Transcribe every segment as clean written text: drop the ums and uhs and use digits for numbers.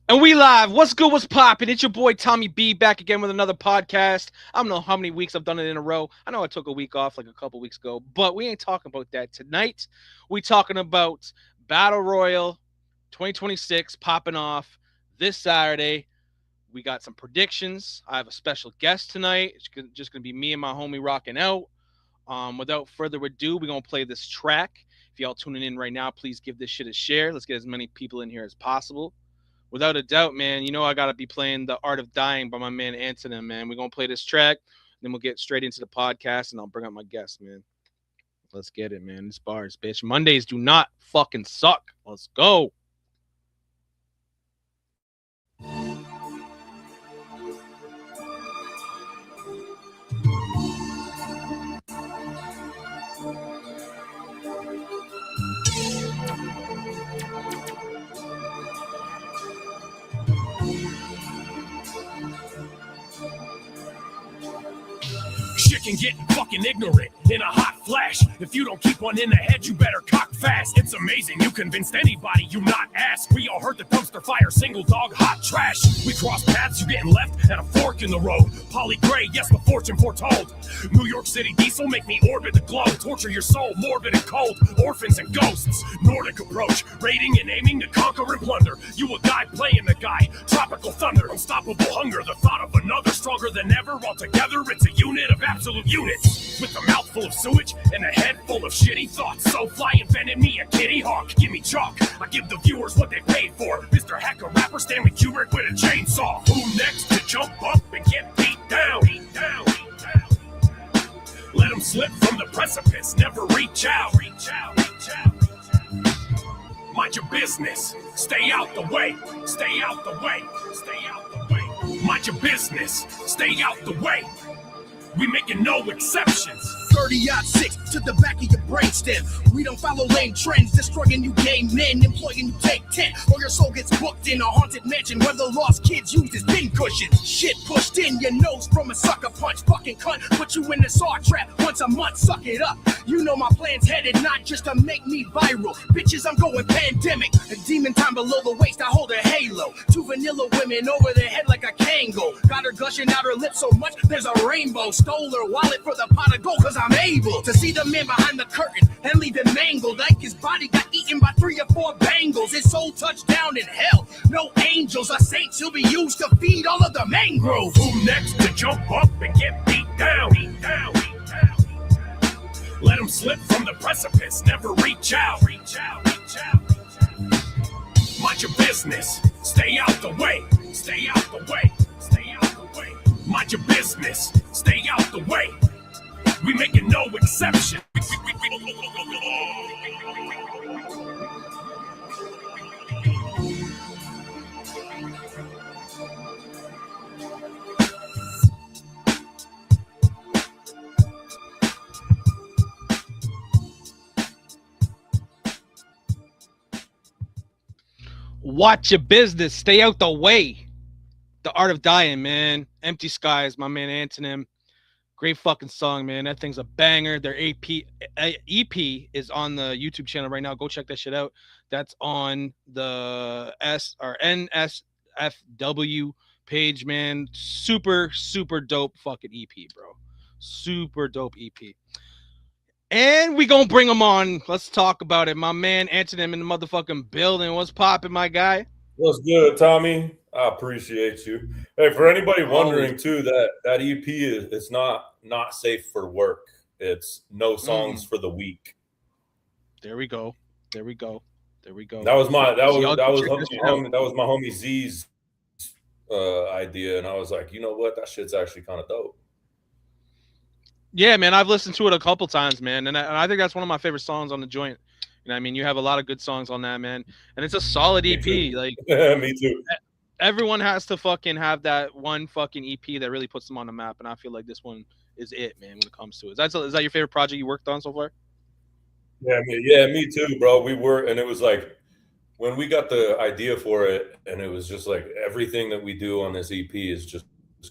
And we live. What's good? What's poppin'? It's your boy Tommy B back again with another podcast. I don't know how many weeks I've done it in a row. I know I took a week off like a couple weeks ago, but we ain't talking about that tonight. We talking about Battle Royal 2026 popping off this Saturday. We got some predictions. I have a special guest tonight. It's just gonna be me and my homie rocking out. Without further ado, we're gonna play this track. If y'all tuning in right now, please give this shit a share. Let's get as many people in here as possible. Without a doubt, man, you know I gotta be playing "The Art of Dying" by my man Anthonym, man. We're gonna play this track, then we'll get straight into the podcast, and I'll bring up my guest, man. Let's get it, man. It's bars, bitch. Mondays do not fucking suck. Let's go. Shit can get fucking ignorant in a hot flash. If you don't keep one in the head, you better cock fast. It's amazing you convinced anybody you not ask. We all heard the dumpster fire, single dog, hot trash. We cross paths, you getting left at a fork in the road. Polly Gray, yes, the fortune foretold. New York City diesel make me orbit the globe. Torture your soul, morbid and cold. Orphans and ghosts, Nordic approach. Raiding and aiming to conquer and plunder. You a guy playing the guy. Tropical thunder, unstoppable hunger. The thought of another stronger than ever. Altogether, it's a unit of absolute units. With a mouth full of sewage and a head full of shitty thoughts. So fly invented me a kitty hawk. Give me chalk, I give the viewers what they paid for. Mr. Hacker rapper Stanley Kubrick with a chainsaw. Who next to jump up and get beat down? Beat down, beat down. Let them slip from the precipice, never reach out. Reach out, reach out. Mind your business, stay out the way. Stay out the way, stay out the way. Mind your business, stay out the way. We making no exceptions. 30-6 to the back of your brainstem. We don't follow lame trends, destroying you game men, employing you take 10, or your soul gets booked in a haunted mansion where the lost kids use as pin cushions. Shit pushed in your nose from a sucker punch. Fucking cunt, put you in the saw trap once a month, suck it up. You know my plan's headed not just to make me viral. Bitches, I'm going pandemic. A demon time below the waist, I hold a halo. Two vanilla women over their head like a Kango. Got her gushing out her lips so much, there's a rainbow. Stole her wallet for the pot of gold, cause I'm able to see the man behind the curtain and leave him mangled. Like his body got eaten by 3 or 4 bangles. His soul touched down in hell. No angels or saints, he'll be used to feed all of the mangroves. Who next to jump up and get beat down? Beat down, beat down. Let him slip from the precipice, never reach out. Reach out, reach out. Mind your business, stay out the way. Stay out the way, stay out the way. Mind your business, stay out the way. We making no exception. Watch your business. Stay out the way. The Art of Dying, man. Empty Skies, my man Anthonym. Great fucking song, man. That thing's a banger. Their EP is on the YouTube channel right now. Go check that shit out. That's on the NSFW page, man. Super, super dope fucking EP, bro. Super dope EP. And we gonna bring him on. Let's talk about it. My man Anthonym in the motherfucking building. What's popping, my guy? What's good, Tommy? I appreciate you. Hey, for anybody wondering too, that EP is not safe for work. It's no songs for the week. There we go. There we go. There we go. That was my homie Z's idea, and I was like, you know what? That shit's actually kind of dope. Yeah, man, I've listened to it a couple times, man, and I think that's one of my favorite songs on the joint. You know, I mean, you have a lot of good songs on that, man, and it's a solid EP. Like, me too. Everyone has to fucking have that one fucking EP that really puts them on the map, and I feel like this one is it, man. When it comes to it, is that your favorite project you worked on so far? Yeah, me too, bro. We were, and it was like when we got the idea for it, and it was just like everything that we do on this EP is just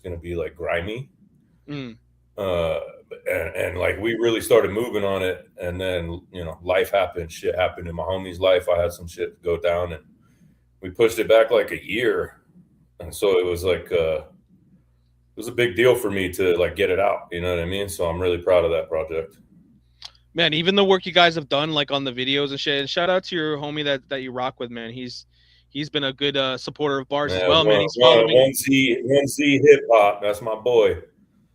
going to be like grimy. And like we really started moving on it, and then life happened, shit happened in my homie's life. I had some shit go down, and we pushed it back like a year, and so it was like it was a big deal for me to like get it out. You know what I mean? So I'm really proud of that project. Man, even the work you guys have done, like on the videos and shit. And shout out to your homie that you rock with, man. He's been a good supporter of B.A.R.Z as well, man. He's following me. 1C hip hop. That's my boy.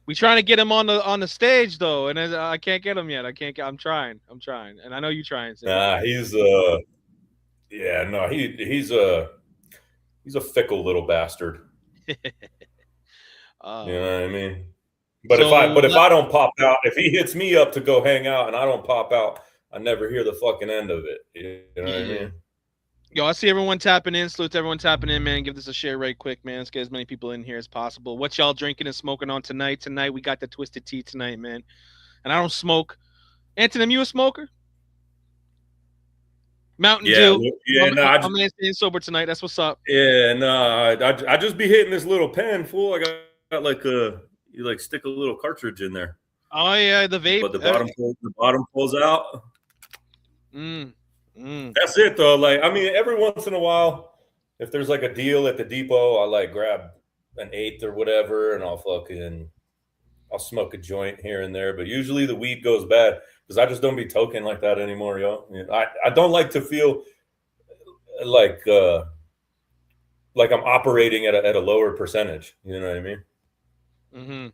We trying to get him on the stage though, and I can't get him yet. I'm trying, and I know you trying. So. Nah, he's yeah, no, he's a fickle little bastard. You know what I mean? But if I don't pop out, if he hits me up to go hang out and I don't pop out, I never hear the fucking end of it. You know what I mean? Yo, I see everyone tapping in. Salute to everyone tapping in, man. Give this a share right quick, man. Let's get as many people in here as possible. What y'all drinking and smoking on tonight? Tonight we got the twisted tea tonight, man. And I don't smoke. Anthonym, you a smoker? Mountain Dew. Yeah, I'm staying sober tonight. That's what's up. Yeah, no, I just be hitting this little pen, fool. I got like you like stick a little cartridge in there. Oh yeah, the vape. But the bottom pulls out. That's it though. Like, I mean, every once in a while, if there's like a deal at the depot, I like grab an eighth or whatever, and I'll smoke a joint here and there. But usually the weed goes bad because I just don't be toking like that anymore, yo. I don't like to feel like I'm operating at a lower percentage. You know what I mean? Mm-hmm.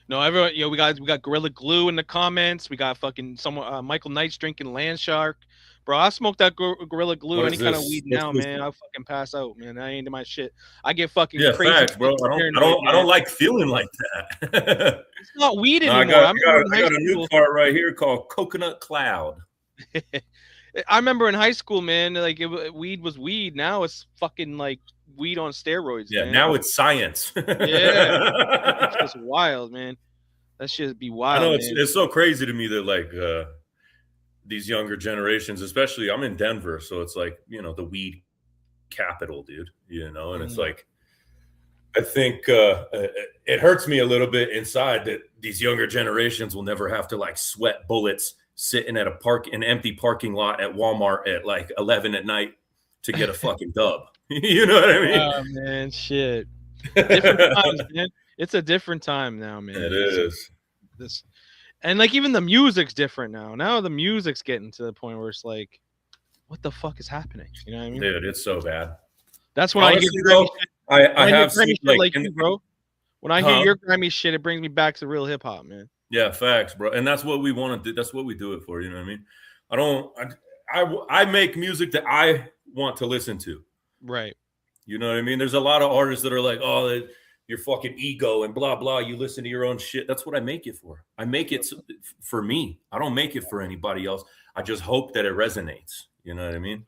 No, everyone, we got Gorilla Glue in the comments. We got fucking someone, Michael Knight's drinking Land Shark. Bro, I smoke that Gorilla Glue, any kind of weed now, man. I'll fucking pass out, man. That ain't my shit. I get fucking crazy. Facts, bro. I don't like feeling like that. It's not weed anymore. I got a new cart right here called Coconut Cloud. I remember in high school, man, like weed was weed. Now it's fucking like weed on steroids. Yeah, man. Now it's science. Yeah, it's just wild, man. That shit be wild. I know it's so crazy to me that like these younger generations, especially I'm in Denver, so it's like, the weed capital, dude. And it's like, I think it hurts me a little bit inside that these younger generations will never have to like sweat bullets sitting at an empty parking lot at Walmart at like 11 at night to get a fucking dub. You know what I mean? Oh man, shit. Different times, man. It's a different time now, man. It is. And like even the music's different now. Now the music's getting to the point where it's like, what the fuck is happening? You know what I mean? Dude, it's so bad. That's when honestly, I have seen like you, bro. When I hear your grimy shit, it brings me back to real hip hop, man. Yeah, facts, bro. And that's what we want to do. That's what we do it for. You know what I mean? I make music that I want to listen to. Right. You know what I mean? There's a lot of artists that are like, oh, your fucking ego and blah, blah. You listen to your own shit. That's what I make it for. I make it for me. I don't make it for anybody else. I just hope that it resonates. You know what I mean?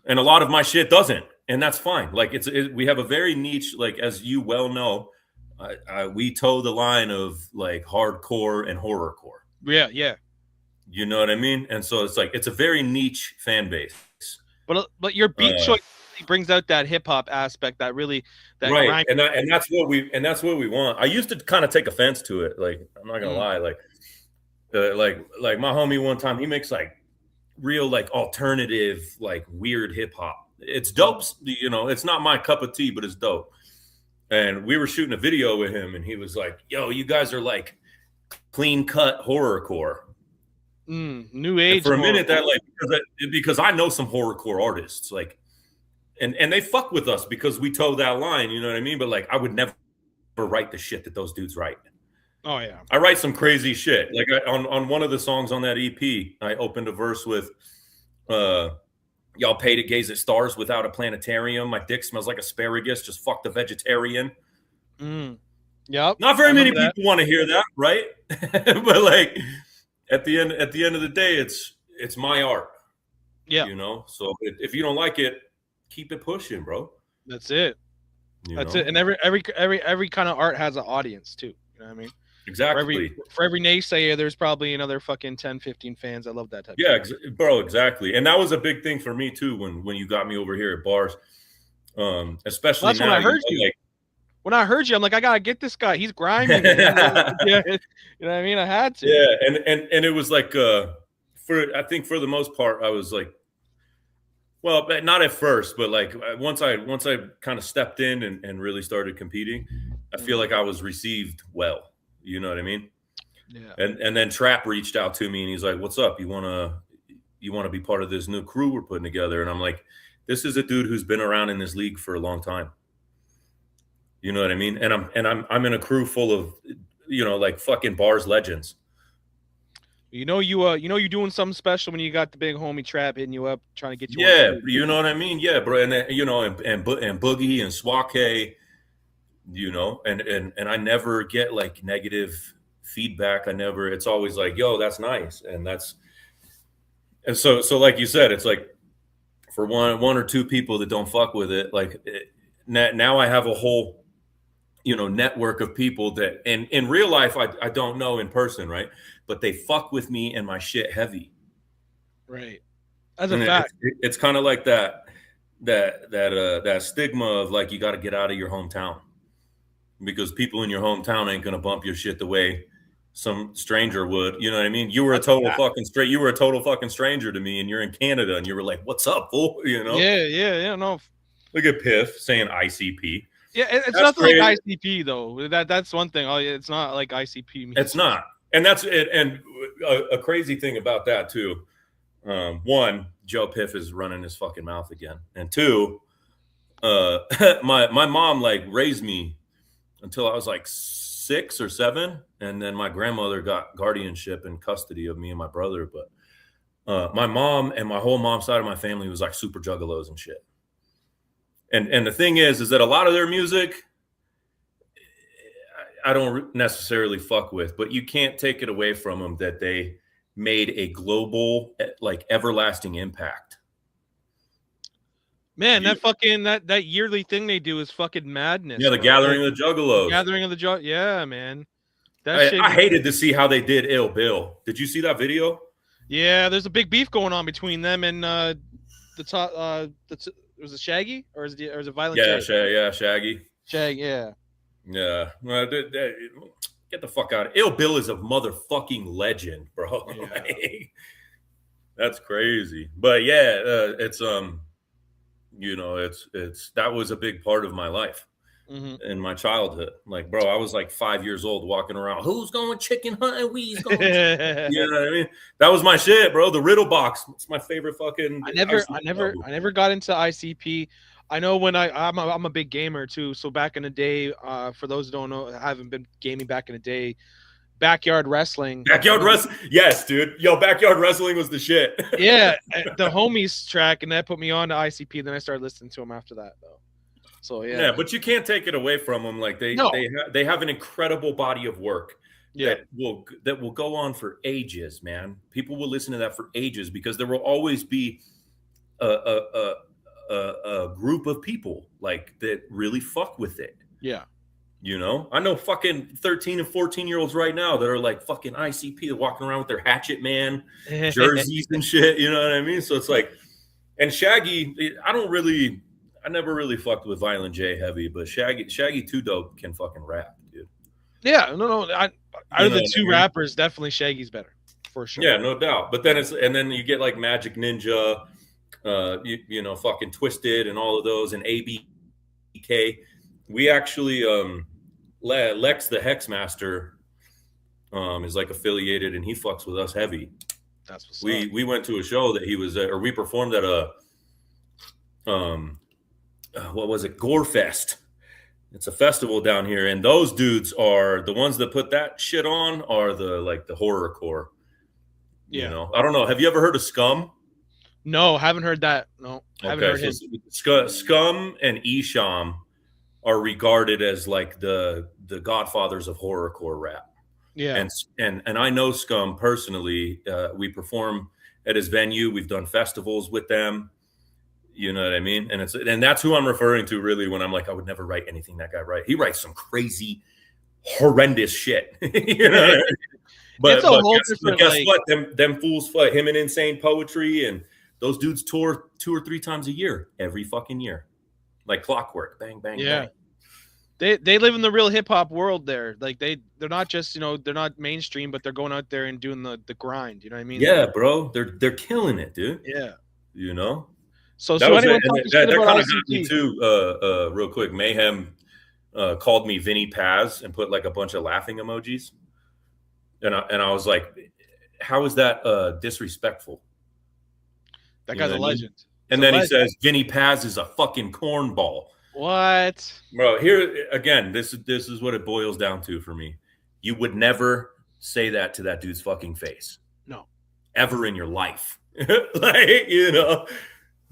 And a lot of my shit doesn't. And that's fine. Like we have a very niche, like, as you well know, we toe the line of like hardcore and horrorcore. Yeah, yeah. You know what I mean? And so it's like, it's a very niche fan base. But your beat choice brings out that hip hop aspect that right. And that's what we want. I used to kind of take offense to it. Like, I'm not gonna lie. Like my homie one time, he makes like real like alternative, like weird hip hop. It's dope. It's not my cup of tea, but it's dope. And we were shooting a video with him, and he was like, "Yo, you guys are like clean cut horrorcore." New age. And for a minute, that like because I know some horrorcore artists, like, and they fuck with us because we toe that line. You know what I mean? But like, I would never write the shit that those dudes write. Oh yeah, I write some crazy shit. Like on one of the songs on that EP, I opened a verse with, "Y'all pay to gaze at stars without a planetarium. My dick smells like asparagus. Just fuck the vegetarian." Yep. Not very many people want to hear that, right? But like, at the end of the day, it's my art. Yeah. So if you don't like it, keep it pushing, bro. That's it. That's it. And every kind of art has an audience too. You know what I mean? Exactly. For every naysayer, there's probably another fucking 10, 15 fans. I love that type. Yeah, bro, exactly. And that was a big thing for me too when you got me over here at B.A.R.Z. Especially that's now, when I heard you. Like, when I heard you, I'm like, I gotta get this guy. He's grimy. Yeah, you know what I mean? I had to. Yeah, and it was like I think for the most part, I was like, Well, but not at first, but like once I kind of stepped in and really started competing, I feel like I was received well. You know what I mean? Yeah. And then Trap reached out to me and he's like, "What's up? You wanna be part of this new crew we're putting together?" And I'm like, "This is a dude who's been around in this league for a long time." You know what I mean? And I'm in a crew full of, like fucking B.A.R.Z legends. You're doing something special when you got the big homie Trap hitting you up, trying to get you on Yeah, crew. you know what I mean? Yeah, bro. And then, and Boogie and Swake, and I never get like negative feedback. It's always like, yo, that's nice. And so like you said, it's like for one or two people that don't fuck with it, like now I have a whole, network of people that in real life I don't know in person, right? But they fuck with me and my shit heavy. Right. That's a And fact. it's kind of like that stigma of like you got to get out of your hometown because people in your hometown ain't gonna bump your shit the way some stranger would. You know what I mean? You were a total fucking stranger to me, and you're in Canada, and you were like, "What's up, fool?" Yeah. No. Look at Piff saying ICP. Yeah, it's That's nothing great. like ICP though. That's one thing. Oh, yeah, it's not like ICP means. It's not, and that's it. And a crazy thing about that too. One, Joe Piff is running his fucking mouth again, and two, my mom like raised me until I was like 6 or 7, and then my grandmother got guardianship and custody of me and my brother. But my mom and my whole mom's side of my family was like super juggalos and shit. And the thing is that a lot of their music I don't necessarily fuck with, but you can't take it away from them that they made a global, like everlasting impact. Man, that yearly thing they do is fucking madness. Yeah, the bro. Gathering of the Juggalos. Gathering of the Juggalos. Yeah, man. I hated to see how they did Ill Bill. Did you see that video? Yeah, there's a big beef going on between them and the top. Was it Shaggy or is it Violent J? Yeah, Shaggy. Shaggy, yeah. Yeah. Well, get the fuck out of it. Ill Bill is a motherfucking legend, bro. Yeah. Like, that's crazy. But yeah, it's that was a big part of my life in my childhood. Like, bro, I was like 5 years old walking around. Who's going chicken hunting? We's going. You know what I mean? That was my shit, bro. The Riddle Box. It's my favorite fucking. I never got into ICP. I know when I'm a big gamer too. So back in the day, for those who don't know, I haven't been gaming back in the day. Backyard wrestling. Yes, dude. Yo, backyard wrestling was the shit. Yeah, the homies track, and that put me on to ICP. And then I started listening to them after that, though. So yeah. Yeah, but you can't take it away from them. Like they have an incredible body of work. Yeah. That will go on for ages, man. People will listen to that for ages because there will always be a group of people like that really fuck with it. Yeah. You know, I know fucking 13 and 14-year-olds right now that are like fucking ICP. They're walking around with their Hatchet Man jerseys and shit. You know what I mean? So it's like, and Shaggy, I never really fucked with Violent J heavy, but Shaggy Too Dope can fucking rap, dude. Yeah, no. Out of the two rappers, definitely Shaggy's better for sure. Yeah, no doubt. But then then you get like Magic Ninja, fucking Twisted and all of those, and ABK. We actually Lex the Hexmaster is like affiliated, and he fucks with us heavy. That's what's up. We went to a show that he was at, or we performed at a what was it, Gore Fest. It's a festival down here, and those dudes are the ones that put that shit on are the horrorcore. Yeah. You know, I don't know. Have you ever heard of Scum? No, haven't heard that. No, haven't heard him. Scum and Esham are regarded as like the godfathers of horrorcore rap. Yeah. And I know Scum personally. We perform at his venue. We've done festivals with them. You know what I mean? And that's who I'm referring to really when I'm like, I would never write anything that guy writes. He writes some crazy, horrendous shit. You know what I mean? But guess what? Them fools fight him in Insane Poetry, and those dudes tour 2 or 3 times a year, every fucking year. Like clockwork. Bang, bang, yeah. bang. They live in the real hip hop world there. Like they're not just, they're not mainstream, but they're going out there and doing the grind. You know what I mean? Yeah, bro. They're killing it, dude. Yeah. You know? So That was it. anyone And talking shit that about kind of got me ICP? too, real quick. Mayhem called me Vinny Paz and put like a bunch of laughing emojis. And I was like, how is that disrespectful? That You guy's know a what I mean? legend. And then he says, Vinny Paz is a fucking cornball. What? Bro, here again, this is what it boils down to for me. You would never say that to that dude's fucking face. No. Ever in your life. Like, you know.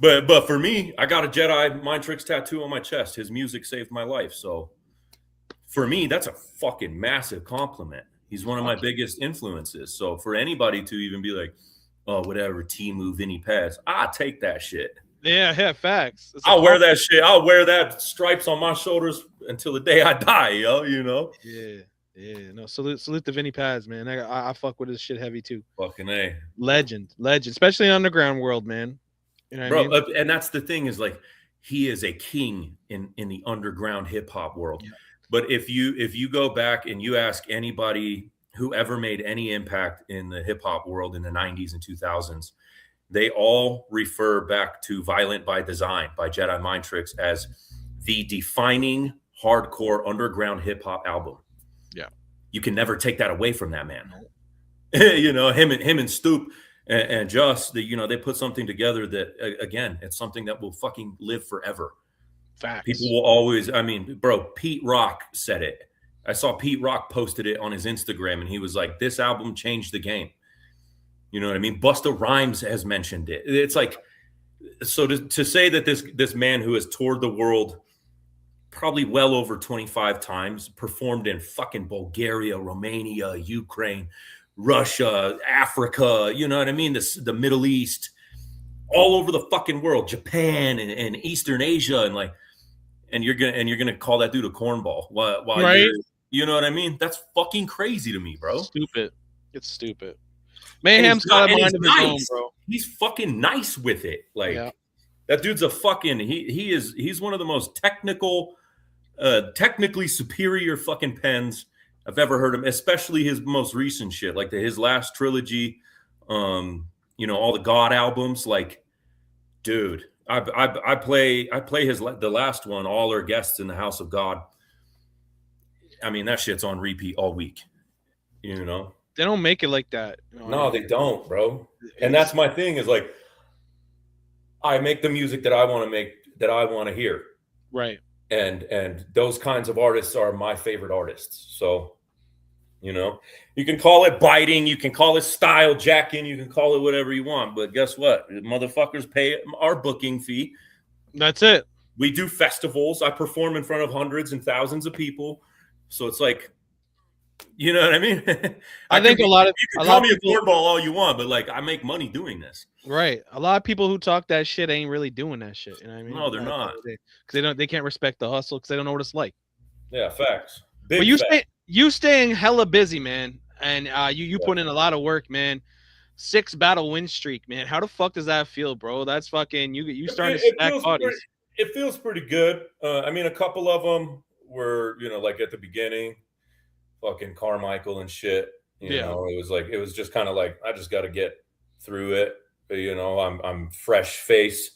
But for me, I got a Jedi mind tricks tattoo on my chest. His music saved my life. So for me, that's a fucking massive compliment. He's one of my biggest influences. So for anybody to even be like, oh, whatever, Timu, Vinny Paz, I'll take that shit. Yeah, facts. I'll wear that shit. I'll wear that stripes on my shoulders until the day I die, yo, you know? Yeah. No, salute to Vinny Paz, man. I fuck with his shit heavy too. Fucking A. Legend, especially underground world, man. You know what I mean? And that's the thing is like he is a king in the underground hip hop world. Yeah. But if you go back and you ask anybody who ever made any impact in the hip hop world in the 90s and 2000s, they all refer back to Violent by Design by Jedi Mind Tricks as the defining hardcore underground hip hop album. Yeah. You can never take that away from that man. You know, him and Stoop and Just, you know, they put something together that, again, it's something that will fucking live forever. Facts. People will always, I mean, bro, Pete Rock said it. I saw Pete Rock posted it on his Instagram, and he was like, this album changed the game. You know what I mean? Busta Rhymes has mentioned it. It's like, so to say that this man who has toured the world probably well over 25 times, performed in fucking Bulgaria, Romania, Ukraine, Russia, Africa, you know what I mean? The Middle East, all over the fucking world, Japan and Eastern Asia, and like, and you're gonna call that dude a cornball while right? You know what I mean? That's fucking crazy to me, bro. Stupid. It's stupid. Mayhem's got a mind of his own, bro. He's fucking nice with it. Like that dude's a fucking he's one of the most technically superior fucking pens I've ever heard him, especially his most recent shit, like his last trilogy, you know, all the God albums. Like, dude, I play the last one, All Our Guests in the House of God. I mean, that shit's on repeat all week. You know, they don't make it like that. You know, no, they don't, bro. And that's my thing is like, I make the music that I want to make, that I want to hear. Right. And those kinds of artists are my favorite artists. So, you know, you can call it biting, you can call it style jacking, you can call it whatever you want. But guess what? Motherfuckers pay our booking fee. That's it. We do festivals. I perform in front of hundreds and thousands of people. So it's like, you know what I mean? I think you can call me a cornball all you want, but like I make money doing this. Right. A lot of people who talk that shit ain't really doing that shit. You know what I mean? No, they're not. Because they can't respect the hustle because they don't know what it's like. Yeah, facts. But you staying hella busy, man, and you put in a lot of work, man. 6 battle win streak, man. How the fuck does that feel, bro? That's fucking you starting to stack bodies. It feels pretty good. I mean, a couple of them were, you know, like at the beginning, fucking Carmichael and shit. You know, it was just kind of like I just got to get through it. You know, I'm fresh face.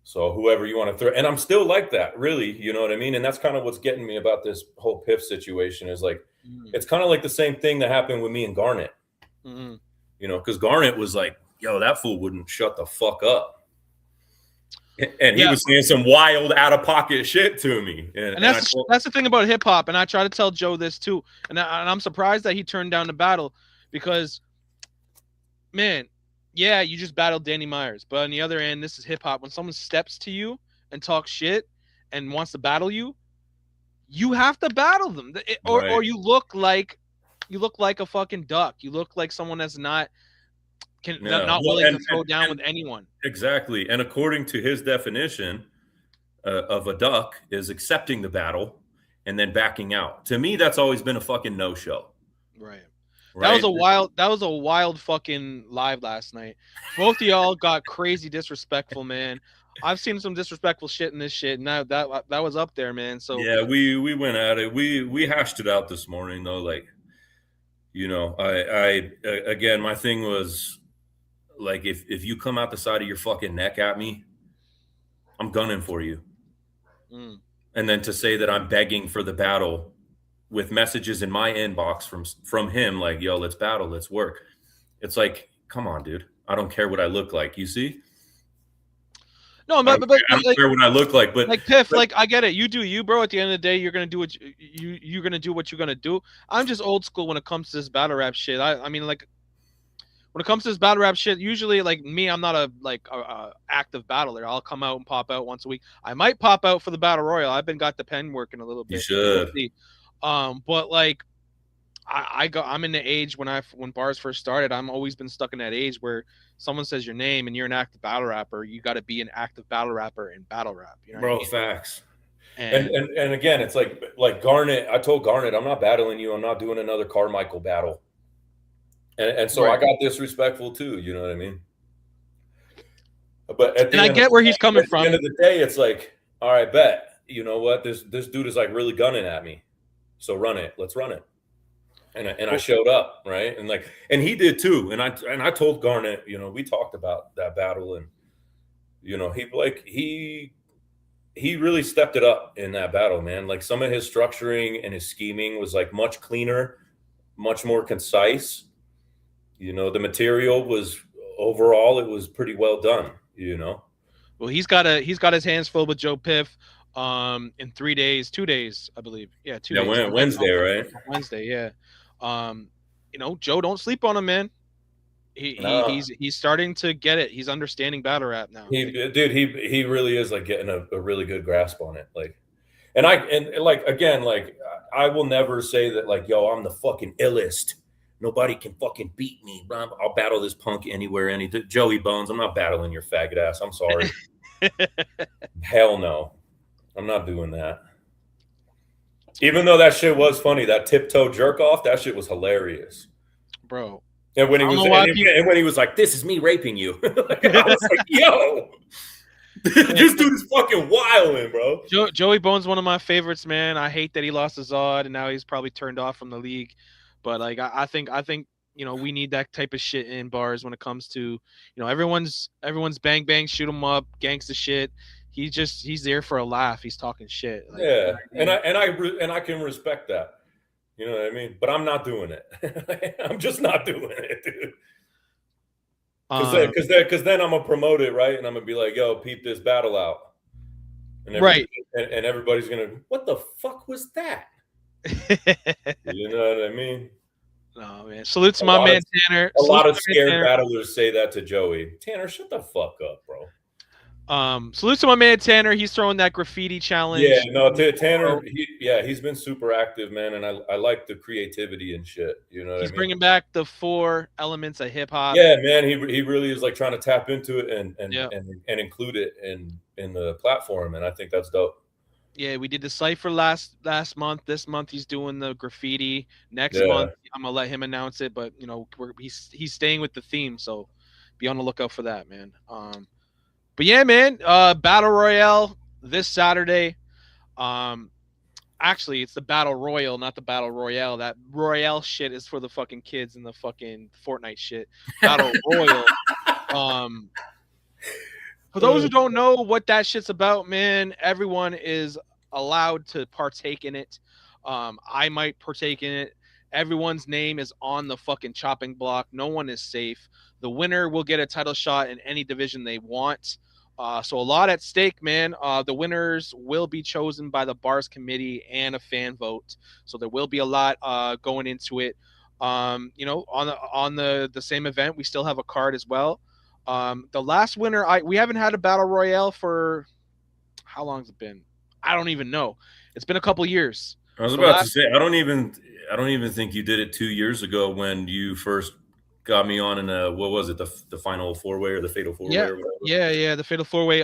So whoever you want to throw, and I'm still like that, really, you know what I mean? And that's kind of what's getting me about this whole Piff situation is like, it's kind of like the same thing that happened with me and Garnet, you know, because Garnet was like, yo, that fool wouldn't shut the fuck up. And he was saying some wild out of pocket shit to me. And that's the thing about hip hop. And I try to tell Joe this too. And I'm surprised that he turned down the battle because, man, yeah, you just battled Danny Myers. But on the other end, this is hip hop. When someone steps to you and talks shit and wants to battle you, you have to battle them. Or you look like a fucking duck. You look like someone that's not willing to throw down with anyone. Exactly. And according to his definition of a duck is accepting the battle and then backing out. To me, that's always been a fucking no-show. Right. That was a wild fucking live last night. Both of y'all got crazy disrespectful, man. I've seen some disrespectful shit in this shit, and that was up there, man. So yeah, we went at it. We hashed it out this morning though. Like, you know, I again, my thing was like, if you come out the side of your fucking neck at me, I'm gunning for you. Mm. And then to say that I'm begging for the battle with messages in my inbox from him, like, yo, let's battle, let's work. It's like, come on, dude. I don't care what I look like. You see? No, I don't like, care what I look like, but like Piff, like I get it. You do you, bro. At the end of the day, you're gonna do what you're gonna do what you're gonna do. I'm just old school when it comes to this battle rap shit. I mean, like, when it comes to this battle rap shit, usually, like me, I'm not a active battler. I'll come out and pop out once a week. I might pop out for the battle royal. I've been got the pen working a little bit. you should. But like, I'm in the age when bars first started. I'm always been stuck in that age where someone says your name and you're an active battle rapper. You got to be an active battle rapper in battle rap. You know Bro, what I mean? facts. And again, it's like Garnet. I told Garnet, I'm not battling you. I'm not doing another Carmichael battle. And so right. I got disrespectful too. You know what I mean? But at the and I end get of where the he's day, coming at from. the end of the day, it's like, all right, bet. You know what? This dude is like really gunning at me. So run it. Let's run it. And I showed up, right? And he did too. And I told Garnet, you know, we talked about that battle, and you know, he really stepped it up in that battle, man. Like some of his structuring and his scheming was like much cleaner, much more concise. You know, the material was overall, it was pretty well done, you know. Well, he's got his hands full with Joe Piff in 2 days, I believe. Yeah, 2 days. Wednesday, right? Wednesday, yeah. You know, Joe, don't sleep on him, man. He's starting to get it. He's understanding battle rap now. He really is like getting a really good grasp on it. Like, and like again, like I will never say that like, yo, I'm the fucking illest. Nobody can fucking beat me. I'll battle this punk anywhere, Joey Bones. I'm not battling your faggot ass. I'm sorry. Hell no. I'm not doing that. Even though that shit was funny, that tiptoe jerk off, that shit was hilarious, bro. And when he was like, "This is me raping you," I was like, "Yo, this dude is fucking wilding, bro." Joey Bones, one of my favorites, man. I hate that he lost his Zod and now he's probably turned off from the league. But like, I think you know, we need that type of shit in bars when it comes to, you know, everyone's bang bang, shoot 'em up, gangsta shit. He's there for a laugh. He's talking shit. Like, yeah, and I can respect that. You know what I mean? But I'm not doing it. I'm just not doing it, dude. Because then I'm gonna promote it, right? And I'm gonna be like, "Yo, peep this battle out," and and everybody's gonna, "What the fuck was that?" You know what I mean? No, man. Salute to my man Tanner. A lot of scared battlers say that to Joey. Tanner, shut the fuck up, bro. Salute to my man Tanner. He's throwing that graffiti challenge. Yeah, no, Tanner. He's been super active, man, and I like the creativity and shit. You know, he's bringing back the 4 elements of hip hop. Yeah, man, he really is like trying to tap into it and include it in the platform, and I think that's dope. Yeah, we did the cipher last month. This month he's doing the graffiti. Next month I'm gonna let him announce it, but you know, he's staying with the theme, so be on the lookout for that, man. But yeah, man, Battle Royale this Saturday. Actually, it's the Battle Royal, not the Battle Royale. That Royale shit is for the fucking kids and the fucking Fortnite shit. Battle Royal. For those who don't know what that shit's about, man, everyone is allowed to partake in it. I might partake in it. Everyone's name is on the fucking chopping block. No one is safe. The winner will get a title shot in any division they want. So a lot at stake, man. The winners will be chosen by the B.A.R.Z committee and a fan vote. So there will be a lot going into it. You know, on the same event, we still have a card as well. The last winner, we haven't had a battle royale for how long has it been? I don't even know. It's been a couple years. I was about to say I don't even think you did it 2 years ago when you first got me on in what was it, the final 4-way or the fatal 4-way or whatever? Yeah, the fatal 4-way.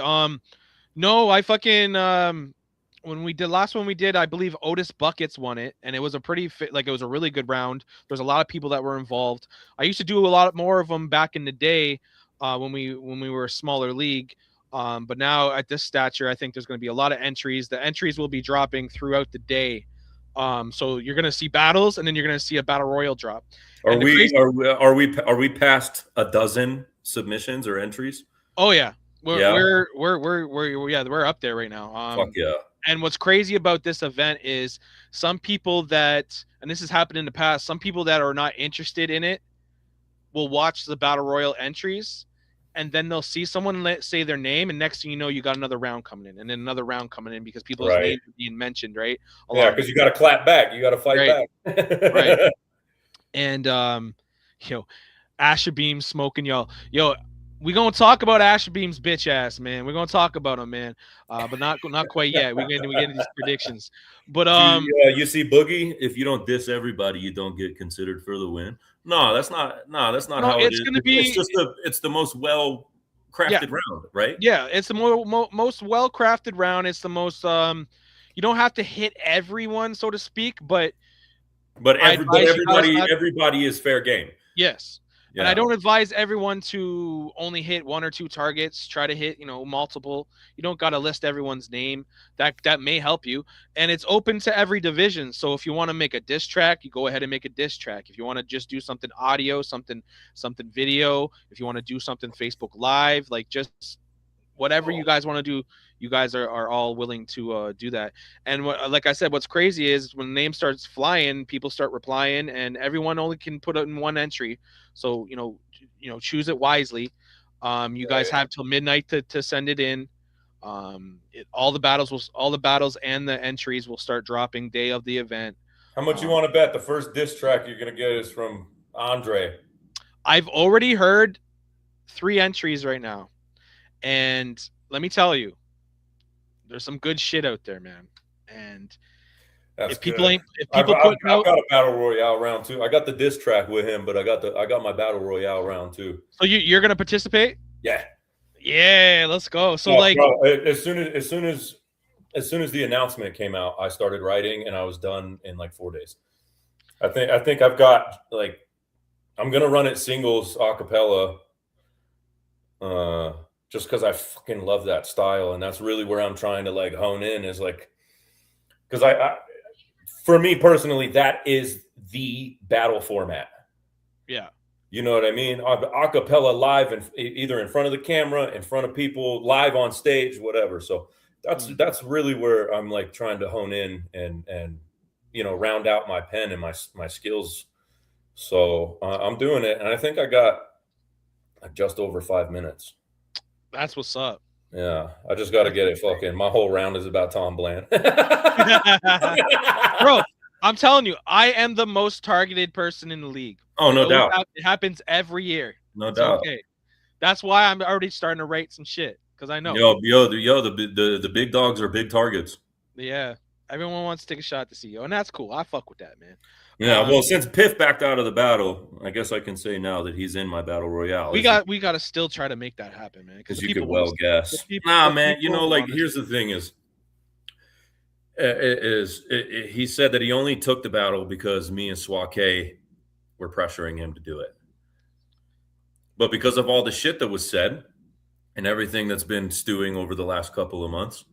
No, I fucking when we did last one we did, I believe Otis Buckets won it, and it was a it was a really good round. There's a lot of people that were involved. I used to do a lot more of them back in the day when we were a smaller league. But now at this stature, I think there's going to be a lot of entries. The entries will be dropping throughout the day. So you're going to see battles, and then you're going to see a battle royal drop. Are we past a dozen submissions or entries? Oh yeah. Yeah. We're up there right now. Fuck yeah. And what's crazy about this event is some people that, and this has happened in the past, some people that are not interested in it will watch the battle royal entries, and then they'll see someone say their name, and next thing you know, you got another round coming in, and then another round coming in because people's Right. names are being mentioned, right? Yeah, because you got to clap back. You got to fight Right. back. Right. And Asher Beam smoking y'all. Yo, we gonna talk about Asher Beam's bitch ass, man. We're gonna talk about him, man. But not quite yet. We get into these predictions. But you see Boogie. If you don't diss everybody, you don't get considered for the win. No, that's not. No, that's not no, how it it's is. gonna be. It's just it's the most well crafted round, right? Yeah, it's the most well crafted round. It's the most you don't have to hit everyone, so to speak, but everybody is fair game. Yes. Yeah. And I don't advise everyone to only hit 1 or 2 targets. Try to hit, multiple. You don't got to list everyone's name. That may help you. And it's open to every division. So if you want to make a diss track, you go ahead and make a diss track. If you want to just do something audio, something video, if you want to do something Facebook Live, like just whatever you guys want to do, you guys are all willing to do that. And like I said, what's crazy is when the name starts flying, people start replying, and everyone only can put it in one entry. So choose it wisely. You guys have till midnight to send it in. All the battles and the entries will start dropping day of the event. How much you want to bet the first diss track you're gonna get is from Andre? I've already heard 3 entries right now. And let me tell you, there's some good shit out there, man. And That's if people good. ain't, if people I've got a battle royale round too. I got the diss track with him, but I got my battle royale round too. So you're gonna participate? Yeah. Yeah, let's go. So bro, as soon as the announcement came out, I started writing, and I was done in like 4 days. I think I've got I'm gonna run it singles a cappella. Just because I fucking love that style, and that's really where I'm trying to hone in is because I for me personally, that is the battle format. Yeah, you know what I mean. A cappella live, and either in front of the camera, in front of people, live on stage, whatever. So that's really where I'm trying to hone in and round out my pen and my skills. So I'm doing it, and I think I got just over 5 minutes. That's what's up. Yeah, I just got to get it fucking. My whole round is about Tom Bland. Bro, I'm telling you, I am the most targeted person in the league. Oh, no doubt. It happens every year. No doubt. Okay. That's why I'm already starting to write some shit, because I know. The big dogs are big targets. Yeah. Everyone wants to take a shot to CEO, and that's cool. I fuck with that, man. Yeah, well, since Piff backed out of the battle, I guess I can say now that he's in my battle royale. We got to still try to make that happen, man. Because you could well guess. Man. Here's the thing: he said that he only took the battle because me and Swake were pressuring him to do it. But because of all the shit that was said and everything that's been stewing over the last couple of months,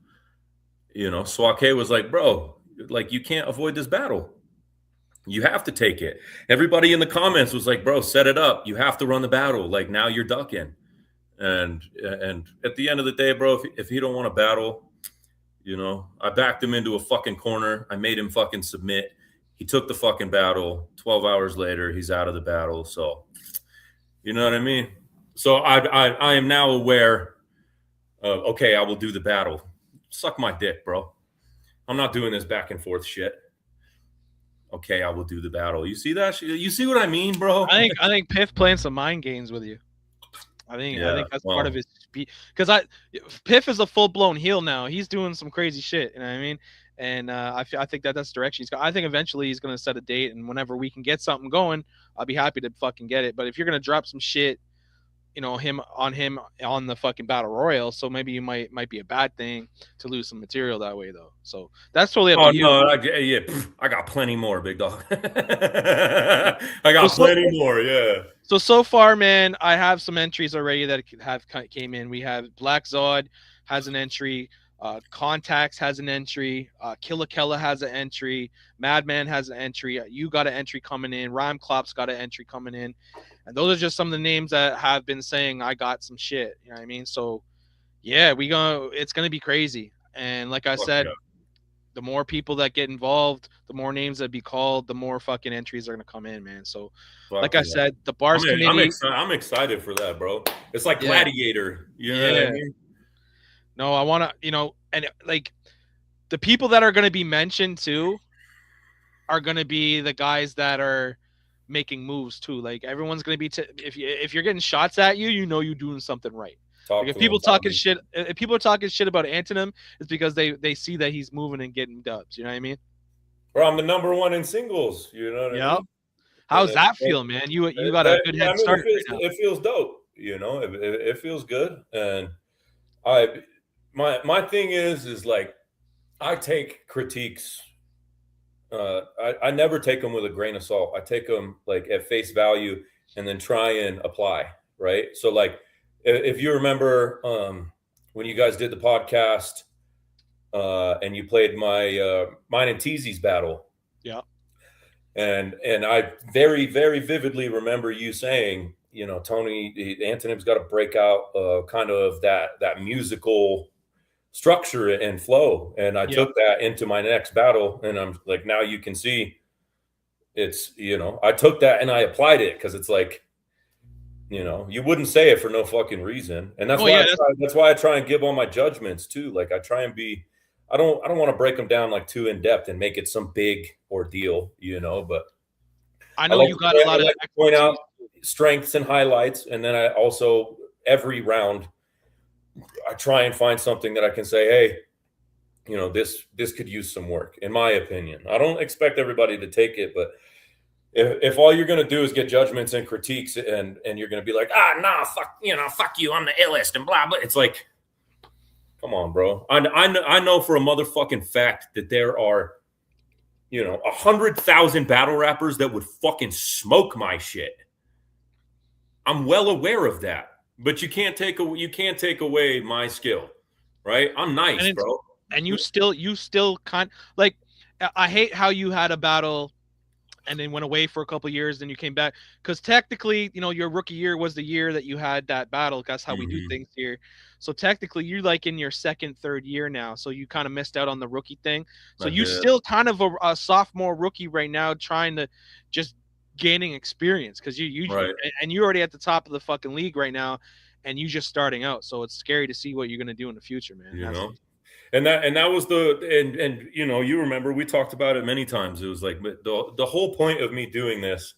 Swake was like, "Bro, you can't avoid this battle. You have to take it." Everybody in the comments was like, "Bro, set it up. You have to run the battle. Now you're ducking." And at the end of the day, bro, if he don't want to battle, I backed him into a fucking corner. I made him fucking submit. He took the fucking battle. 12 hours later, he's out of the battle. So, you know what I mean? So I am now aware of, okay, I will do the battle. Suck my dick, bro. I'm not doing this back and forth shit. Okay, I will do the battle. You see that? You see what I mean, bro? I think Piff playing some mind games with you. I think that's part of his speed. Because Piff is a full blown heel now. He's doing some crazy shit. You know what I mean? And I think that's the direction he's got. I think eventually he's gonna set a date, and whenever we can get something going, I'll be happy to fucking get it. But if you're gonna drop some shit, him on the fucking battle royal, so maybe you might be a bad thing to lose some material that way, though. So that's totally up to you. I got plenty more, big dog. I got plenty more. Yeah. So far, man, I have some entries already that have came in. We have Black Zod has an entry. Contacts has an entry. Killa Kella has an entry. Madman has an entry. You got an entry coming in. Rhyme Clop's got an entry coming in. And those are just some of the names that have been saying I got some shit. You know what I mean? So Yeah, it's gonna be crazy. And like I Fuck said, yeah. the more people that get involved, the more names that be called, the more fucking entries are gonna come in, man. So, like Fuck I yeah. said, the bars committee. I'm excited for that, bro. It's like Yeah, Gladiator. You know what I yeah. mean? No, I want to, and like the people that are gonna be mentioned too are gonna be the guys that are making moves too. Like everyone's gonna be if you're getting shots at you, you're doing something right. Like Talk if to him, people talking Tommy. shit, if people are talking shit about Anthonym, it's because they see that he's moving and getting dubs. You know what I mean? Bro, I'm the #1 in singles. You know what I Yep. mean? And How's that feel, man? You got a that, good yeah, I head mean, start right now. it feels dope. You know, it feels good. And I, my thing is like I take critiques. I never take them with a grain of salt. I take them like at face value and then try and apply. Right. So like, if you remember when you guys did the podcast and you played my mine and Teasy's battle. Yeah. And I very very vividly remember you saying, you know, Tony, Antonym's got to break out kind of that musical structure and flow, and I Yep. took that into my next battle, and I'm like, now you can see it's, you know, I took that and I applied it because it's like, you know, you wouldn't say it for no fucking reason, and Oh yeah, that's that's why I try and give all my judgments too. Like I try and be, I don't want to break them down like too in depth and make it some big ordeal, you know, but I know you got a I lot of like to point out expertise. strengths and highlights, and then I also every round I try and find something that I can say, hey, you know, this could use some work, in my opinion. I don't expect everybody to take it, but if all you're going to do is get judgments and critiques, and you're going to be like, nah, fuck, you know, fuck you, I'm the illest and blah blah. It's like, come on, bro. I know for a motherfucking fact that there are, you know, 100,000 battle rappers that would fucking smoke my shit. I'm well aware of that, but you can't take away my skill, right? I'm And nice, it's bro. and you still kind like I hate how you had a battle and then went away for a couple years, then you came back because technically, your rookie year was the year that you had that battle. That's how we do Mm-hmm. things here. So technically, you're like in your second, third year now. So you kind of missed out on the rookie thing. So I you did. still kind of a sophomore rookie right now, trying to just gaining experience because Right. and you're already at the top of the fucking league right now, and you just starting out. So it's scary to see what you're gonna do in the future, man. You know, and that was and you know, you remember we talked about it many times. It was like the whole point of me doing this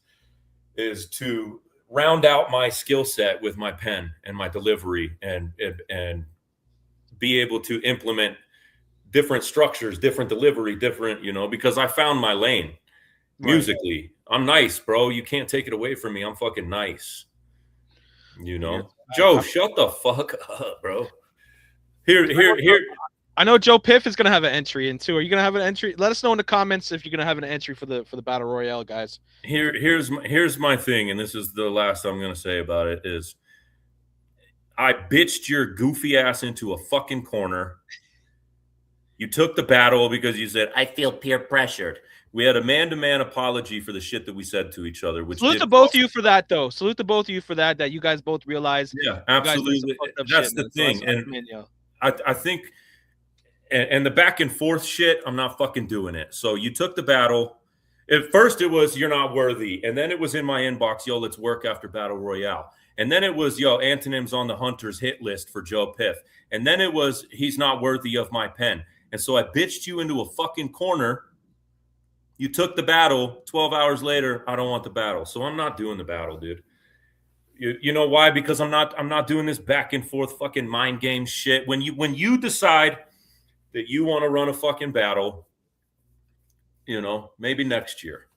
is to round out my skill set with my pen and my delivery, and be able to implement different structures, different delivery, different, you know, because I found my lane Right. musically. I'm nice, bro. You can't take it away from me. I'm fucking nice. You Yeah. know, Joe, shut the fuck up, bro. Here. I know Joe Piff is gonna have an entry in too. Are you gonna have an entry? Let us know in the comments if you're gonna have an entry for the battle royale, guys. Here's my thing, and this is the last I'm gonna say about it is I bitched your goofy ass into a fucking corner. You took the battle because you said, I feel peer pressured. We had a man-to-man apology for the shit that we said to each other, which Salute did to both of you for that, though. Salute to both of you for that. That you guys both realize yeah, you guys did some absolutely. fucked up That's shit, the man. So thing. I And commend y'all. I think and the back and forth shit, I'm not fucking doing it. So you took the battle. At first it was you're not worthy, and then it was in my inbox, yo, let's work after Battle Royale. And then it was, yo, Antonym's on the Hunter's hit list for Joe Piff. And then it was, he's not worthy of my pen. And so I bitched you into a fucking corner. You took the battle. 12 hours later, I don't want the battle. So I'm not doing the battle, dude. You know why? Because I'm not doing this back and forth fucking mind game shit. When you decide that you want to run a fucking battle, you know, maybe next year.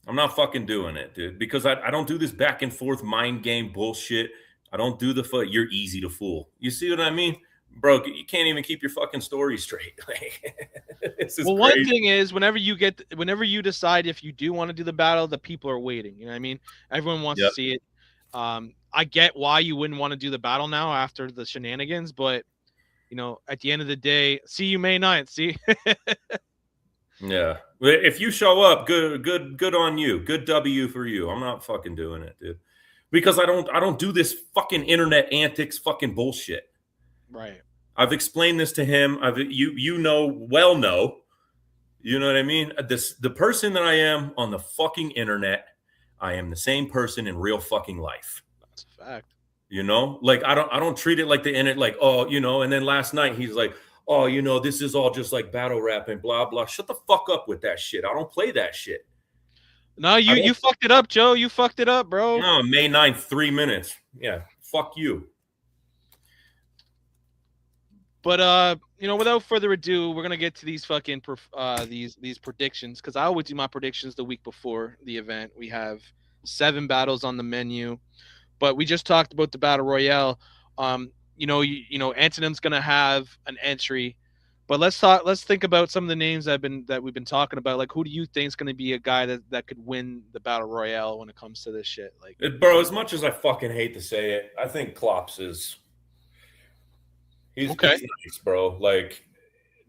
I'm not fucking doing it, dude, because I don't do this back and forth mind game bullshit. I don't do the you're easy to fool. You see what I mean? Bro, you can't even keep your fucking story straight. This is Well, crazy. one thing is whenever you decide if you do want to do the battle, the people are waiting. You know what I mean? Everyone wants Yep. to see it. I get why you wouldn't want to do the battle now after the shenanigans, but at the end of the day, see you May 9th. See? Yeah. If you show up, good on you. Good W for you. I'm not fucking doing it, dude. because I don't do this fucking internet antics fucking bullshit. Right. I've explained this to him. You know you know what I mean? The person that I am on the fucking internet, I am the same person in real fucking life. That's a fact. You know, like I don't treat it like the internet, like, oh, you know. And then last night he's like, oh, you know, this is all just like battle rap and blah blah. Shut the fuck up with that shit. I don't play that shit. No, you fucked it up, Joe. You fucked it up, bro. No, May 9th, 3 minutes. Yeah, fuck you. But you know, without further ado, we're gonna get to these fucking these predictions, because I always do my predictions the week before the event. We have 7 battles on the menu, but we just talked about the battle royale. You know, Anthonym's gonna have an entry, but let's think about some of the names that we've been talking about. Like, who do you think is gonna be a guy that could win the battle royale when it comes to this shit? Like, bro, as much as I fucking hate to say it, I think Klops is. He's nice, bro. Like,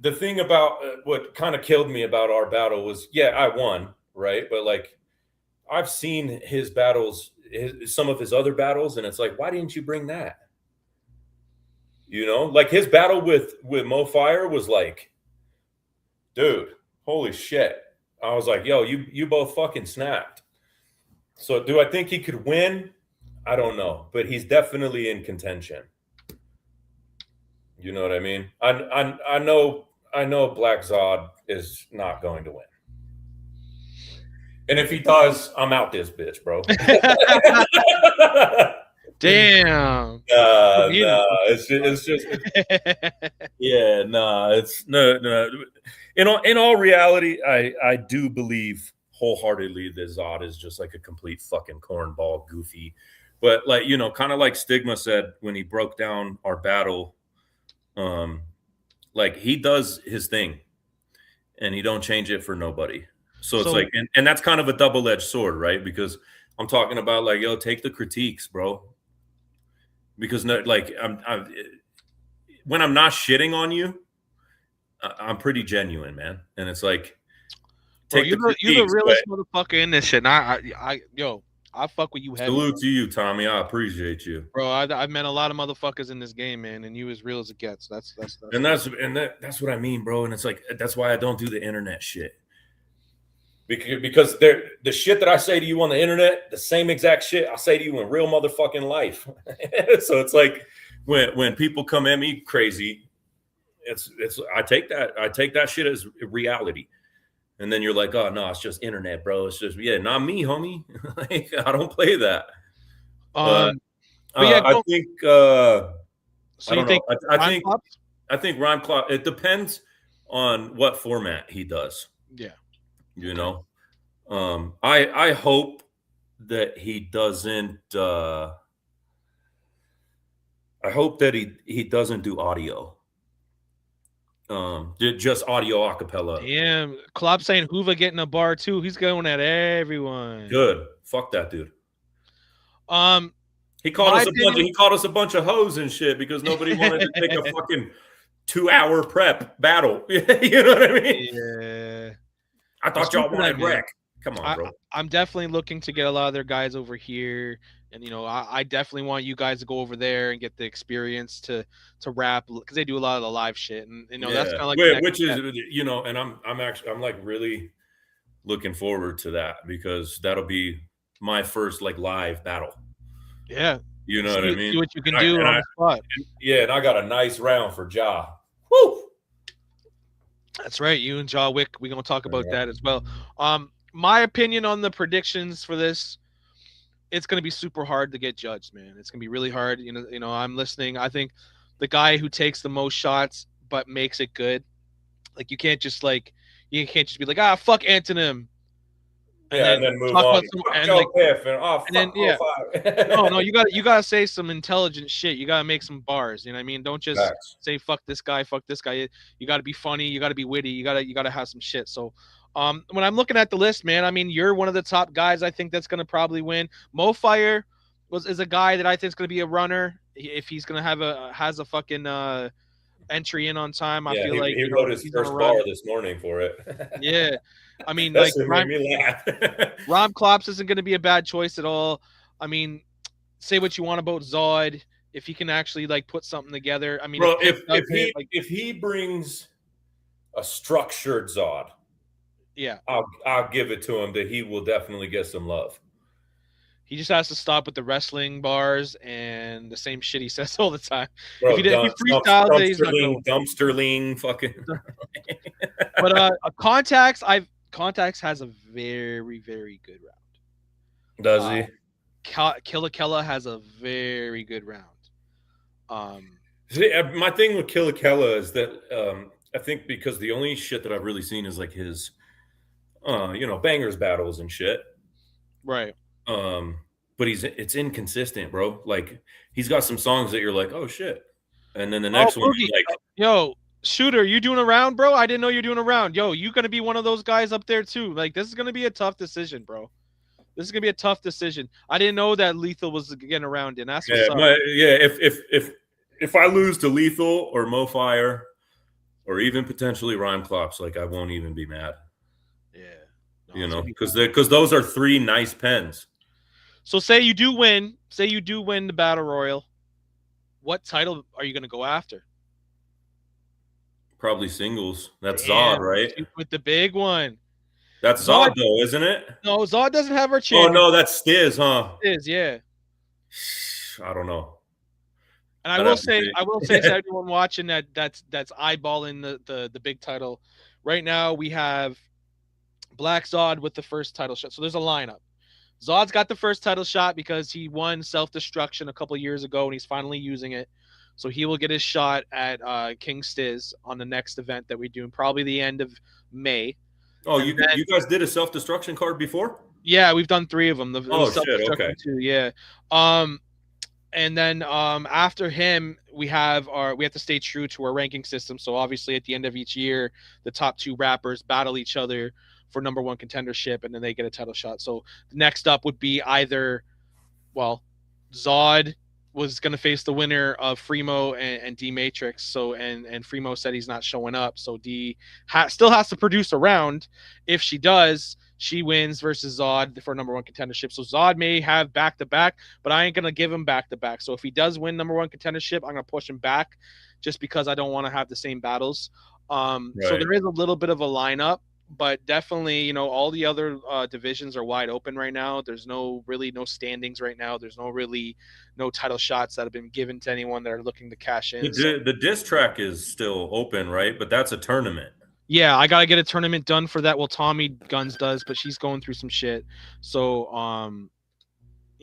the thing about what kind of killed me about our battle was, yeah, I won, right? But like, I've seen his battles, some of his other battles, and it's like, why didn't you bring that? You know, like his battle with Mo Fire was like, dude, holy shit. I was like, yo, you both fucking snapped. So do I think he could win? I don't know, but he's definitely in contention. You know what I mean? I know Black Zod is not going to win. And if he does, I'm out this bitch, bro. damn. It's just yeah, it's no. In all reality, I do believe wholeheartedly that Zod is just like a complete fucking cornball goofy. But like, you know, kind of like Stigma said when he broke down our battle, like he does his thing and he don't change it for nobody. So it's like, and that's kind of a double-edged sword, right? Because I'm talking about like, yo, take the critiques, bro. Because like when I'm not shitting on you, I'm pretty genuine, man. And it's like, take you're the realest motherfucker in this shit. And I fuck with you heavy. Salute to you, Tommy. I appreciate you, bro. I've met a lot of motherfuckers in this game, man, and you as real as it gets. That's what I mean, bro. And it's like, that's why I don't do the internet shit. Because the shit that I say to you on the internet, the same exact shit I say to you in real motherfucking life. So it's like when people come at me crazy, I take that shit as reality. And then you're like, oh no, it's just internet, bro. It's just not me, homie. Like, I don't play that. But yeah, I think. So I don't know. I think Rhyme Clock. It depends on what format he does. Yeah. You know, I hope that he doesn't. I hope that he doesn't do audio. Just audio acapella. Damn, Klopp saying Hoover getting a bar too. He's going at everyone. Good. Fuck that dude. He called us a bunch of hoes and shit because nobody wanted to take a fucking 2-hour prep battle. You know what I mean? Yeah. I thought y'all wanted wreck. Come on, bro. I'm definitely looking to get a lot of their guys over here. And, you know, I definitely want you guys to go over there and get the experience to rap, because they do a lot of the live shit. And, you know, that's kind of like which is, you know, and I'm like really looking forward to that, because that'll be my first like live battle. Yeah. You know what I mean? See what you can do on the spot. Yeah, and I got a nice round for Ja. Woo! That's right. You and Ja Wick, we're going to talk about that as well. My opinion on the predictions for this, it's going to be super hard to get judged, man. It's going to be really hard. You know, I'm listening. I think the guy who takes the most shots but makes it good, like you can't just be like, fuck Anthonym. And then move on. No, you gotta say some intelligent shit. You gotta make some bars. You know what I mean? Don't just say fuck this guy. You gotta be funny. You gotta be witty. You gotta have some shit. So, when I'm looking at the list, man, I mean, you're one of the top guys. I think that's gonna probably win. Mo Fire is a guy that I think is gonna be a runner if he's gonna has a fucking entry in on time. I feel like he wrote his first bar this morning for it. Yeah. I mean, like, made me laugh. Rob Klops isn't going to be a bad choice at all. I mean, say what you want about Zod, if he can actually like put something together. I mean, Bro, if Pink does it, like, if he brings a structured Zod, yeah, I'll give it to him that he will definitely get some love. he just has to stop with the wrestling bars and the same shit he says all the time. Bro, If he freestyles it, he's not gonna win. dumpsterling, fucking. But Contacts has a very, very good round. Does he? Killa Kella has a very good round. See, my thing with Killa Kella is that I think because the only shit that I've really seen is like his, bangers battles and shit. Right. But it's inconsistent, bro. Like he's got some songs that you're like, oh shit, and then the next one, Boogie, like, yo, Shooter, you doing a round, bro? I didn't know you're doing a round. Yo, you gonna be one of those guys up there too. Like this is gonna be a tough decision, bro. This is gonna be a tough decision. I didn't know that Lethal was getting around in. That's what's up. If I lose to Lethal or Mo Fire, or even potentially Rhyme Clops, like I won't even be mad. Yeah, because those are three nice pens. So say you do win the Battle Royal. What title are you gonna go after? Probably singles. That's Zod, right? With the big one. That's Zod, though, isn't it? No, Zod doesn't have our champion. Oh no, that's Stiz, huh? Stiz, yeah. I don't know. And I will say to everyone watching that's eyeballing the big title. Right now we have Black Zod with the first title shot. So there's a lineup. Zod's got the first title shot because he won Self-Destruction a couple years ago and he's finally using it. So he will get his shot at King Stiz on the next event that we do, probably the end of May. Oh, you guys did a Self-Destruction card before? Yeah, we've done 3 of them. Shit, okay. Too, yeah. And then after him, we have to stay true to our ranking system. So obviously, at the end of each year, the top 2 rappers battle each other for #1 contendership, and then they get a title shot. So the next up would be either, Zod was going to face the winner of Fremo and D Matrix. So and Fremo said he's not showing up. So D still has to produce a round. If she does, she wins versus Zod for #1 contendership. So Zod may have back-to-back, but I ain't going to give him back-to-back. So if he does win #1 contendership, I'm going to push him back just because I don't want to have the same battles. Right. So there is a little bit of a lineup, but definitely, all the other divisions are wide open right now. There's no standings right now. There's no title shots that have been given to anyone that are looking to cash in. The diss track is still open, right? But that's a tournament. Yeah, I gotta get a tournament done for that. Well, Tommy Guns does, but she's going through some shit. So,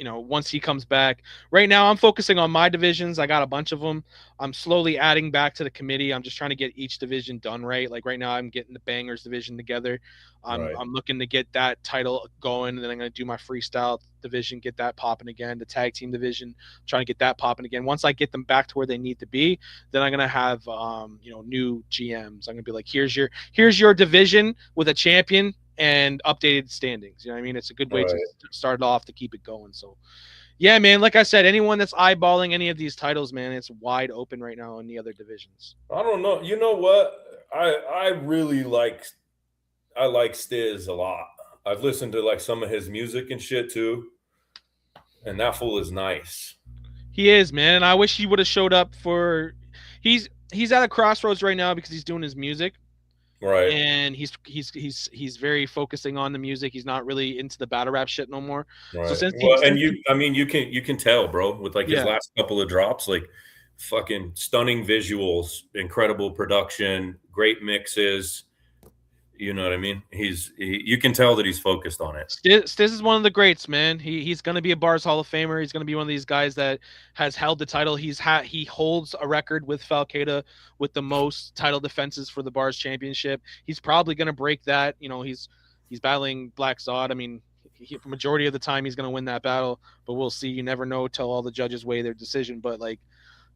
once he comes back, right now I'm focusing on my divisions. I got a bunch of them. I'm slowly adding back to the committee. I'm just trying to get each division done right. Like right now, I'm getting the Bangers division together. I'm looking to get that title going, and then I'm going to do my freestyle division, get that popping again. The tag team division, trying to get that popping again. Once I get them back to where they need to be, then I'm going to have new GMs. I'm going to be like, here's your division with a champion and updated standings. You know what I mean? It's a good way to start off to keep it going. So yeah, man, like I said, anyone that's eyeballing any of these titles, man, it's wide open right now in the other divisions. I don't know. You know what? I really like Stiz a lot. I've listened to like some of his music and shit too. And that fool is nice. He is, man. And I wish he would have showed up for he's at a crossroads right now because he's doing his music. Right. And he's very focusing on the music. He's not really into the battle rap shit no more. Right. So you can tell, bro, with like his last couple of drops, like fucking stunning visuals, incredible production, great mixes. You know what I mean? You can tell that he's focused on it. Stiz is one of the greats, man. He's going to be a B.A.R.Z Hall of Famer. He's going to be one of these guys that has held the title. He holds a record with Falcada with the most title defenses for the B.A.R.Z championship. He's probably going to break that. He's battling Black Zod. I mean, majority of the time he's going to win that battle, but we'll see. You never know till all the judges weigh their decision. But like,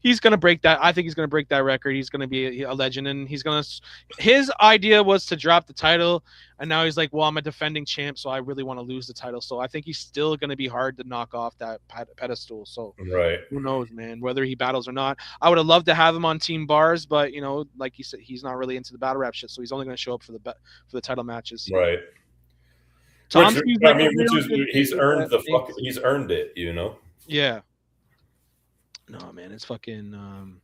he's going to break that. I think he's going to break that record. He's going to be a legend, and his idea was to drop the title, and now he's like, well, I'm a defending champ, so I really want to lose the title. So I think he's still going to be hard to knock off that pedestal. So who knows, man, whether he battles or not. I would have loved to have him on Team B.A.R.Z, but like you said, he's not really into the battle rap shit, so he's only going to show up for the title matches. Right. He's earned it, Yeah. No, man, it's fucking.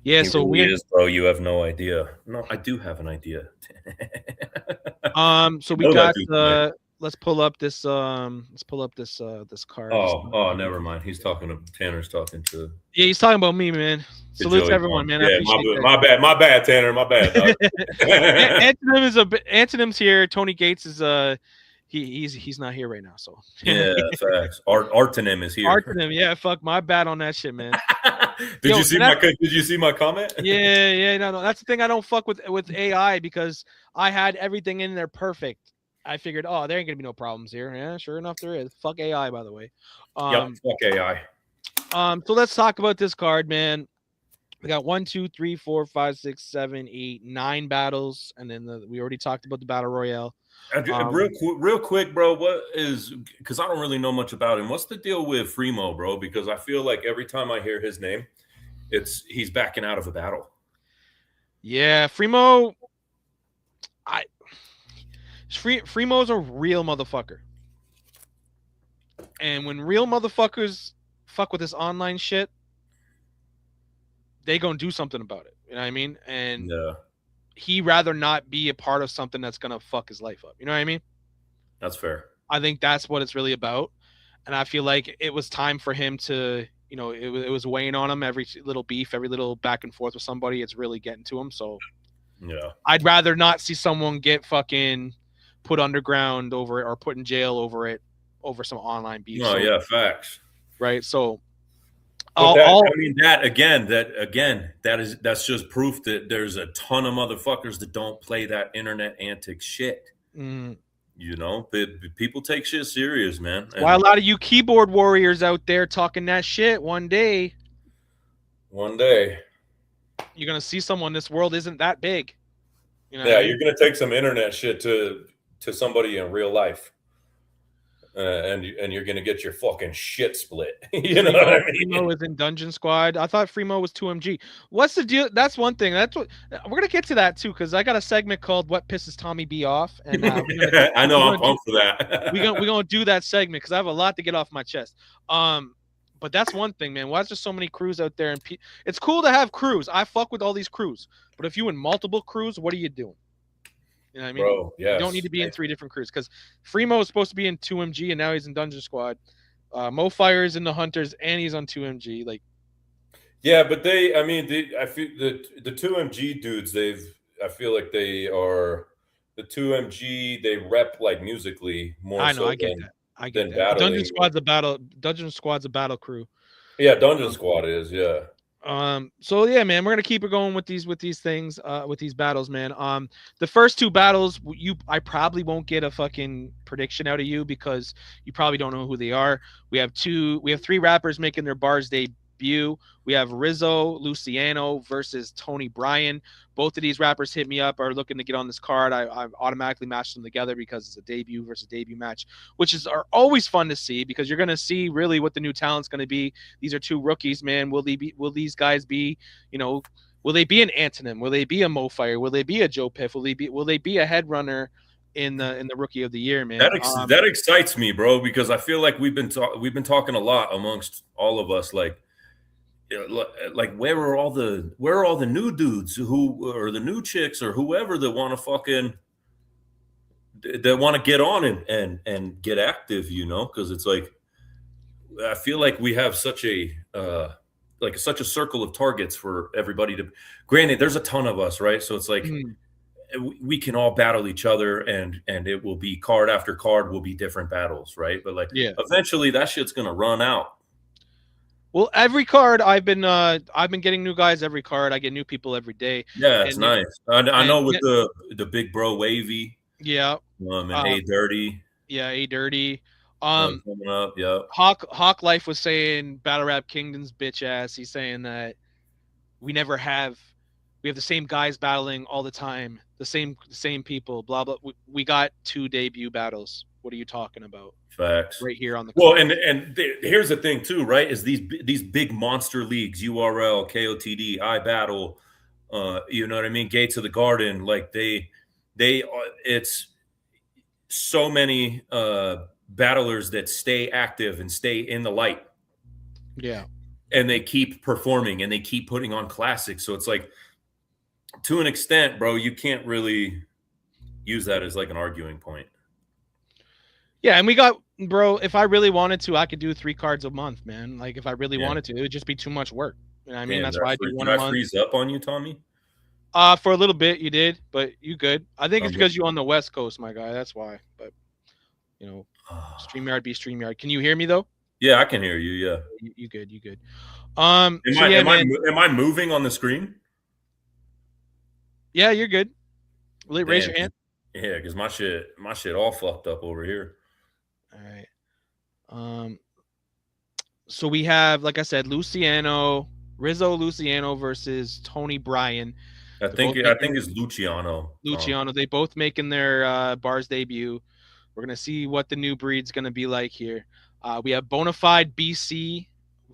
Yeah, He so really is, bro. You have no idea. No, I do have an idea. so You we know I got do, man. let's pull up this this card. Oh, never mind. He's talking to Tanner's talking to Yeah, he's talking about me, man. Salute to Joey everyone, Bond. man. I Yeah, appreciate that. my bad, Tanner, my bad, dog. Antonym's here. Tony Gates is he's not here right now, so Yeah, facts. Artonym is here. Artonym, yeah, fuck, my bad on that shit, man. Did Yo, you see and my Did you see my comment? yeah, no, that's the thing. I don't fuck with AI because I had everything in there perfect. I figured, oh, there ain't gonna be no problems here. Yeah, sure enough, there is. Fuck AI, by the way. Yep, fuck AI. So let's talk about this card, man. We got 1, 2, 3, 4, 5, 6, 7, 8, 9 battles, and then we already talked about the battle royale. Real quick, bro. What is, because I don't really know much about him. What's the deal with Fremo, bro? Because I feel like every time I hear his name, he's backing out of a battle. Yeah, Fremo. Fremo's a real motherfucker, and when real motherfuckers fuck with this online shit, they gonna do something about it. You know what I mean? And Yeah, he rather not be a part of something that's gonna fuck his life up. You know what I mean? that's fair. I think that's what it's really about, and I feel like it was time for him to. You know, it was weighing on him. Every little beef, every little back and forth with somebody, it's really getting to him. So, yeah, I'd rather not see someone get fucking put underground over it or put in jail over it, over some online beef. no, So, yeah, facts. right. So, But that's just proof that there's a ton of motherfuckers that don't play that internet antic shit. mm, You know, people take shit serious, man. why a lot of you keyboard warriors out there talking that shit, one day One day, you're gonna see someone. This world isn't that big. You know what yeah, I mean? you're gonna take some internet shit to somebody in real life, and you're gonna get your fucking shit split. You know what I mean? Fremo is in Dungeon Squad. I thought Fremo was 2MG. What's the deal? That's one thing. That's what we're gonna get to that too, because I got a segment called "What Pisses Tommy B Off," and I know I'm pumped for that. we're gonna do that segment because I have a lot to get off my chest. But that's one thing, man. Why is there so many crews out there? And it's cool to have crews. I fuck with all these crews, but if you in multiple crews, what are you doing? You know what I mean? Bro, yes. You don't need to be in 3 different crews because Fremo is supposed to be in 2MG and now he's in Dungeon Squad. Mo Fire's in the Hunters and he's on 2MG. Like, yeah, but I feel the 2MG dudes. I feel like they are the 2MG. They rep like musically more. I know, so I get than, that. I get than that. battling. Dungeon Squad's a battle crew. Yeah, Dungeon Squad is, yeah. So yeah, man, we're gonna keep it going with these things, with these battles, man. The first 2 battles, I probably won't get a fucking prediction out of you because you probably don't know who they are. We have 3 rappers making their B.A.R.Z debut. We have Rizzo Luciano versus Tony Bryan. Both of these rappers hit me up, are looking to get on this card. I automatically matched them together because it's a debut versus debut match, which are always fun to see because you're gonna see really what the new talent's gonna be. These are 2 rookies, man. Will these guys be, will they be an Anthonym? Will they be a Mo Fire? Will they be a Joe Piff? Will they be a head runner in the rookie of the year, man? That excites me, bro, because I feel like we've been talking a lot amongst all of us, like where are all the new dudes or the new chicks or whoever that want to get on and get active, because it's like I feel like we have such a circle of targets for everybody to. Granted, there's a ton of us, right? So it's like we can all battle each other, and it will be card after card will be different battles, right? But eventually that shit's gonna run out. Well, every card I've been getting new guys every card. I get new people every day. Yeah, it's nice. I know with the big bro Wavy. Yeah. And A Dirty. Yeah, A Dirty. Coming up, yeah. Hawk Life was saying Battle Rap Kingdom's bitch ass. He's saying that we have the same guys battling all the time, the same people, blah blah. We got 2 debut battles. What are you talking about? Facts. Right here on the card. Well, and here's the thing too, right? Is these big monster leagues, URL, KOTD, iBattle, you know what I mean? Gates of the Garden, like it's so many battlers that stay active and stay in the light. Yeah. and they keep performing and they keep putting on classics. So it's like, to an extent, bro, you can't really use that as like an arguing point. Yeah, and we got, bro, if I really wanted to, I could do 3 cards a month, man. Like, if I really wanted to, it would just be too much work. You know what I mean? Damn, That's why I do one did a I month. freeze up on you, Tommy? For a little bit, you did, but you good. I think it's because you're on the West Coast, my guy. That's why. But, you know, StreamYard be StreamYard. Can you hear me, though? Yeah, I can hear you, yeah. You good, you good. Am I moving on the screen? Yeah, you're good. Raise your hand. Yeah, because my shit all fucked up over here. All right. So we have, like I said, Rizzo Luciano versus Tony Bryan. I think it's Luciano. They both making their B.A.R.Z debut. We're gonna see what the new breed's gonna be like here. We have Bonafide BC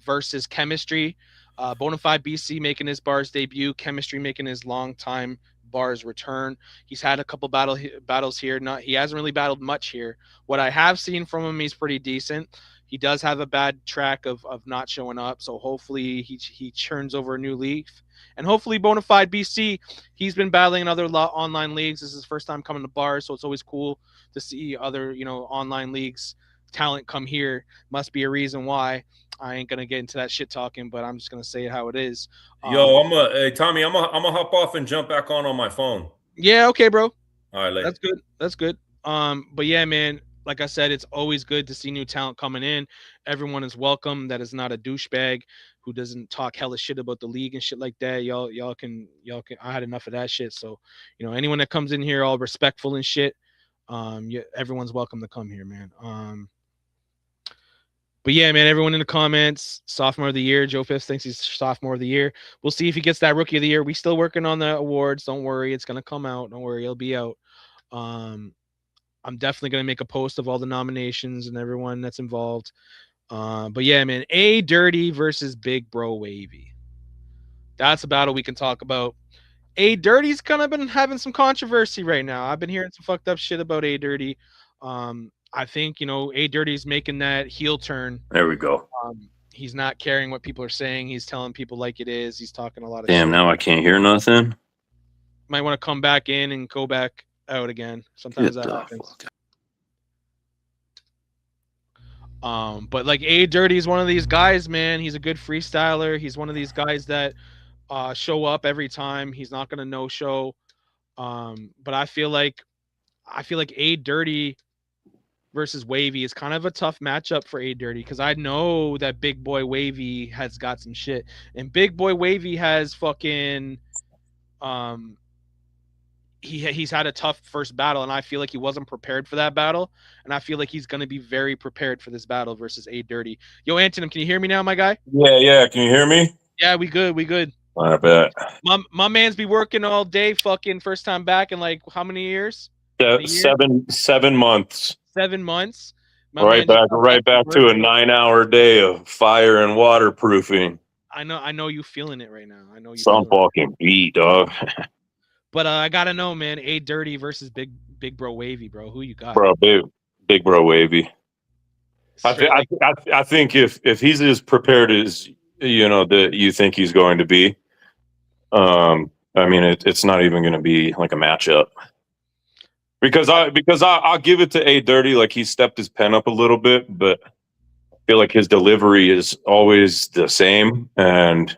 versus Chemistry. Bonafide BC making his B.A.R.Z debut. Chemistry making his long time B.A.R.Z return. He's had a couple battles here. He hasn't really battled much here. What I have seen from him, he's pretty decent. He does have a bad track of not showing up, so hopefully he churns over a new leaf. And hopefully Bonafide BC, he's been battling in other online leagues. This is his first time coming to bars, so it's always cool to see other, online leagues talent come here. Must be a reason why. I ain't gonna get into that shit talking, but I'm just gonna say it how it is. Yo, hey Tommy, I'm gonna hop off and jump back on my phone. Yeah, okay, bro. All right, later. That's good. But yeah, man, like I said, it's always good to see new talent coming in. Everyone is welcome. That is not a douchebag who doesn't talk hella shit about the league and shit like that. Y'all can. I had enough of that shit. So, anyone that comes in here all respectful and shit, everyone's welcome to come here, man. But yeah, man, everyone in the comments, sophomore of the year. Joe Fifth thinks he's sophomore of the year. We'll see if he gets that rookie of the year. We still working on the awards. Don't worry, it's gonna come out. Don't worry, it'll be out. I'm definitely gonna make a post of all the nominations and everyone that's involved. But yeah, man, A.Dirty versus Big Bro Wavy. That's a battle we can talk about. A.Dirty's kind of been having some controversy right now. I've been hearing some fucked up shit about A.Dirty. I think, A.Dirty's making that heel turn. There we go. He's not caring what people are saying. He's telling people like it is. He's talking a lot of shit. Damn, now I can't hear nothing. Might want to come back in and go back out again. Sometimes that happens. But like A.Dirty is one of these guys, man. He's a good freestyler. He's one of these guys that show up every time. He's not gonna no show. But I feel like A.Dirty versus Wavy is kind of a tough matchup for A.Dirty because I know that Big Boy Wavy has got some shit, and Big Boy Wavy has fucking he's had a tough first battle, and I feel like he wasn't prepared for that battle, and I feel like he's going to be very prepared for this battle versus A.Dirty. Yo, Anthonym, can you hear me now, my guy? Yeah. Can you hear me? Yeah, we good. I bet. My man's be working all day, fucking first time back in like how many years? 7 months. 7 months. Right back to a 9-hour day of fire and waterproofing. I know you feeling it right now. I know you. Some fucking beat, dog. But I gotta know, man. A.Dirty versus Big Bro Wavy, bro. Who you got? Bro, big Bro Wavy. I think if he's as prepared as that you think he's going to be, I mean it's not even going to be like a matchup. Because I'll give it to A.Dirty, like he stepped his pen up a little bit, but I feel like his delivery is always the same, and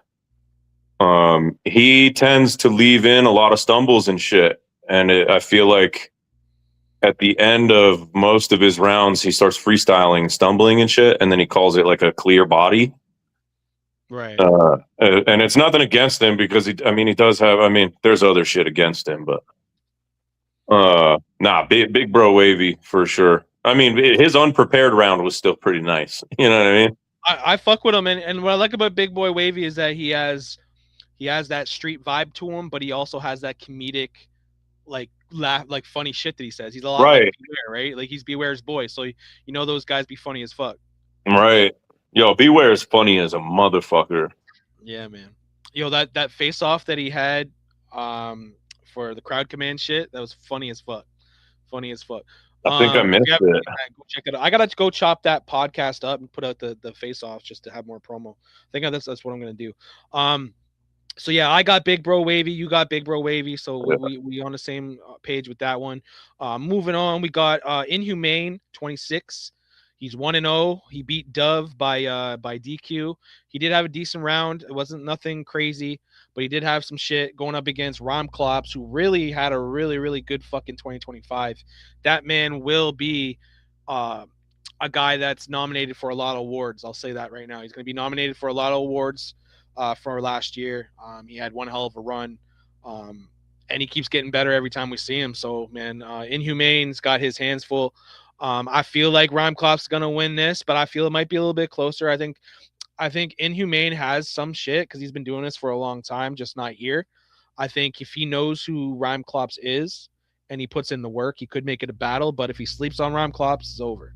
he tends to leave in a lot of stumbles and shit. And I feel like at the end of most of his rounds, he starts freestyling, stumbling and shit, and then he calls it like a clear body. Right. And it's nothing against him because he does have. I mean, there's other shit against him, but. Big Bro Wavy for sure. I mean, his unprepared round was still pretty nice. You know what I mean? I fuck with him, and what I like about Big Boy Wavy is that he has that street vibe to him, but he also has that comedic, like funny shit that he says. He's a lot like B.A.R.Z, right? Like he's B.A.R.Z boy, so those guys be funny as fuck. Right. Yo, B.A.R.Z is funny as a motherfucker. Yeah, man. Yo, that face off that he had, for the Crwd Command shit, that was funny as fuck. I think I missed it. Go check it out. I gotta go chop that podcast up and put out the face off just to have more promo. I think that's what I'm gonna do. So yeah, I got Big Bro Wavy, you got Big Bro Wavy, so we on the same page with that one. Moving on, we got Inhumane 26. He's 1-0. He beat Dove by DQ. He did have a decent round. It wasn't nothing crazy, but he did have some shit going up against Rom Klops, who really had a really good fucking 2025. That man will be a guy that's nominated for a lot of awards. I'll say that right now. He's going to be nominated for a lot of awards for last year. He had one hell of a run, and he keeps getting better every time we see him. So, man, Inhumane's got his hands full. I feel like Rhyme Clop's gonna win this, but I feel it might be a little bit closer. I think Inhumane has some shit because he's been doing this for a long time, just not here. I think if he knows who Rhyme Clops is and he puts in the work, he could make it a battle. But if he sleeps on Rhyme Clops, it's over.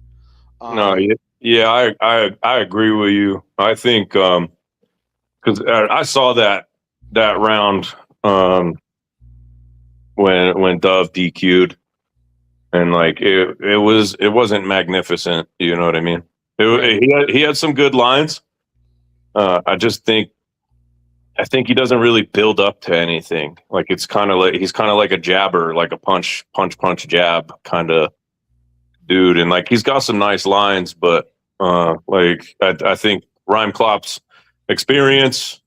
No, yeah, I agree with you. I think because I saw that round when Dove DQ'd. And like it wasn't magnificent, you know what I mean? He had some good lines. I think he doesn't really build up to anything. Like he's kind of like a jabber, like a punch jab kind of dude. And like he's got some nice lines, but like I think Rhyme Clop's experience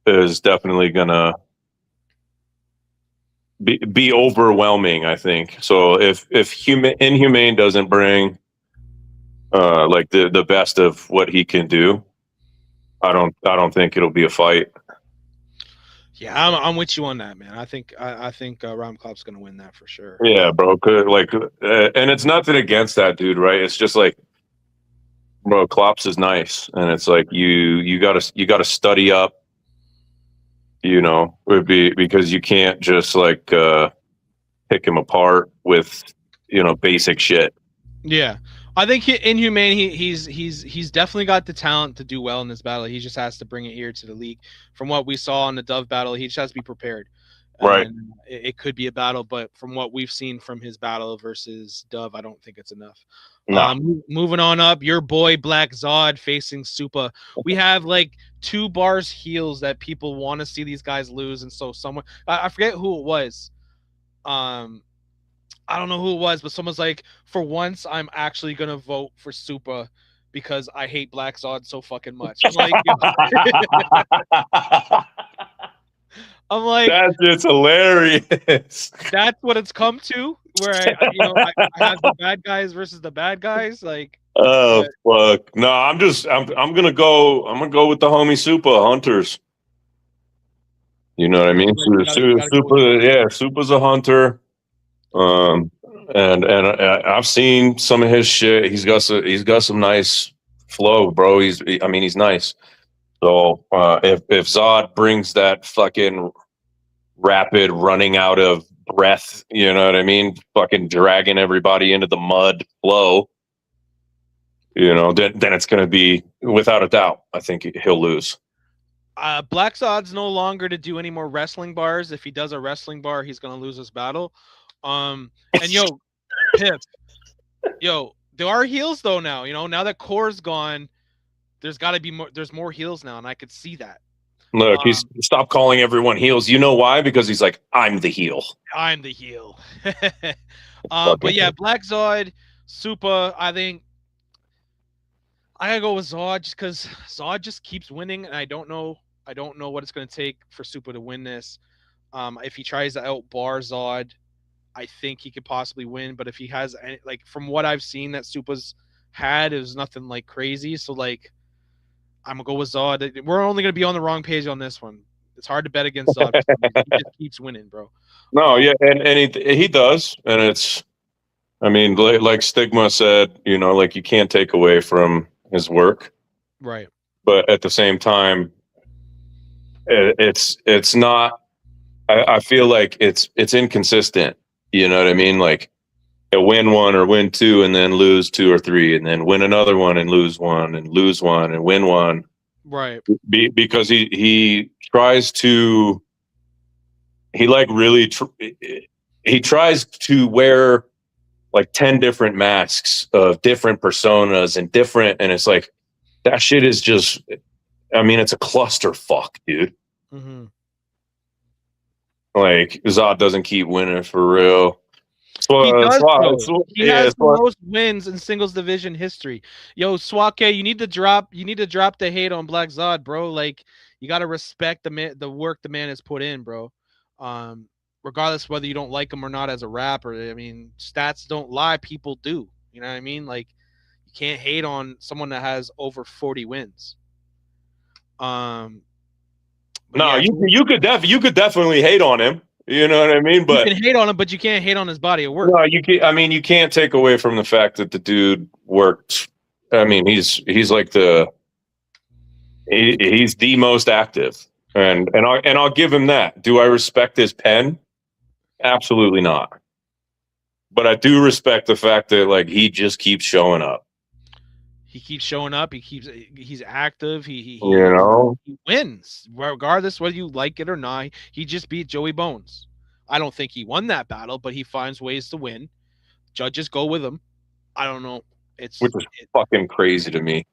is definitely gonna be overwhelming, I think. So if Inhumane doesn't bring like the best of what he can do, I don't think it'll be a fight. Yeah, I'm with you on that, man. I think Rhyme Clop's gonna win that for sure. Yeah, bro. And it's nothing against that dude, right? It's just like, bro, Clops is nice, and it's like you gotta study up. You know, would be because you can't just like pick him apart with, you know, basic shit. Yeah, I think Inhumane. He's definitely got the talent to do well in this battle. He just has to bring it here to the league. From what we saw in the Dove battle, he just has to be prepared. Right. And it could be a battle, but from what we've seen from his battle versus Dove, I don't think it's enough. No. Moving on up, your boy Black Zod facing Supa. We have like 2 bars heels that people want to see these guys lose, and so someone I forget who it was. I don't know who it was, but someone's like, for once, I'm actually gonna vote for Supa because I hate Black Zod so fucking much. I'm like, that's just hilarious. That's what it's come to, where I have the bad guys versus the bad guys. Like, oh fuck, no, I'm gonna go with the homie Supa Hunters. You know what I mean? Supa's a hunter. And I've seen some of his shit. He's got some nice flow, bro. He's nice. So if Zod brings that fucking rapid running out of breath, you know what I mean, fucking dragging everybody into the mud flow, you know, then it's gonna be, without a doubt, I think he'll lose. Black Zod's no longer to do any more wrestling bars. If he does a wrestling bar, he's gonna lose this battle. And Pip, there are heels though now. You know, now that Core's gone, there's got to be more. There's more heels now, and I could see that. Look, he's stopped calling everyone heels. You know why? Because he's like, I'm the heel. I'm the heel. But yeah, Black Zod, Supa. I think I gotta go with Zod just because Zod just keeps winning, and I don't know what it's gonna take for Supa to win this. If he tries to out-bar Zod, I think he could possibly win. But if he has any, like, from what I've seen that Supa's had, it was nothing like crazy. So like, I'm gonna go with Zod. We're only gonna be on the wrong page on this one. It's hard to bet against Zod. He just keeps winning, bro. No, yeah, and he does, and it's, I mean, like Stigma said, you know, like you can't take away from his work, right? But at the same time, it's not. I feel like it's inconsistent. You know what I mean? Like, win 1 or win 2 and then lose 2 or 3 and then win another one and lose 1 and lose 1 and win 1. Right. Because he tries to, he tries to wear like 10 different masks of different personas and it's like that shit is just, I mean, it's a clusterfuck, dude. Mm-hmm. Like Zod doesn't keep winning for real. He does, though. He has the Swat. most wins in singles division history. Yo, Swake, you need to drop the hate on Black Zod, bro. Like, you gotta respect the work the man has put in, bro. Regardless whether you don't like him or not as a rapper. I mean, stats don't lie, people do. You know what I mean? Like, you can't hate on someone that has over 40 wins. No, yeah, you could definitely hate on him. You know what I mean? But you can hate on him, but you can't hate on his body of work. No, you can't. I mean, you can't take away from the fact that the dude worked. I mean, he's like he's the most active, and I'll give him that. Do I respect his pen? Absolutely not. But I do respect the fact that like he just keeps showing up. He keeps showing up. He's active. He wins regardless whether you like it or not. He just beat Joey Bones. I don't think he won that battle, but he finds ways to win. Judges go with him. I don't know. Which is fucking crazy to me.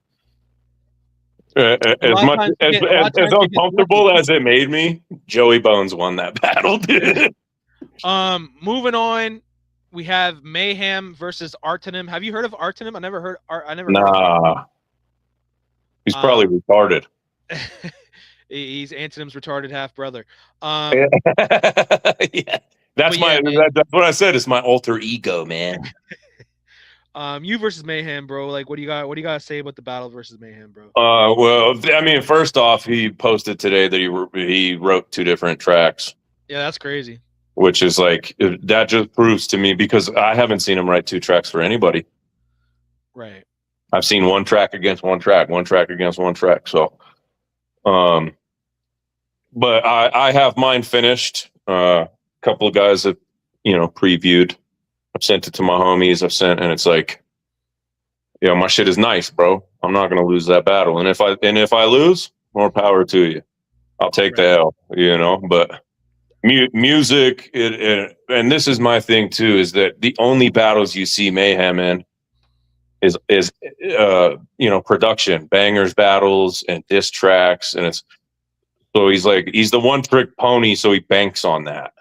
As uncomfortable as it made me, Joey Bones won that battle, dude. Moving on. We have Mayhem versus Anthonym. Have you heard of Anthonym? I never heard. Nah. He's probably retarded. He's Anthonym's retarded half brother. Yeah. That's what I said. It's my alter ego, man. You versus Mayhem, bro. Like, what do you got to say about the battle versus Mayhem, bro? Well, I mean, first off, he posted today that he wrote 2 different tracks. Yeah, that's crazy. Which is like, that just proves to me, because I haven't seen him write 2 tracks for anybody. Right. I've seen 1 track against 1 track, 1 track against 1 track. So, but I have mine finished. A couple of guys have, previewed. I've sent it to my homies. And it's like, my shit is nice, bro. I'm not going to lose that battle. And if I lose, more power to you. I'll take the L, but music, and this is my thing too, is that the only battles you see Mayhem in is production, bangers battles and diss tracks, and it's so he's the one trick pony, so he banks on that.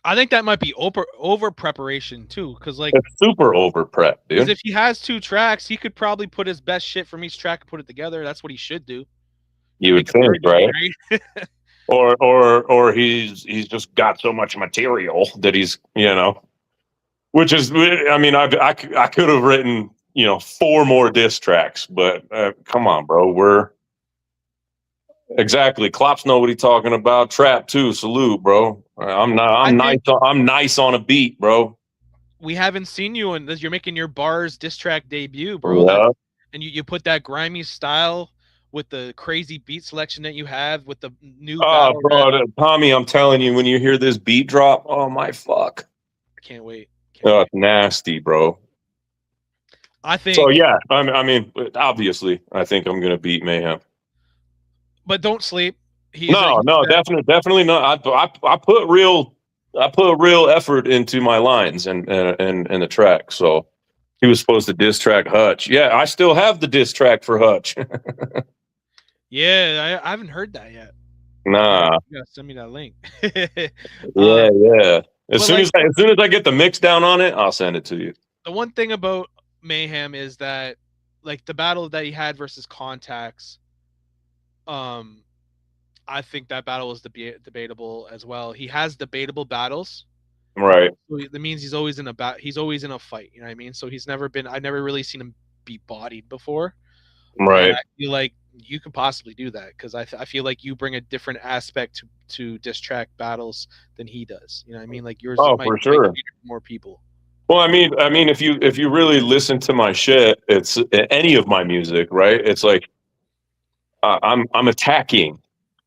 I think that might be over preparation too, because like it's super over prep, dude. Because if he has 2 tracks, he could probably put his best shit from each track and put it together. That's what he should do. You would think, right? Or he's just got so much material that he's, which is, I mean, I could have written, 4 more diss tracks, but come on, bro. Exactly. Klopp's know what he's talking about. Trap too. Salute, bro. I'm nice on a beat, bro. We haven't seen you in this. You're making your B.A.R.Z diss track debut, bro. Yeah. And you put that grimy style with the crazy beat selection that you have with the new bro, Tommy, I'm telling you, when you hear this beat drop, oh my fuck. I can't wait. It's nasty, bro. I think so. Yeah, I mean, obviously, I think I'm gonna beat Mayhem. But don't sleep. Definitely not. I put real effort into my lines and the track. So he was supposed to diss track Hutch. Yeah, I still have the diss track for Hutch. Yeah, I haven't heard that yet. Nah. You gotta send me that link. Yeah. As soon as I get the mix down on it, I'll send it to you. The one thing about Mayhem is that, like, the battle that he had versus Contacts, I think that battle is debatable as well. He has debatable battles. Right. So that means he's always in a fight. You know what I mean? So I've never really seen him be bodied before. Right. And I feel like you could possibly do that, because I feel like you bring a different aspect to diss track battles than he does. You know what I mean? Like yours might sure. more people. Well, I mean, if you really listen to my shit, it's any of my music, right? It's like I'm attacking.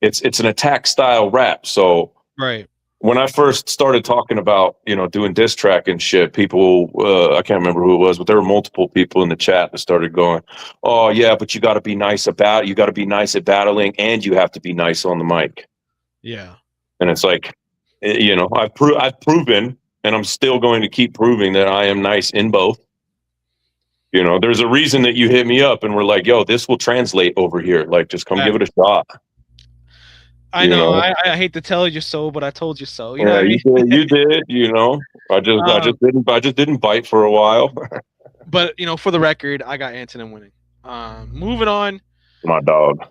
It's an attack style rap. So right. When I first started talking about, doing diss track and shit, people, I can't remember who it was, but there were multiple people in the chat that started going, oh yeah, but you got to be nice at battling, and you have to be nice on the mic. Yeah. And it's like, I've proven, and I'm still going to keep proving that I am nice in both. You know, there's a reason that you hit me up and we're like, yo, this will translate over here. Like, just come give it a shot. I know. I hate to tell you so, but I told you so. You know what I mean? You did. You know, I just didn't bite for a while. But you know, for the record, I got Anthonym winning. Moving on. My dog.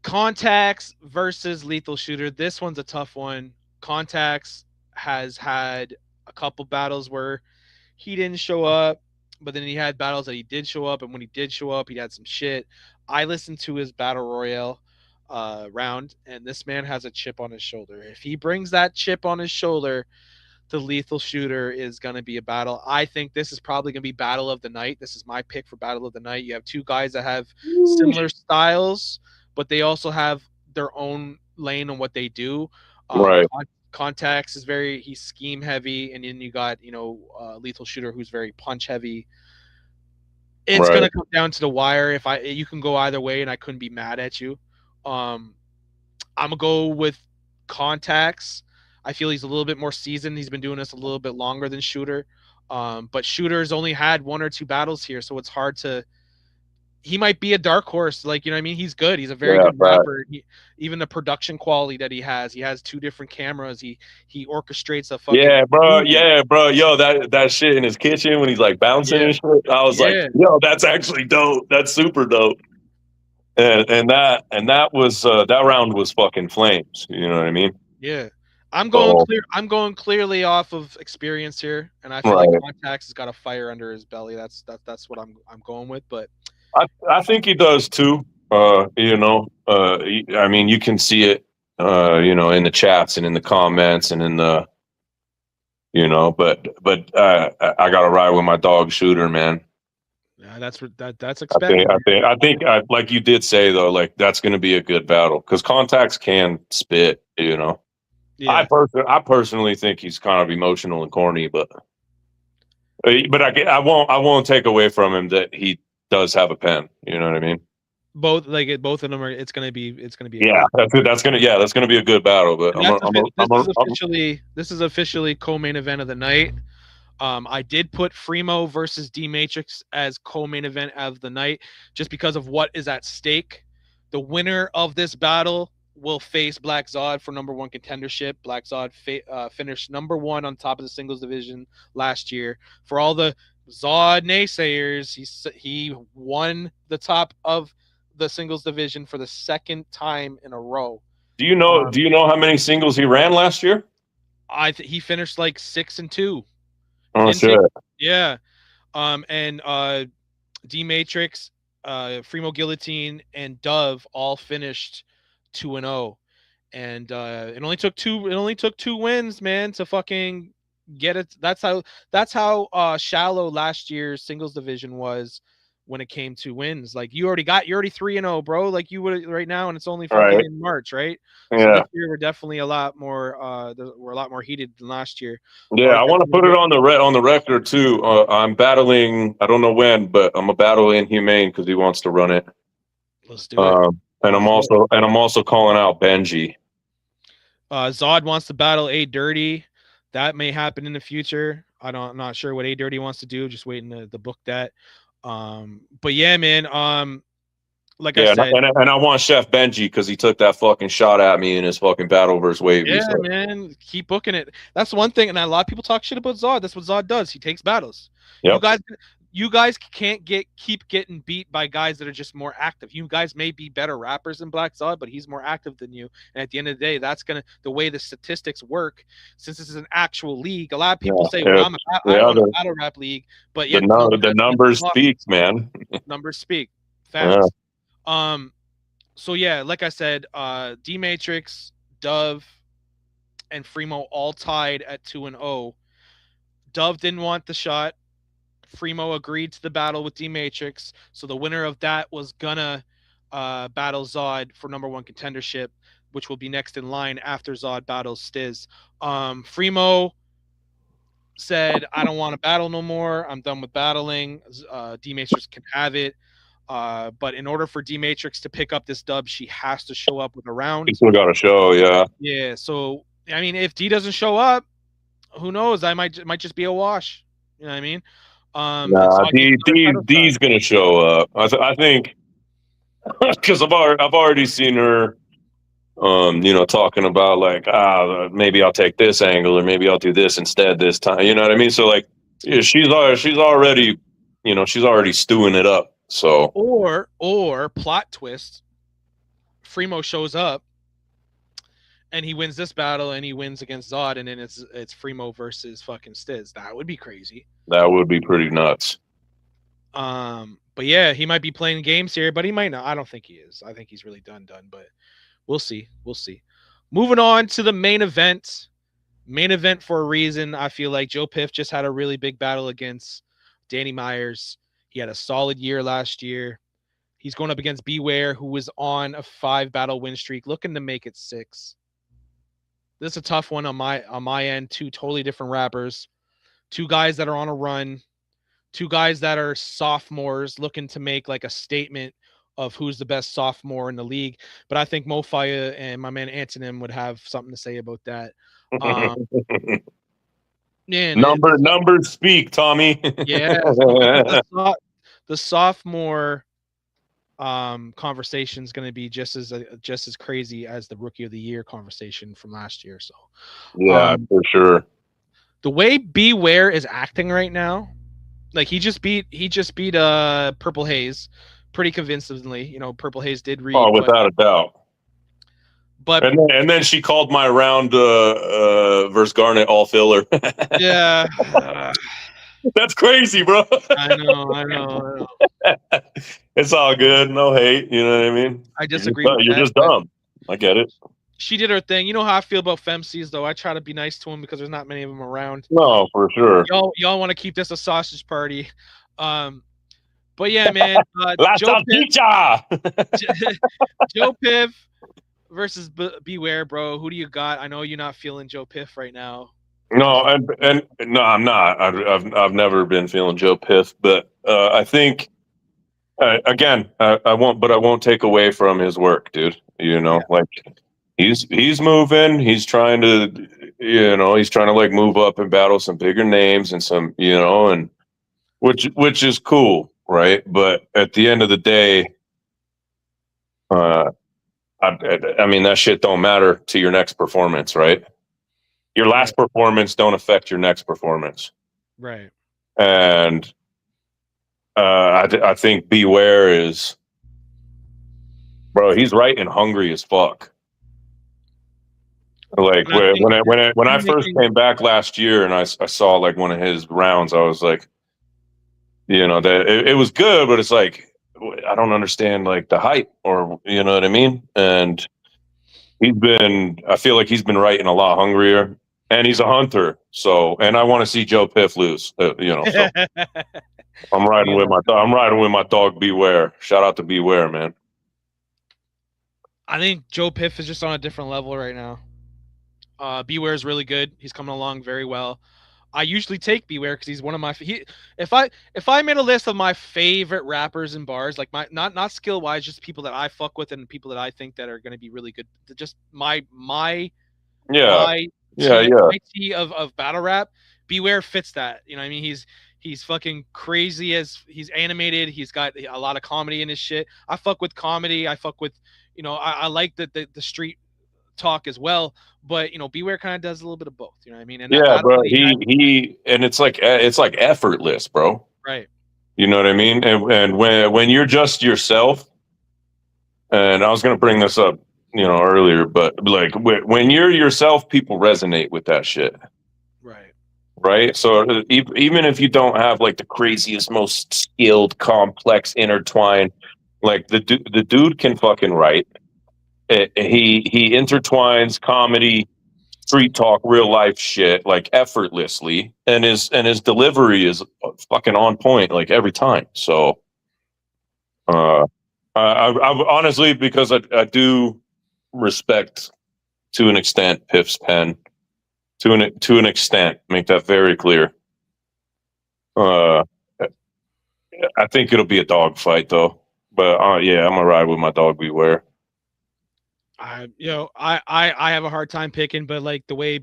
Contacts versus Lethal Shooter. This one's a tough one. Contacts has had a couple battles where he didn't show up, but then he had battles that he did show up, and when he did show up, he had some shit. I listened to his battle royale round, and this man has a chip on his shoulder. If he brings that chip on his shoulder, the Lethal Shooter is going to be a battle. I think this is probably going to be battle of the night. This is my pick for battle of the night. You have two guys that have similar styles, but they also have their own lane on what they do. Right. Contacts is he's scheme heavy, and then you got Lethal Shooter who's very punch heavy. It's gonna come down to the wire. You can go either way, and I couldn't be mad at you. I'm gonna go with Contacts. I feel he's a little bit more seasoned. He's been doing this a little bit longer than Shooter, but Shooter's only had 1 or 2 battles here, so it's hard to. He might be a dark horse, like, you know what I mean? He's good. He's a very good rapper. Even the production quality that he has 2 different cameras. He orchestrates a fucking bro. Yo, that shit in his kitchen when he's like bouncing and shit. I was like, yo, that's actually dope. That's super dope. And that was that round was fucking flames. You know what I mean? Yeah. I'm going clearly off of experience here, and I feel like Contacts has got a fire under his belly. That's what I'm going with, but I think he does too. I mean, you can see it, in the chats and in the comments and in the, but I got to ride with my dog Shooter, man. Yeah, that's expected. I think, like you did say though, like that's going to be a good battle because Contacts can spit, Yeah. I personally think he's kind of emotional and corny, but I won't take away from him that he does have a pen. You know what I mean? Both of them are. It's gonna be. That's gonna be a good battle. But this is officially co-main event of the night. I did put Fremo versus D Matrix as co-main event of the night just because of what is at stake. The winner of this battle will face Black Zod for number 1 contendership. Black Zod finished number 1 on top of the singles division last year. For all the Zod naysayers, he won the top of the singles division for the 2nd time in a row. Do you know how many singles he ran last year? He finished like 6-2. Oh shit! Yeah, and D Matrix, Fremo Guillotine, and Dove all finished 2-0, and it only took 2 wins, man, to fucking get it. That's how shallow last year's singles division was when it came to wins. Like you're already 3-0, bro. Like you would right now, and it's only fucking in March, right? Yeah. So this year we're definitely a lot more we're a lot more heated than last year. Yeah, I want to put it on the record too. I'm battling. I don't know when, but I'm a battle Inhumane because he wants to run it. Let's do it. And I'm also calling out Benji. Zod wants to battle A Dirty. That may happen in the future. I'm not sure what A Dirty wants to do. Just waiting to book that. But yeah, man. I said, and I want Chef Benji because he took that fucking shot at me in his fucking battle versus Wavy. Yeah, man. Keep booking it. That's one thing, and a lot of people talk shit about Zod. That's what Zod does. He takes battles. Yep. You guys can't keep getting beat by guys that are just more active. You guys may be better rappers than Black Zod, but he's more active than you. And at the end of the day, that's the way the statistics work. Since this is an actual league, a lot of people say, "Well, I'm a battle rap league," but yeah, the numbers speak, man. Numbers speak. Facts. Yeah. So yeah, like I said, D Matrix, Dove, and Fremo all tied at 2-0. Dove didn't want the shot. Fremo agreed to the battle with D Matrix, so the winner of that was gonna battle Zod for number 1 contendership, which will be next in line after Zod battles Stiz. Fremo said, "I don't want to battle no more. I'm done with battling. D Matrix can have it." But in order for D Matrix to pick up this dub, she has to show up with a round. Still got to show, yeah. Yeah. So I mean, if D doesn't show up, Who knows? It might just be a wash. You know what I mean? It's Nah, on the other title side. D's gonna show up. I think because I've already seen her, talking about like, maybe I'll take this angle or maybe I'll do this instead this time. You know what I mean? So like, yeah, she's already, she's already stewing it up. So Or plot twist, Fremo shows up and he wins this battle and he wins against Zod, and then it's Fremo versus fucking Stiz. That would be crazy. that would be pretty nuts. But yeah, he might be playing games here, but he might not. I don't think he is. I think he's really done, but we'll see. We'll see. Moving on to the main event. Main event for a reason. I feel like Joe Piff just had a really big battle against Danny Myers. He had a solid year last year. He's going up against B.A.R.Z, who was on a 5-battle win streak, looking to make it 6. This is a tough one on my end. 2 totally different rappers, 2 guys that are on a run, 2 guys that are sophomores looking to make like a statement of who's the best sophomore in the league. But I think Mofire and my man Anthonym would have something to say about that. Man, Numbers speak, Tommy. yeah. So the sophomore conversation is going to be just as crazy as the rookie of the year conversation from last year. So yeah, for sure. the way B.A.R.Z is acting right now, like he just beat Purple Haze pretty convincingly. Purple Haze did read. Oh, without a doubt. But and then she called my round versus Garnet all filler. yeah, that's crazy, bro. I know. It's all good, no hate. You know what I mean? I disagree. You're just dumb. I get it. She did her thing. You know how I feel about femcies, though. I try to be nice to them because there's not many of them around. No, for sure. Y'all want to keep this a sausage party. But yeah, man. Joe Piff versus B.A.R.Z, bro. Who do you got? I know you're not feeling Joe Piff right now. No, and no, I'm not. I've never been feeling Joe Piff, but I think again, I won't take away from his work, dude. Like he's moving. He's trying to, like move up and battle some bigger names and some, and which is cool, right? But at the end of the day, I mean that shit don't matter to your next performance, right? Your last performance don't affect your next performance, right? And I think B.A.R.Z is, bro. He's right and hungry as fuck. Like when I first came back last year and I saw like one of his rounds, I was like, that it was good, but it's like I don't understand like the hype, or you know what I mean. And I feel like he's been writing a lot hungrier, and he's a hunter. So, and I want to see Joe Piff lose. So I'm riding with my dog B.A.R.Z. Shout out to B.A.R.Z, man. I think Joe Piff is just on a different level right now. B.A.R.Z is really good. He's coming along very well. I usually take B.A.R.Z because he's one of my. If I made a list of my favorite rappers and bars, like my not skill wise, just people that I fuck with and people that I think that are going to be really good. Just my tea of battle rap. B.A.R.Z fits that. You know what I mean? He's fucking crazy as he's animated. He's got a lot of comedy in his shit. I fuck with comedy. I fuck with I like the street talk as well, but B.A.R.Z kind of does a little bit of both. You know what I mean? And yeah, bro. He and it's like effortless, bro. Right. You know what I mean? And when you're just yourself, and I was gonna bring this up, earlier, but like when you're yourself, people resonate with that shit. Right. Right. So even if you don't have like the craziest, most skilled, complex, intertwined, like the dude can fucking write. He intertwines comedy, street talk, real life shit like effortlessly, and his delivery is fucking on point like every time. So, I honestly, because I do respect to an extent Piff's pen, to an extent, make that very clear. I think it'll be a dog fight though, but yeah, I'm gonna ride with my dog B.A.R.Z. I have a hard time picking, but like the way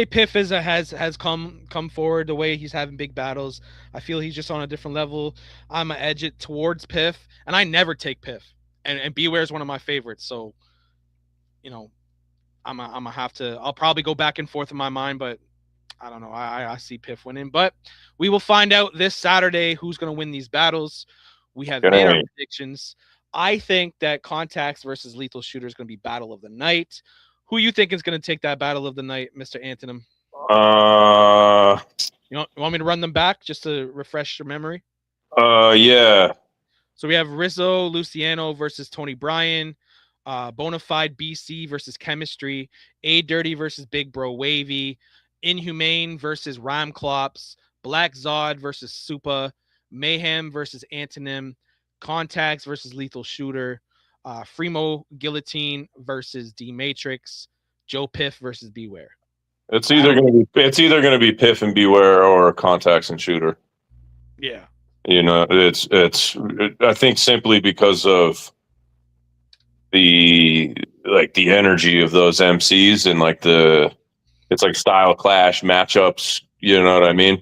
Piff has come forward, the way he's having big battles, I feel he's just on a different level. I'm gonna edge it towards Piff, and I never take Piff, and Beware is one of my favorites. So you know, I'm gonna have to. I'll probably go back and forth in my mind, but I don't know. I see Piff winning, but we will find out this Saturday who's gonna win these battles. We have made our predictions. I think that Contacts versus Lethal Shooter is going to be battle of the night. Who you think is going to take that battle of the night, Mr. Anthonym? You want me to run them back just to refresh your memory? Yeah. So we have Rizzo Luciano versus Tony Bryan, Bonafide BC versus Chemistry, A Dirty versus Big Bro Wavy, Inhumane versus Ramclops, Black Zod versus Supa, Mayhem versus Anthonym, Contacts versus Lethal Shooter, Fremo Guillotine versus D Matrix, Joe Piff versus Beware. It's either gonna be Piff and Beware or Contacts and Shooter. Yeah. You know, I think simply because of the energy of those MCs and like it's like style clash matchups, you know what I mean?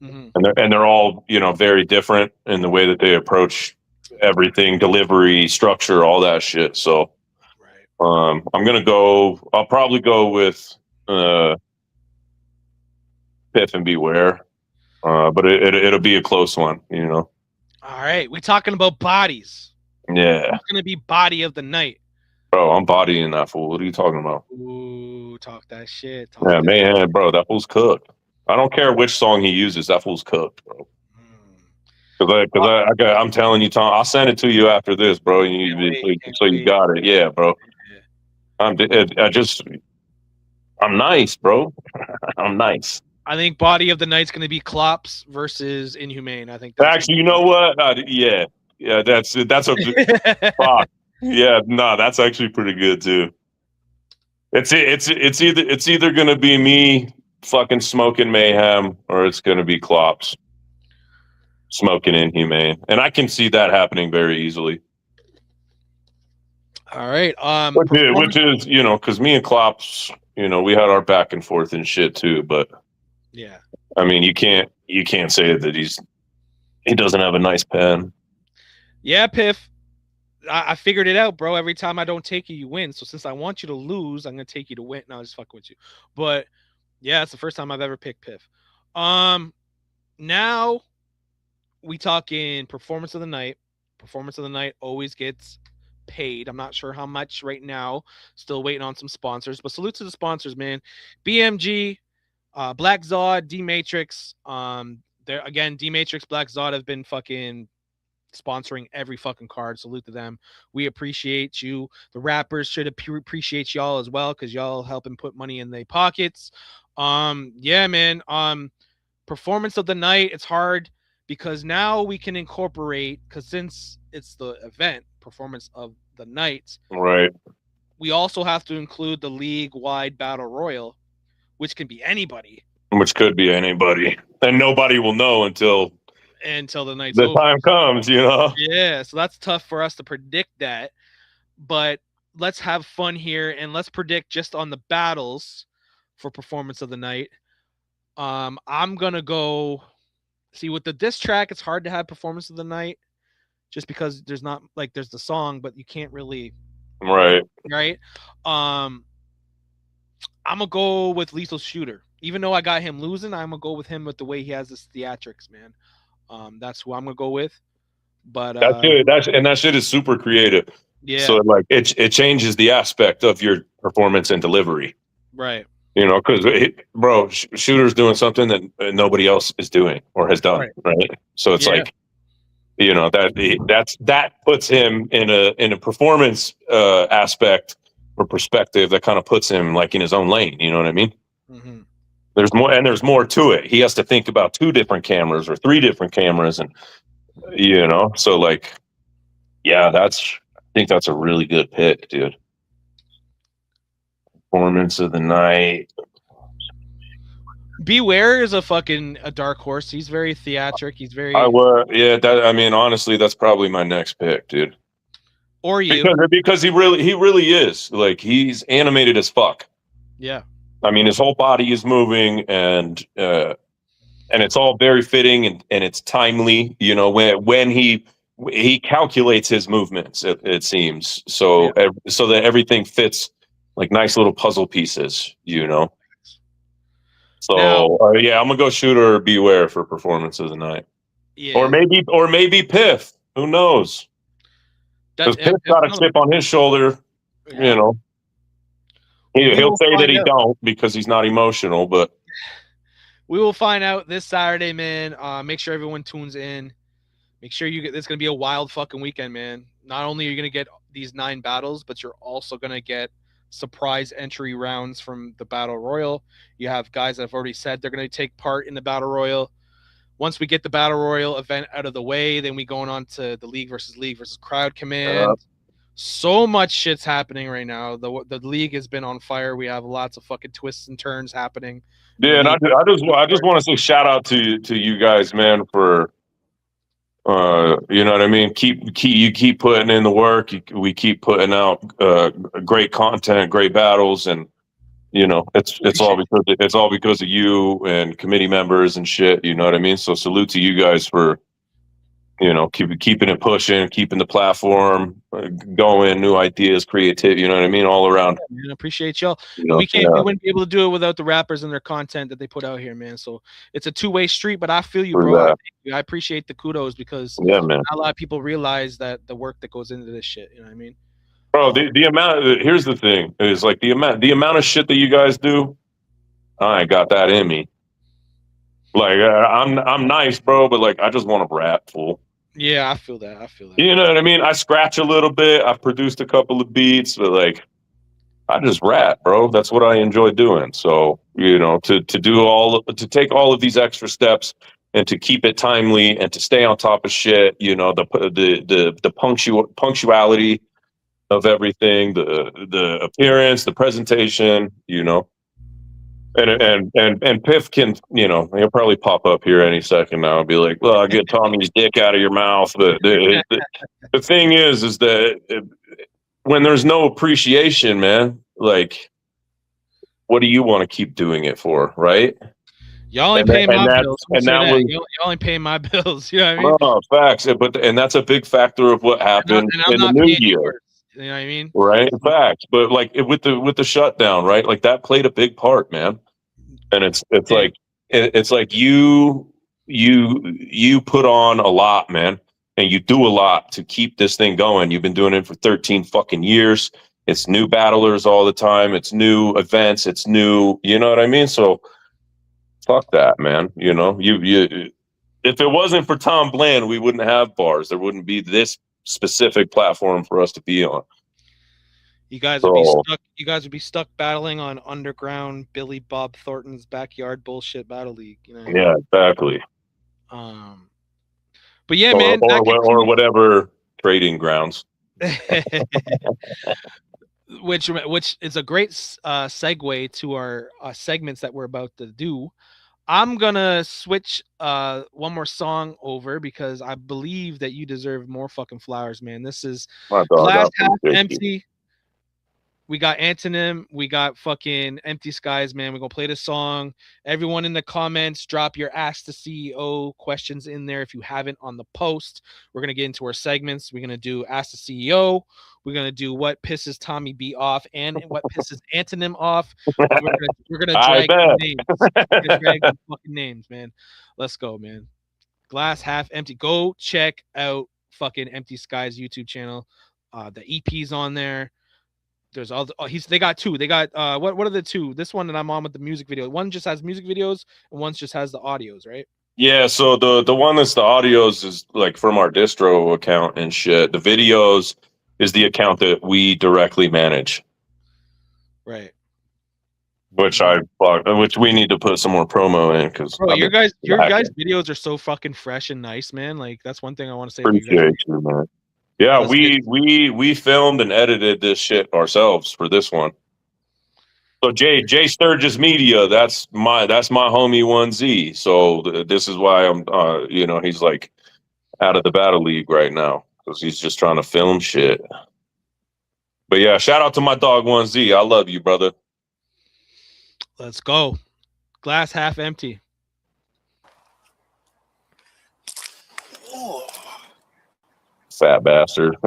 Mm-hmm. And they're all, you know, very different in the way that they approach everything, delivery, structure, all that shit. So I'll probably go with Piff and Beware. But it'll be a close one, you know. All right, we're talking about bodies. Yeah, it's gonna be body of the night. Bro, I'm bodying that fool. What are you talking about? Ooh, talk that shit. Man, bro, that fool's cooked. I don't care which song he uses. That fool's cooked, bro. I'm telling you, Tom. I'll send it to you after this, bro. You got it. Yeah, bro. Yeah. I'm nice, bro. I'm nice. I think body of the night's going to be Klops versus Inhumane. I think. Actually, you know what? Yeah, that's a fuck. Yeah, no, that's actually pretty good too. It's either going to be me fucking smoking Mayhem or it's going to be Klops smoking Inhumane, and I can see that happening very easily. All right, which is you know, because me and Klops, you know, we had our back and forth and shit too, but. Yeah. I mean, you can't say that he doesn't have a nice pen. Yeah, Piff. I figured it out, bro. Every time I don't take you, you win. So since I want you to lose, I'm gonna take you to win. No, just fuck with you. But yeah, it's the first time I've ever picked Piff. Now we talk in performance of the night. Performance of the night always gets paid. I'm not sure how much right now. Still waiting on some sponsors, but salute to the sponsors, man. BMG. Black Zod, D Matrix. There again, D Matrix, Black Zod have been fucking sponsoring every fucking card. Salute to them. We appreciate you. The rappers should appreciate y'all as well because y'all helping put money in their pockets. Yeah, man. Performance of the night. It's hard because now we can incorporate because since it's the event performance of the night, right? We also have to include the league-wide battle royal. Which can be anybody. Which could be anybody. And nobody will know until the night's the over. time comes, you know? Yeah, so that's tough for us to predict that. But let's have fun here and let's predict just on the battles for performance of the night. I'm going to go... See, with the diss track, it's hard to have performance of the night just because there's not... Like, there's the song, but you can't really... Right. Right? I'm going to go with Lethal Shooter. Even though I got him losing, I'm going to go with him with the way he has this theatrics, man. That's who I'm going to go with. But that's good. That shit is super creative. Yeah. So like it changes the aspect of your performance and delivery. Right. You know, because bro, Shooter's doing something that nobody else is doing or has done. Right. So it's like, you know, that puts him in a performance aspect or perspective that kind of puts him like in his own lane. You know what I mean? Mm-hmm. There's more to it. He has to think about 2 different cameras or 3 different cameras, and you know, so like, yeah, I think that's a really good pick, dude. Performance of the night. Beware is a dark horse. He's very theatric. He's very. I mean, honestly, that's probably my next pick, dude. or you. Because he really is. Like, he's animated as fuck. Yeah. I mean, his whole body is moving, and it's all very fitting, and it's timely. You know, when he calculates his movements, it seems so so that everything fits like nice little puzzle pieces. You know. So Now, I'm gonna go Shooter or Beware for performance of the night. yeah. Or maybe Piff. Who knows? Because Piff got a chip on his shoulder. Yeah. You know. He'll say that he out. don't because he's not emotional, but we will find out this Saturday, man. Make sure everyone tunes in. Make sure you get. It's gonna be a wild fucking weekend, man. Not only are you gonna get these 9 battles, but you're also gonna get surprise entry rounds from the Battle Royal. You have guys that have already said they're gonna take part in the Battle Royal. Once we get the Battle Royal event out of the way, then we going on to the League versus Crowd Command. So much shit's happening right now. The league has been on fire. We have lots of fucking twists and turns happening. yeah, and I just want to say shout out to you guys, man, for you know what I mean. You keep putting in the work. We keep putting out great content, great battles, and you know it's all because of you and committee members and shit. You know what I mean. So salute to you guys for keeping it pushing, keeping the platform going, new ideas, creativity. You know what I mean, all around. Man, I appreciate y'all. We wouldn't be able to do it without the rappers and their content that they put out here, man. So it's a two-way street. But I feel you, bro. I appreciate the kudos because man, not a lot of people realize that the work that goes into this shit. You know what I mean? Bro, the amount. Here's the thing: is like the amount of shit that you guys do. I ain't got that in me. Like I'm nice, bro, but like I just want to rap, fool. Yeah, I feel that. You know what I mean? I scratch a little bit. I've produced a couple of beats, but like I just rap, bro. That's what I enjoy doing. So, you know, to take all of these extra steps and to keep it timely and to stay on top of shit, you know, the punctuality of everything, the appearance, the presentation, you know. And Piff can, you know, he'll probably pop up here any second now and be like, well, I'll get Tommy's dick out of your mouth. But the thing is that when there's no appreciation, man, like, what do you want to keep doing it for, right? Y'all ain't paying my bills. Y'all ain't paying my bills. You know what I mean? No, facts. And that's a big factor of what happened in the new year. You know what I mean? Right, facts. But like with the shutdown, right? Like that played a big part, man. And it's like you put on a lot, man, and you do a lot to keep this thing going. You've been doing it for 13 fucking years. It's new battlers all the time. It's new events. It's new, you know what I mean? So fuck that, man. You know, you if it wasn't for Tom Bland, we wouldn't have bars. There wouldn't be this specific platform for us to be on. You guys would be stuck. You guys would be stuck battling on underground Billy Bob Thornton's backyard bullshit battle league. You know? Yeah, exactly. But yeah, man, or whatever trading grounds. which is a great segue to our segments that we're about to do. I'm gonna switch one more song over because I believe that you deserve more fucking flowers, man. This is Glass Half Empty. We got Anthonym. We got fucking Empty Skies, man. We're going to play this song. Everyone in the comments, drop your Ask the CEO questions in there if you haven't on the post. We're going to get into our segments. We're going to do Ask the CEO. We're going to do what pisses Tommy B off and what pisses Anthonym off. We're going to drag names. We're gonna drag the fucking names, man. Let's go, man. Glass Half Empty. Go check out fucking Empty Skies YouTube channel. The EP's on there. There's all they got 2. They got what are the 2? This one that I'm on with the music video. One just has music videos and one just has the audios, right? Yeah, so the one that's the audios is like from our distro account and shit. The videos is the account that we directly manage. Right. Which we need to put some more promo in because your guys' videos are so fucking fresh and nice, man. Like that's one thing I want to say. Appreciate you, man. Yeah, we filmed and edited this shit ourselves for this one. So Jay Sturgis Media, that's my homie 1Z. So this is why I'm you know, he's like out of the battle league right now because he's just trying to film shit. But yeah, shout out to my dog 1Z. I love you, brother. Let's go. Glass half empty. Fat bastard.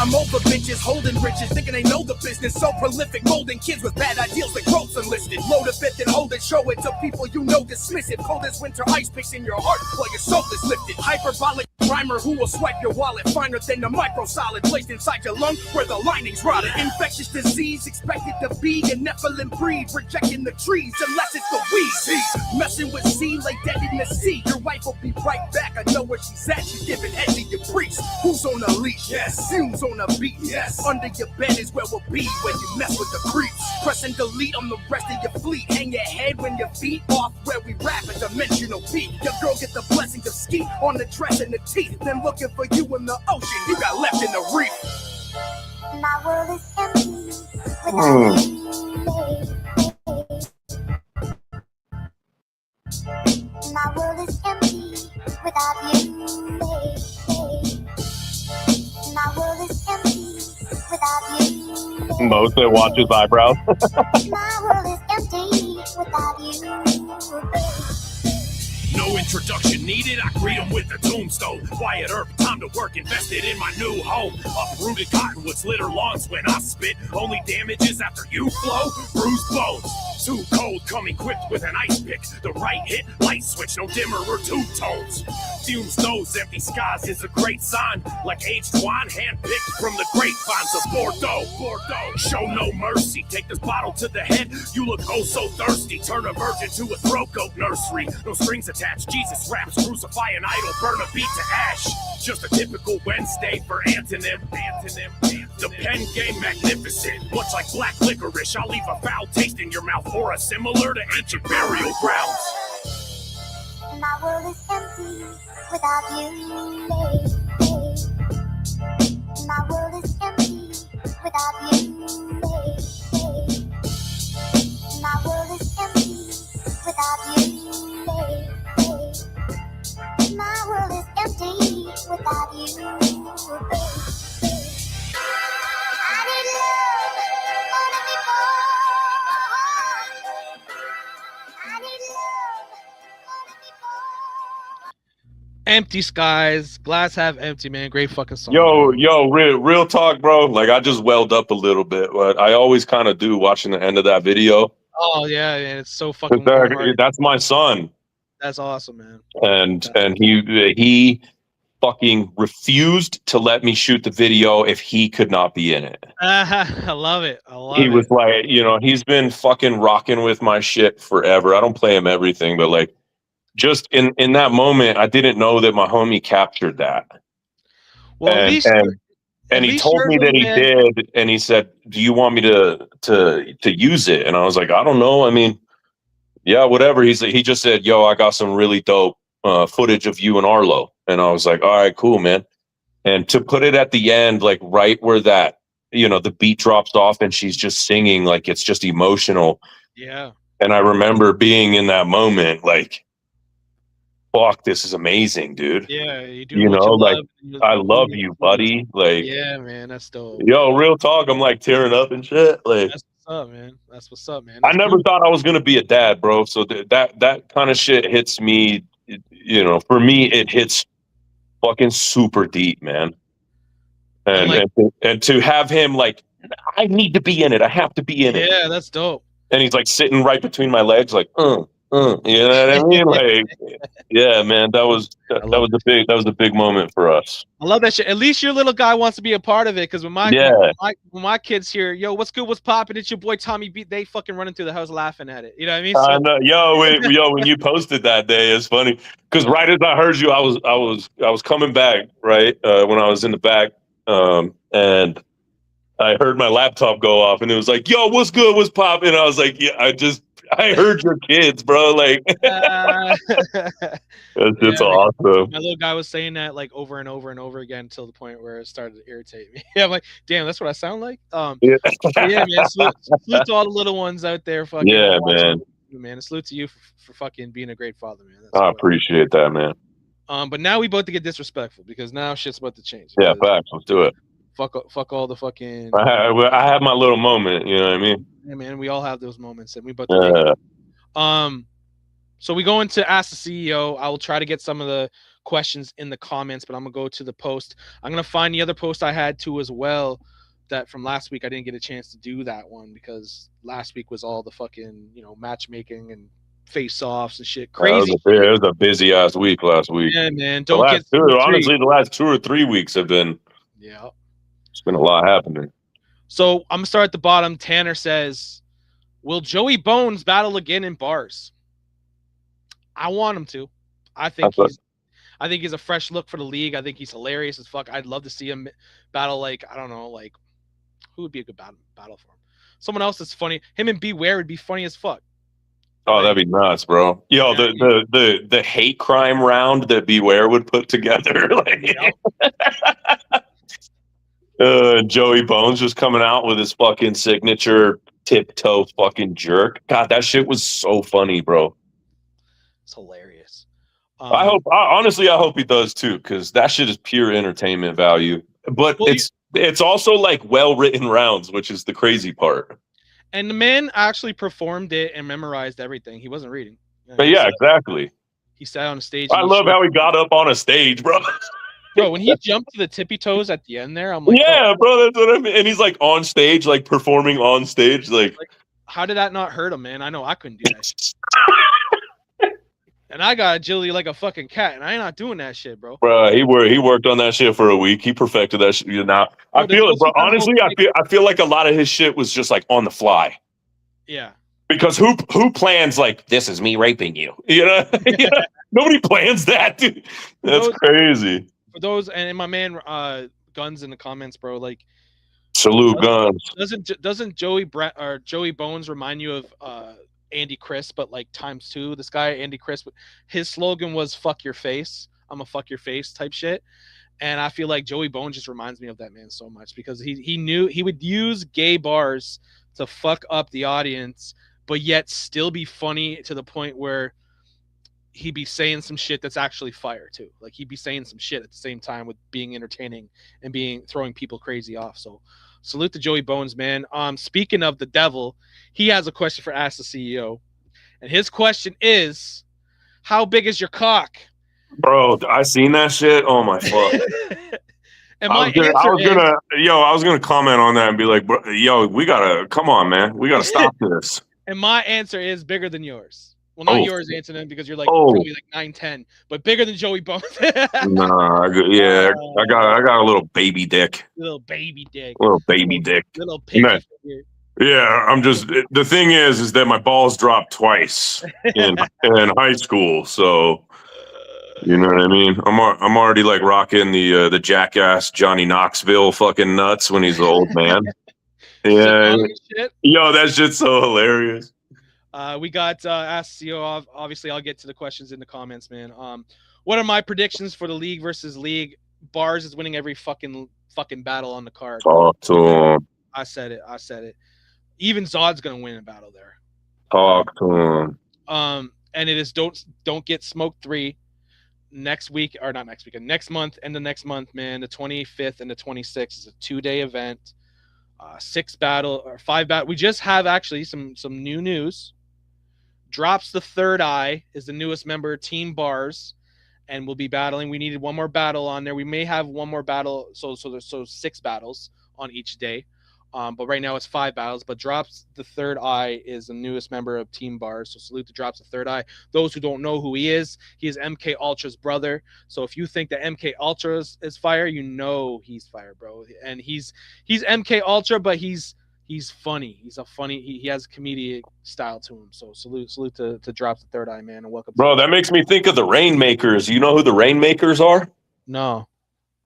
I'm over bitches holding riches, thinking they know the business. So prolific, molding kids with bad ideals like growth's enlisted. Load a fifth and hold it, show it to people you know, dismiss it. Cold as winter ice picks in your heart while your soul is lifted. Hyperbolic rhymer who will swipe your wallet, finer than the microsolid placed inside your lung where the lining's rotted. Infectious disease expected to be a Nephilim breed, rejecting the trees unless it's the weeds. Messing with sea like dead in the sea. Your wife will be right back. I know where she's at. She's giving head to your priest. Who's on a leash? Yes. Fumes on a beat. Yes. Under your bed is where we'll be when you mess with the creeps. Press and delete on the rest of your fleet. Hang your head when your feet off where we rap a dimensional beat. Your girl get the blessing of ski on the dress and the teeth. Then looking for you in the ocean. You got left in the reef. My world is empty without you. My world is empty without you. My world is empty without you. Most that watches eyebrows. My world is empty without you. No introduction needed, I greet him with the tombstone. Quiet Earth, time to work, invested in my new home. Uprooted cottonwoods, litter lawns when I spit. Only damages after you flow, bruised bones. Too cold, come equipped with an ice pick. The right hit, light switch, no dimmer or two tones. Fumes those empty skies is a great sign. Like aged wine, hand-picked from the grapevines of Bordeaux. Show no mercy, take this bottle to the head. You look oh so thirsty, turn a virgin to a throat goat nursery. No strings attached, Jesus raps, crucify an idol, burn a beat to ash. Just a typical Wednesday for Anthonym. The pen game magnificent, much like black licorice. I'll leave a foul taste in your mouth, or a similar to ancient burial grounds. My world is empty without you. My world is empty without you. My world is empty without you. My world is empty without you. I need love more than before. I need love more than before. Empty skies, glass half empty, man. Great fucking song. Yo, real talk, bro. Like I just welled up a little bit, but I always kind of do watching the end of that video. Oh yeah, man. It's so fucking warm-hearted. That's my son. That's awesome, man. And he fucking refused to let me shoot the video if he could not be in it. I love it. He was like, he's been fucking rocking with my shit forever. I don't play him everything, but like just in that moment, I didn't know that my homie captured that. Well, and he told me that he did, and he said, "Do you want me to use it?" And I was like, "I don't know. I mean, yeah, whatever." He just said, "Yo, I got some really dope footage of you and Arlo," and I was like, "All right, cool, man." And to put it at the end, like right where that the beat drops off, and she's just singing, like it's just emotional. Yeah. And I remember being in that moment, like, fuck, this is amazing, dude. Yeah, you do. Like I love you, buddy. Like, yeah, man, that's dope. Yo, real talk, I'm like tearing up and shit. Like, that's what's up, man. That's what's up, man. I never thought I was gonna be a dad, bro. So that kind of shit hits me. For me, it hits fucking super deep, man. And to have him like, I need to be in it. I have to be in it. Yeah, that's dope. And he's like sitting right between my legs, like, you know what I mean? Like, yeah, man, that was a big moment for us. I love that shit. At least your little guy wants to be a part of it. Because when my kids hear, yo, what's good, what's popping? It's your boy Tommy B. They fucking running through the house laughing at it. You know what I mean? I know. Yo, when you posted that day, it's funny because right as I heard you, I was coming back right when I was in the back, and I heard my laptop go off, and it was like, "Yo, what's good? What's popping?" I was like, "Yeah." I just I heard your kids, bro. Like, it's Man. awesome. My little guy was saying that like over and over and over again until the point where it started to irritate me. I'm like, damn, that's what I sound like. Yeah, But yeah, man. Salute to all the little ones out there, fucking yeah, watching man. you, man. And salute to you for fucking being a great father, man. That's I what. appreciate that, man. But now we about to get disrespectful because now shit's about to change. Yeah, because facts. Let's do it. Fuck all the fucking. I have my little moment. You know what I mean? Yeah, man. We all have those moments, and we about to make it. So we go into Ask the CEO. I will try to get some of the questions in the comments, but I'm gonna go to the post. I'm gonna find the other post I had too as well. That from last week I didn't get a chance to do that one because last week was all the fucking matchmaking and face-offs and shit. Crazy. It was a busy ass week last week. Yeah, man. Honestly, the last 2 or 3 weeks have been. Yeah. It's been a lot happening. So I'm gonna start at the bottom. Tanner says, "Will Joey Bones battle again in bars?" I want him to. I think he's a fresh look for the league. I think he's hilarious as fuck. I'd love to see him battle like I don't know, like who would be a good battle for him? Someone else that's funny. Him and B.A.R.Z would be funny as fuck. Oh, that'd be nuts, bro. Yo, the hate crime round that B.A.R.Z would put together, like Joey Bones just coming out with his fucking signature tiptoe fucking jerk. God, that shit was so funny, bro. It's hilarious. I hope he does too, because that shit is pure entertainment value. But it's also like well written rounds, which is the crazy part. And the man actually performed it and memorized everything. He wasn't reading. But yeah, exactly. He sat on a stage. I love how he got up on a stage, bro. Bro, when he jumped to the tippy toes at the end there, I'm like, yeah, bro, that's what I mean. And he's like on stage, like performing on stage, like how did that not hurt him, man? I know I couldn't do that. And I got agility like a fucking cat, and I ain't not doing that shit, bro. Bro, he worked on that shit for a week. He perfected that shit. Now I feel it, bro. Honestly, I feel like a lot of his shit was just like on the fly. Yeah. Because who plans like this is me raping you? You know, nobody plans that, dude. That's crazy. For those and my man Guns in the comments, bro. Like salute Guns. Doesn't Joey Bones remind you of Andy Chris, but like times 2? This guy Andy Chris, his slogan was "fuck your face." I'm a fuck your face type shit. And I feel like Joey Bones just reminds me of that man so much because he knew he would use gay bars to fuck up the audience, but yet still be funny to the point where he'd be saying some shit that's actually fire too. Like he'd be saying some shit at the same time with being entertaining and throwing people crazy off. So salute to Joey Bones, man. Speaking of the devil, he has a question for Ask the CEO. And his question is, how big is your cock? Bro, I seen that shit. Oh my fuck. And I was gonna comment on that and be like, bro, yo, we gotta come on, man. We gotta stop this. And my answer is bigger than yours. Well, not yours, Anthonym, because you're like probably like 9'10", but bigger than Joey Bones. Nah, I got a little baby dick. Little baby dick. Little baby dick. Little piggy figure. Yeah, I'm just. The thing is that my balls dropped twice in high school, so you know what I mean. I'm already like rocking the jackass Johnny Knoxville fucking nuts when he's an old man. Yeah, yo, that shit's so hilarious. We got Ask CEO. Obviously, I'll get to the questions in the comments, man. What are my predictions for the league versus league? B.A.R.Z is winning every fucking battle on the card. Talk to him. I said it. Even Zod's gonna win a battle there. Talk to him. And it is don't get smoked 3 next week or not next weekend. Next month and the next month, man. The 25th and the 26th is a 2-day event. 5 battle. We just have actually some new news. Drops the Third Eye is the newest member, Team B.A.R.Z, and we'll be battling. We needed one more battle on there. We may have one more battle, so 6 battles on each day. But right now it's 5 battles. But Drops the Third Eye is the newest member of Team B.A.R.Z. So salute to Drops the Third Eye. Those who don't know who he is MK Ultra's brother. So if you think that MK Ultra is fire, you know he's fire, bro. And he's MK Ultra, but he's funny. He has a comedic style to him. So salute to Drops the Third Eye, man, and welcome. Bro, that makes me think of the Rainmakers. You know who the Rainmakers are? No.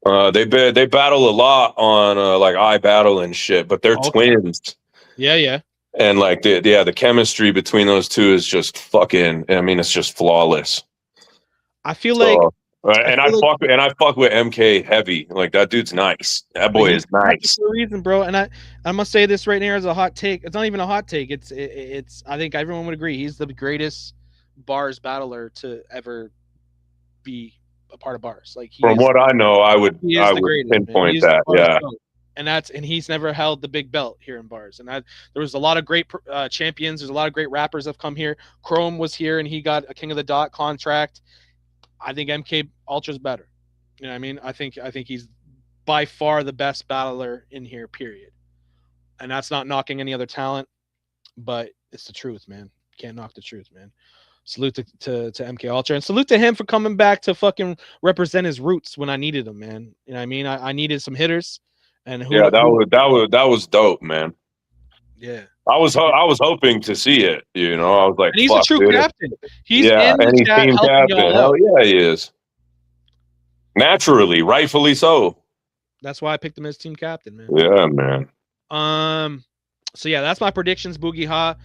They battle a lot on like iBattle and shit, but they're twins. Yeah. And like the chemistry between those two is just fucking. I mean, it's just flawless. I feel like I fuck with MK heavy. Like that dude's nice. That boy is nice. For a reason, bro. And I must say this right here as a hot take. It's not even a hot take. It's I think everyone would agree he's the greatest B.A.R.Z battler to ever be a part of B.A.R.Z. Like From what I know, I would pinpoint that. Yeah. And he's never held the big belt here in B.A.R.Z. And there was a lot of great champions. There's a lot of great rappers that have come here. Chrome was here and he got a King of the Dot contract. I think MK Ultra's better. You know what I mean? I think he's by far the best battler in here, period. And that's not knocking any other talent, but it's the truth, man. Can't knock the truth, man. Salute to MK Ultra and salute to him for coming back to fucking represent his roots when I needed him, man. You know what I mean? I needed some hitters, and that was dope, man. Yeah, I was hoping to see it. You know, I was like, and he's a true captain. He's in the he's chat team helping captain. Hell yeah, he is. Naturally, rightfully so. That's why I picked him as team captain, man. Yeah, man. So yeah, that's my predictions. Boogie Ha,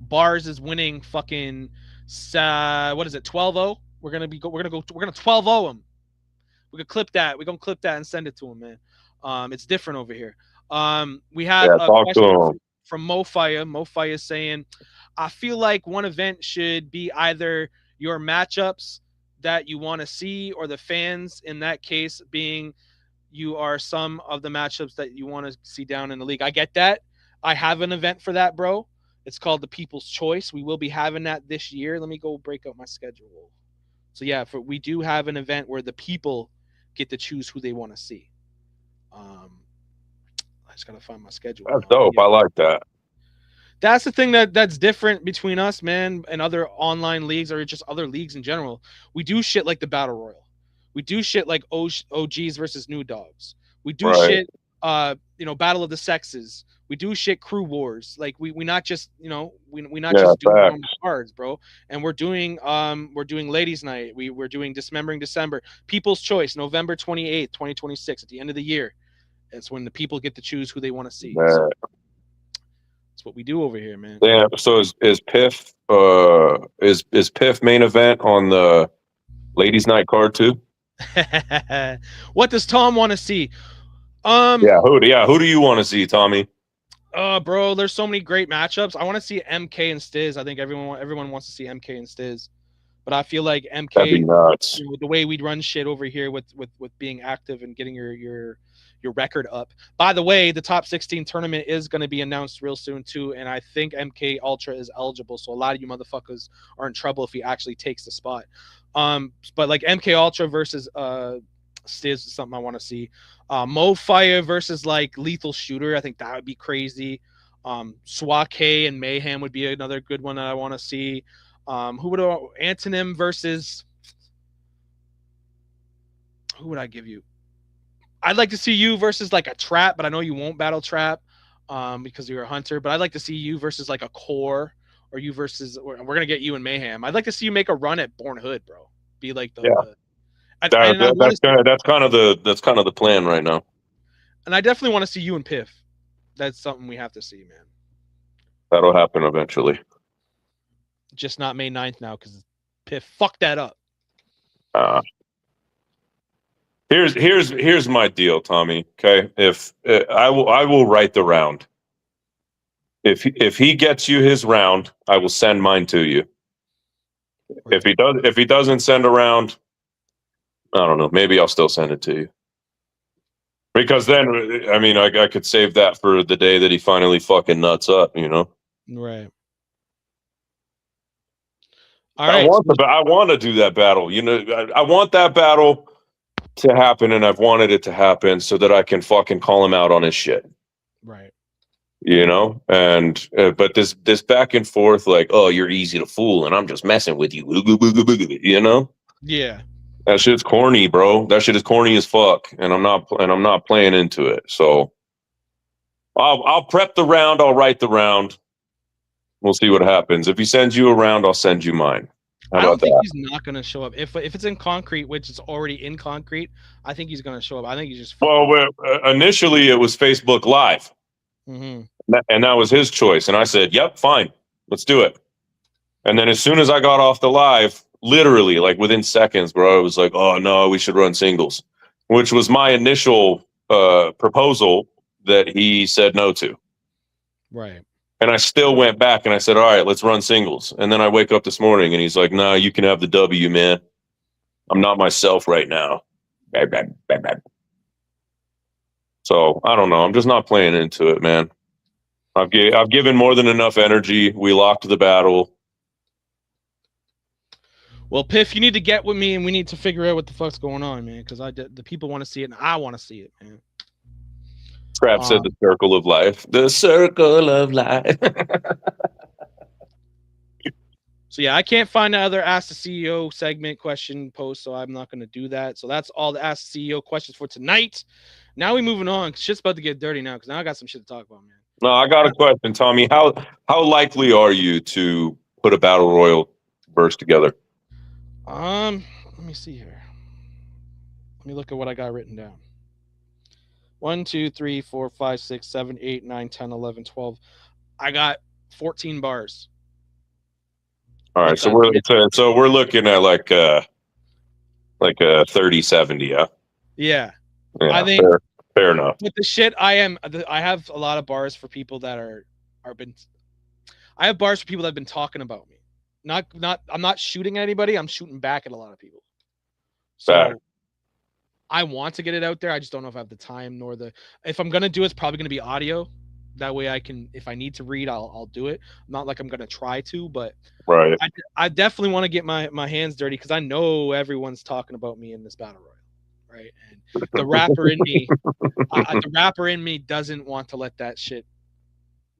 B.A.R.Z is winning fucking. What is it? 12-0. We're gonna 12-0 him. We could clip that. We're gonna clip that and send it to him, man. It's different over here. We have a question from Mofire. Mofire is saying, I feel like one event should be either your matchups that you want to see or the fans, in that case being you are some of the matchups that you want to see down in the league. I get that. I have an event for that, bro. It's called the People's Choice. We will be having that this year. Let me go break up my schedule. So yeah, we do have an event where the people get to choose who they want to see. I just gotta find my schedule. That's dope. Yeah. I like that. That's the thing that's different between us, man, and other online leagues or just other leagues in general. We do shit like the Battle Royal. We do shit like OGs versus New Dogs. We do shit, Battle of the Sexes. We do shit crew wars. Like we not just, we not just doing cards, bro. And we're doing ladies night. We're doing Dismembering December. People's Choice, November 28th, 2026, at the end of the year. It's when the people get to choose who they want to see. So that's what we do over here, man. Yeah. So is Piff is Piff main event on the ladies night card too? What does Tom want to see? Who do you want to see, Tommy? Bro, there's so many great matchups. I want to see MK and Stiz. I think everyone wants to see MK and Stiz, but I feel like MK, that'd be nuts. The way we'd run shit over here with being active and getting your record up. By the way, the top 16 tournament is going to be announced real soon too, and I think MK Ultra is eligible. So a lot of you motherfuckers are in trouble if he actually takes the spot. But like MK Ultra versus Stiz is something I want to see. Mo Fire versus like Lethal Shooter. I think that would be crazy. Swake and Mayhem would be another good one that I want to see. Who would Anthonym versus? Who would I give you? I'd like to see you versus like a Trap, but I know you won't battle Trap because you're a hunter. But I'd like to see you versus like a Core, or you versus. We're gonna get you in Mayhem. I'd like to see you make a run at Born Hood, bro. Be like the that's kind of the plan right now. And I definitely want to see you and Piff. That's something we have to see, man. That'll happen eventually. Just not May 9th now because Piff fucked that up. Here's my deal, Tommy. Okay, if I will write the round. If he gets you his round, I will send mine to you. If he doesn't send a round, I don't know. Maybe I'll still send it to you. Because then, I mean, I could save that for the day that he finally fucking nuts up, you know? Right. I want to do that battle. You know, I want that battle to happen, and I've wanted it to happen so that I can fucking call him out on his shit. Right. You know? And, but this back and forth, like, oh, you're easy to fool, and I'm just messing with you. You know? Yeah. That shit's corny, bro. That shit is corny as fuck, and I'm not playing into it. So I'll prep the round. I'll write the round. We'll see what happens. If he sends you a round, I'll send you mine. I don't think he's not going to show up. If it's in concrete, which is already in concrete, I think he's going to show up. I think he's just. Well, initially it was Facebook Live. And that was his choice. And I said, yep, fine, let's do it. And then as soon as I got off the live, literally like within seconds, bro, I was like, oh no, we should run singles, which was my initial proposal that he said no to. Right. And I still went back and I said, all right, let's run singles. And then I wake up this morning and he's like, no, you can have the W, man. I'm not myself right now. So I don't know. I'm just not playing into it, man. I've given more than enough energy. We locked the battle. Well, Piff, you need to get with me, and we need to figure out what the fuck's going on, man. Because the people want to see it, and I want to see it, man. Crap said the circle of life. The circle of life. So yeah, I can't find the other Ask the CEO segment question post, so I'm not going to do that. So that's all the Ask the CEO questions for tonight. Now we moving on. Shit's about to get dirty now, because now I got some shit to talk about, man. No, I got a question, Tommy. How likely are you to put a battle royal verse together? Let me see here. Let me look at what I got written down. 1, 2, 3, 4, 5, 6, 7, 8, 9, 10, 11, 12. I got 14 bars. All right, so we're looking at like a 30-70, yeah. Yeah. I think fair enough. With the shit, I have a lot of bars for people that I have bars for people that have been talking about me. I'm not shooting at anybody. I'm shooting back at a lot of people. So I want to get it out there. I just don't know if I have the time if I'm going to do it, it's probably going to be audio. That way I can, if I need to read, I'll do it. Not like I'm going to try to, but right. I definitely want to get my hands dirty, because I know everyone's talking about me in this battle royal. Right. And the rapper in me, doesn't want to let that shit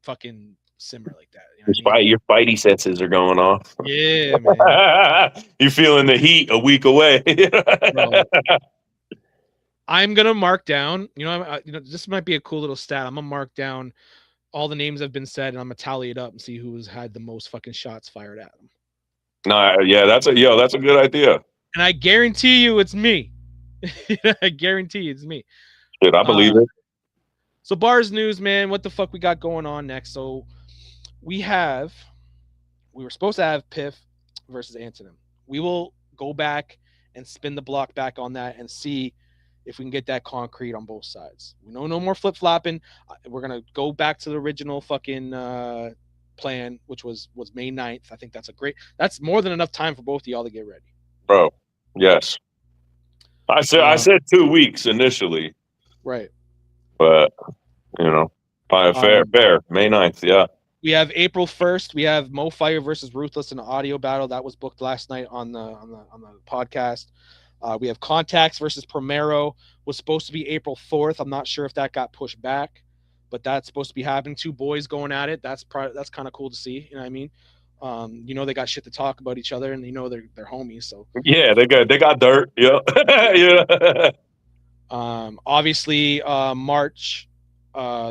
fucking simmer like that. You know your spidey senses are going off. Yeah, man. You're feeling the heat a week away. Bro, I'm gonna mark down. This might be a cool little stat. I'm gonna mark down all the names that have been said, and I'm gonna tally it up and see who's had the most fucking shots fired at them. Nah, yeah, that's a good idea. And I guarantee you, it's me. I guarantee you, it's me. Dude, I believe it. So B.A.R.Z news, man. What the fuck we got going on next? So we were supposed to have Piff versus Anthonym. We will go back and spin the block back on that and see if we can get that concrete on both sides. We know no more flip-flopping. We're going to go back to the original fucking plan, which was May 9th. I think that's more than enough time for both of y'all to get ready. Bro, yes. I said 2 weeks initially. Right. But, fair. May 9th, yeah. We have April 1st. We have Mo Fire versus Ruthless in an audio battle. That was booked last night on the podcast. We have Contacts versus Primero. Was supposed to be April 4th. I'm not sure if that got pushed back, but that's supposed to be happening. 2 boys going at it. That's kind of cool to see. You know what I mean? They got shit to talk about each other, and they're homies. So yeah, they got dirt. Yeah, yeah. Obviously, March,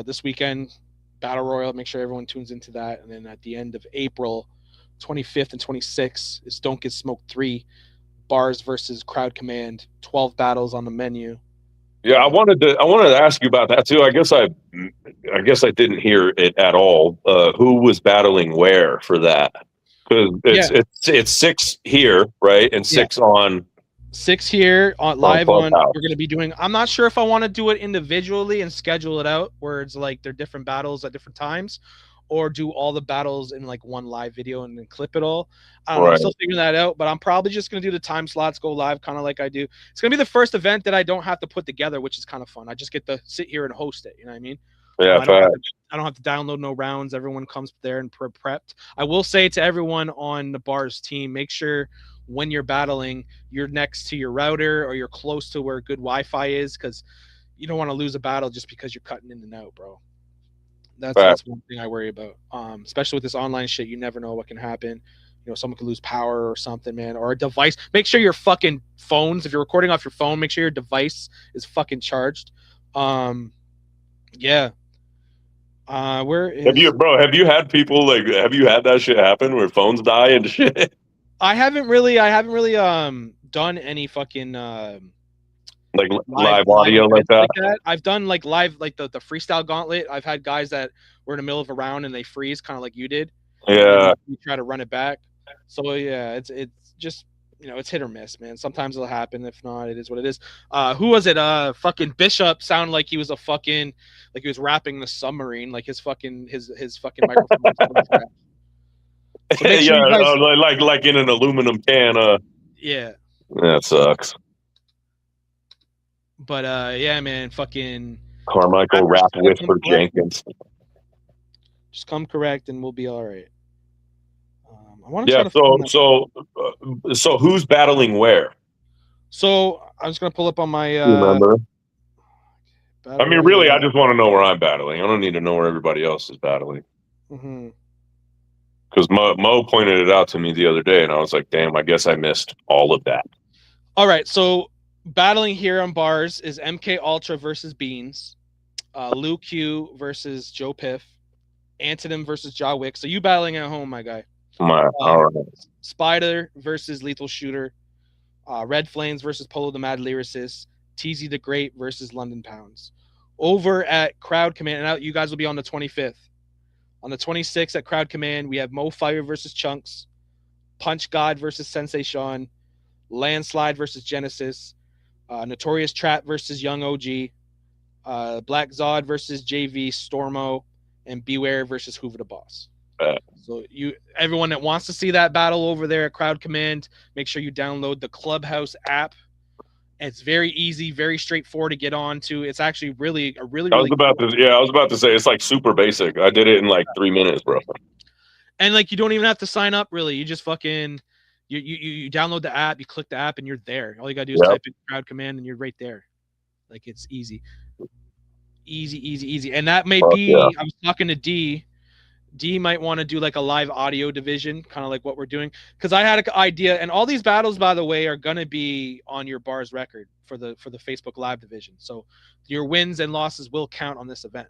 this weekend, Battle Royal. Make sure everyone tunes into that. And then at the end of April, 25th and 26th is Don't Get Smoked 3, B.A.R.Z versus Crwd Command. 12 battles on the menu. Yeah, I wanted to ask you about that too. I guess I didn't hear it at all. Who was battling where for that? Because it's 6 here, right, and 6 on. 6 here on live on. We're going to be doing. I'm not sure if I want to do it individually and schedule it out where it's like they're different battles at different times, or do all the battles in like one live video and then clip it all. I don't know. I'm still figuring that out, but I'm probably just going to do the time slots, go live kind of like I do. It's going to be the first event that I don't have to put together, which is kind of fun. I just get to sit here and host it. You know what I mean? Yeah, I don't have to download no rounds. Everyone comes there and prepped. I will say to everyone on the B.A.R.Z team, make sure when you're battling, you're next to your router or you're close to where good Wi-Fi is, because you don't want to lose a battle just because you're cutting in and out, bro. That's one thing I worry about. Especially with this online shit, you never know what can happen. Someone could lose power or something, man, or a device. Make sure your fucking phones, if you're recording off your phone, make sure your device is fucking charged. Yeah. Have you had people have you had that shit happen where phones die and shit? I haven't really done any fucking Like live audio like events that. I've done like live, like the freestyle gauntlet. I've had guys that were in the middle of a round and they freeze, kind of like you did. And then Yeah. you try to run it back. So yeah, it's just, it's hit or miss, man. Sometimes it'll happen. If not, it is what it is. Who was it? Fucking Bishop sounded like he was like he was rapping the submarine, like his fucking microphone. Was so make sure Yeah, you guys, like in an aluminum can. yeah. That sucks. But yeah, man, fucking Carmichael rap whisper Jenkins. just come correct and we'll be all right. I want to Yeah. try to So who's battling where? So I'm just gonna pull up on my. Remember? I mean, really, I battle. just want to know where I'm battling. I don't need to know where everybody else is battling. Mhm. Because Mo pointed it out to me the other day, and I was like, "Damn, I guess I missed all of that." All right, so battling here on bars is MK Ultra versus Beans, Lou Q versus Joe Piff, Anthonym versus Jaw Wick. So you battling at home, my guy. All right. Spider versus Lethal Shooter, Red Flames versus Polo the Mad Lyricist, TZ the Great versus London Pounds. Over at Crwd Command, and you guys will be on the 25th. On the 26th at Crwd Command, we have Mo Fire versus Chunks, Punch God versus Sensei Sean, Landslide versus Genesis, Notorious Trap versus Young OG, Black Zod versus JV Stormo, and Beware versus Hoover the Boss. So everyone that wants to see that battle over there at Crwd Command, make sure you download the Clubhouse app. It's very easy, very straightforward to get on to. It's actually really I was about to say it's like super basic. I did it in like 3 minutes, bro. And like you don't even have to sign up really. You just fucking you download the app, you click the app, and you're there. All you gotta do is type in Crwd Command, and you're right there. Like it's easy. And that may be. Yeah. I was talking to D. D might want to do like a live audio division, kind of like what we're doing. Because I had an idea, and all these battles, by the way, are gonna be on your B.A.R.Z record for the Facebook Live division. So your wins and losses will count on this event.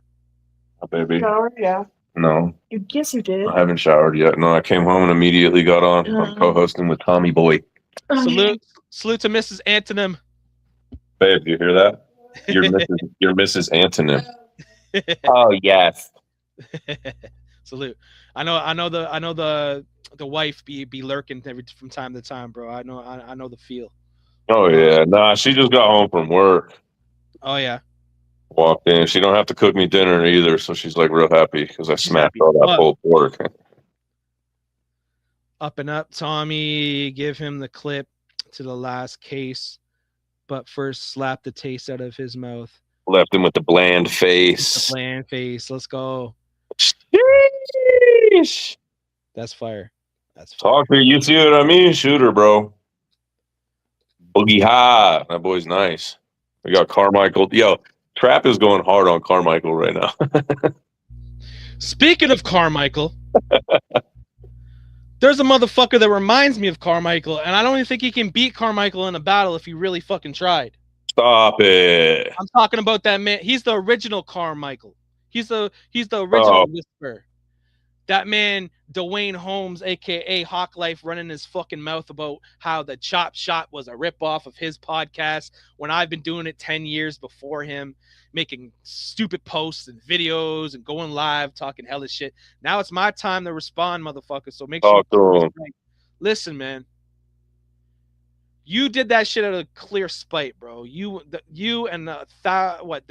Oh, baby. Showered? Yeah. No. Yes, you did. I haven't showered yet. No, I came home and immediately got on. I'm co-hosting with Tommy Boy. Salute to Mrs. Anthonym. Babe, do you hear that? You're Mrs. Anthonym. Oh yes. Salute. I know the wife be lurking from time to time, bro. I know the feel. Oh yeah. Nah, she just got home from work. Oh yeah. Walked in. She don't have to cook me dinner either, so she's like real happy because I smashed all that pulled pork. Up and up, Tommy. Give him the clip to the last case, but first slap the taste out of his mouth. Left him with the bland face. Let's go. Sheesh. That's fire. Talk to you. See what I mean? Shooter, bro. Boogie high. That boy's nice. We got Carmichael. Yo, Trap is going hard on Carmichael right now. Speaking of Carmichael, there's a motherfucker that reminds me of Carmichael, and I don't even think he can beat Carmichael in a battle if he really fucking tried. Stop it. I'm talking about that man. He's the original Carmichael. He's the original Whisper. That man, Dwayne Holmes, aka Hawk Life, running his fucking mouth about how the Chop Shot was a ripoff of his podcast when I've been doing it 10 years before him, making stupid posts and videos and going live talking hellish shit. Now it's my time to respond, motherfucker. So make sure you listen, man. You did that shit out of clear spite, bro. You and the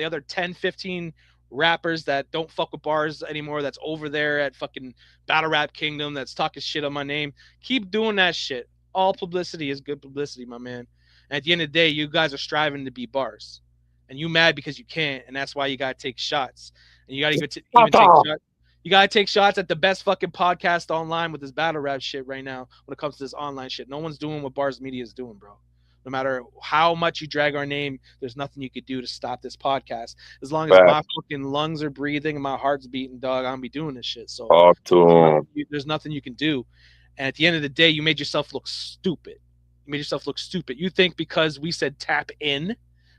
other 10, 15 rappers that don't fuck with bars anymore, that's over there at fucking Battle Rap Kingdom, that's talking shit on my name. Keep doing that shit. All publicity is good publicity, my man. And at the end of the day, you guys are striving to be bars. And you mad because you can't, and that's why you gotta take shots. And you gotta even take shots. You gotta take shots at the best fucking podcast online with this battle rap shit right now when it comes to this online shit. No one's doing what B.A.R.Z Media is doing, bro. No matter how much you drag our name, there's nothing you could do to stop this podcast. As long as my fucking lungs are breathing and my heart's beating, dog, I'm gonna be doing this shit. So there's nothing you can do. And at the end of the day, you made yourself look stupid. You think because we said tap in,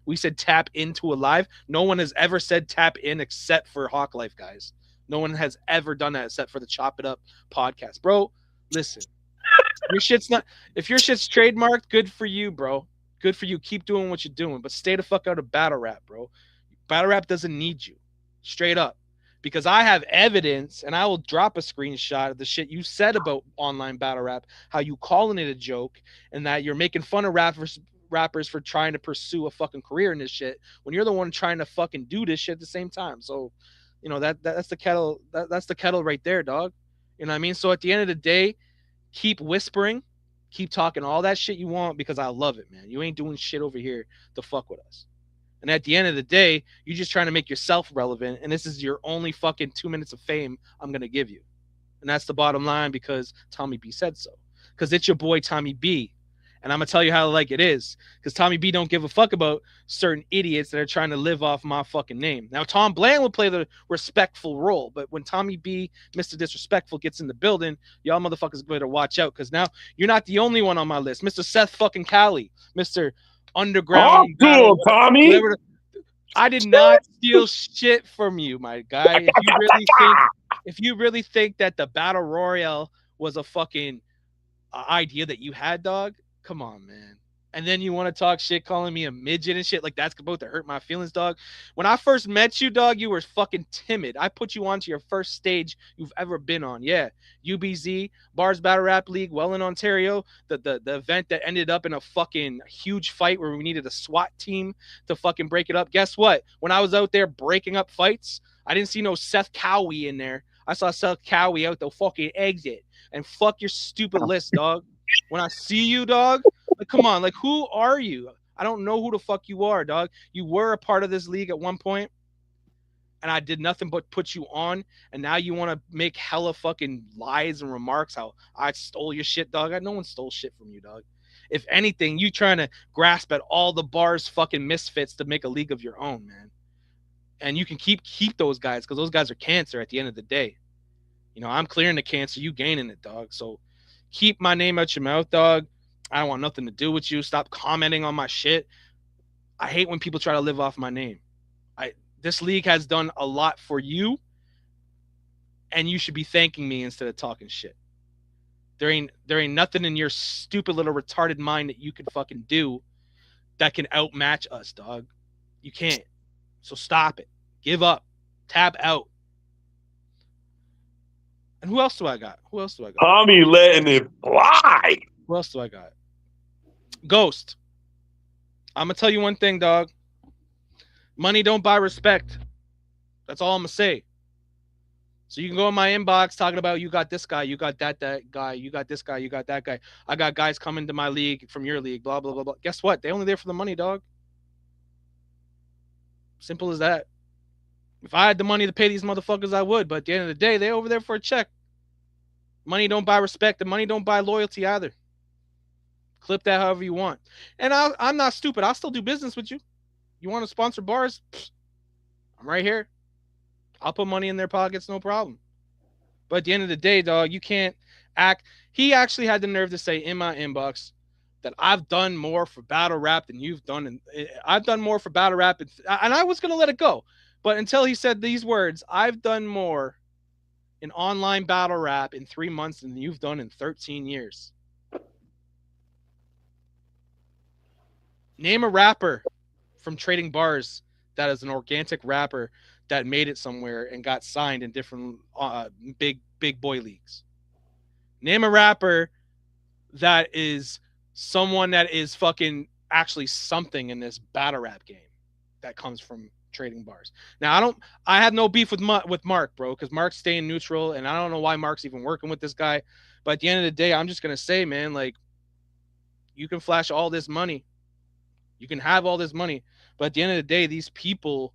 we said tap into a live. No one has ever said tap in except for Hawk Life, guys. No one has ever done that except for the Chop It Up podcast. Bro, listen. If your shit's trademarked, good for you, bro. Good for you. Keep doing what you're doing, but stay the fuck out of battle rap, bro. Battle rap doesn't need you. Straight up. Because I have evidence and I will drop a screenshot of the shit you said about online battle rap, how you calling it a joke and that you're making fun of rappers for trying to pursue a fucking career in this shit when you're the one trying to fucking do this shit at the same time. So, that's the kettle that's the kettle right there, dog. You know what I mean? So at the end of the day, keep whispering, keep talking all that shit you want because I love it, man. You ain't doing shit over here to fuck with us. And at the end of the day, you're just trying to make yourself relevant, and this is your only fucking 2 minutes of fame I'm gonna give you. And that's the bottom line because Tommy B said so. Because it's your boy Tommy B. And I'm gonna tell you how like it is. Because Tommy B don't give a fuck about certain idiots that are trying to live off my fucking name. Now Tom Bland will play the respectful role, but when Tommy B, Mr. Disrespectful, gets in the building, y'all motherfuckers better watch out. Because now you're not the only one on my list. Mr. Seth fucking Cali, Mr. Underground battle, Tommy. whatever. I did not steal shit from you, my guy. If you really think that the battle royale was a fucking idea that you had, dog, come on, man. And then you want to talk shit, calling me a midget and shit like that's about to hurt my feelings, dog. When I first met you, dog, you were fucking timid. I put you onto your first stage you've ever been on. Yeah, UBZ, B.A.R.Z Battle Rap League, Welland, Ontario, the event that ended up in a fucking huge fight where we needed a SWAT team to fucking break it up. Guess what? When I was out there breaking up fights, I didn't see no Seth Cowie in there. I saw Seth Cowie out the fucking exit. And fuck your stupid list, dog. When I see you, dog, like, come on, like, who are you? I don't know who the fuck you are, dog. You were a part of this league at one point, and I did nothing but put you on, and now you want to make hella fucking lies and remarks how I stole your shit, dog. No one stole shit from you, dog. If anything, you trying to grasp at all the bars fucking misfits to make a league of your own, man. And you can keep those guys because those guys are cancer at the end of the day. I'm clearing the cancer, you gaining it, dog. So keep my name out your mouth, dog. I don't want nothing to do with you. Stop commenting on my shit. I hate when people try to live off my name. This league has done a lot for you, and you should be thanking me instead of talking shit. There ain't nothing in your stupid little retarded mind that you can fucking do that can outmatch us, dog. You can't. So stop it. Give up. Tab out. And who else do I got? Tommy letting it fly. Who else do I got? Ghost. I'm going to tell you one thing, dog. Money don't buy respect. That's all I'm going to say. So you can go in my inbox talking about you got this guy, you got that guy, you got this guy, you got that guy. I got guys coming to my league from your league, blah, blah, blah, blah. Guess what? They only there for the money, dog. Simple as that. If I had the money to pay these motherfuckers, I would. But at the end of the day, they're over there for a check. Money don't buy respect. And money don't buy loyalty either. Clip that however you want. And I'm not stupid. I'll still do business with you. You want to sponsor bars? I'm right here. I'll put money in their pockets, no problem. But at the end of the day, dog, you can't act. He actually had the nerve to say in my inbox that I've done more for battle rap than you've done. And I've done more for battle rap. And I was going to let it go. But until he said these words, I've done more in online battle rap in 3 months than you've done in 13 years. Name a rapper from Trading Bars that is an organic rapper that made it somewhere and got signed in different big boy leagues. Name a rapper that is someone that is fucking actually something in this battle rap game that comes from Trading Bars. Now I have no beef with Mark, bro, because Mark's staying neutral, and I don't know why Mark's even working with this guy. But at the end of the day, I'm just gonna say, man, like, you can flash all this money, you can have all this money, but at the end of the day, these people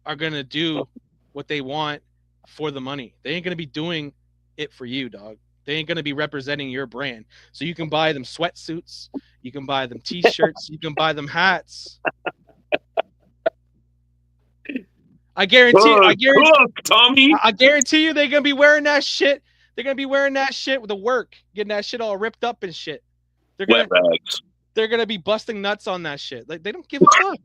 are gonna do what they want for the money. They ain't gonna be doing it for you, dog. They ain't gonna be representing your brand. So you can buy them sweatsuits, you can buy them t-shirts, you can buy them hats. I guarantee Tommy. I guarantee you they're gonna be wearing that shit. They're gonna be wearing that shit with the work, getting that shit all ripped up and shit. They're gonna be busting nuts on that shit. Like, they don't give a fuck.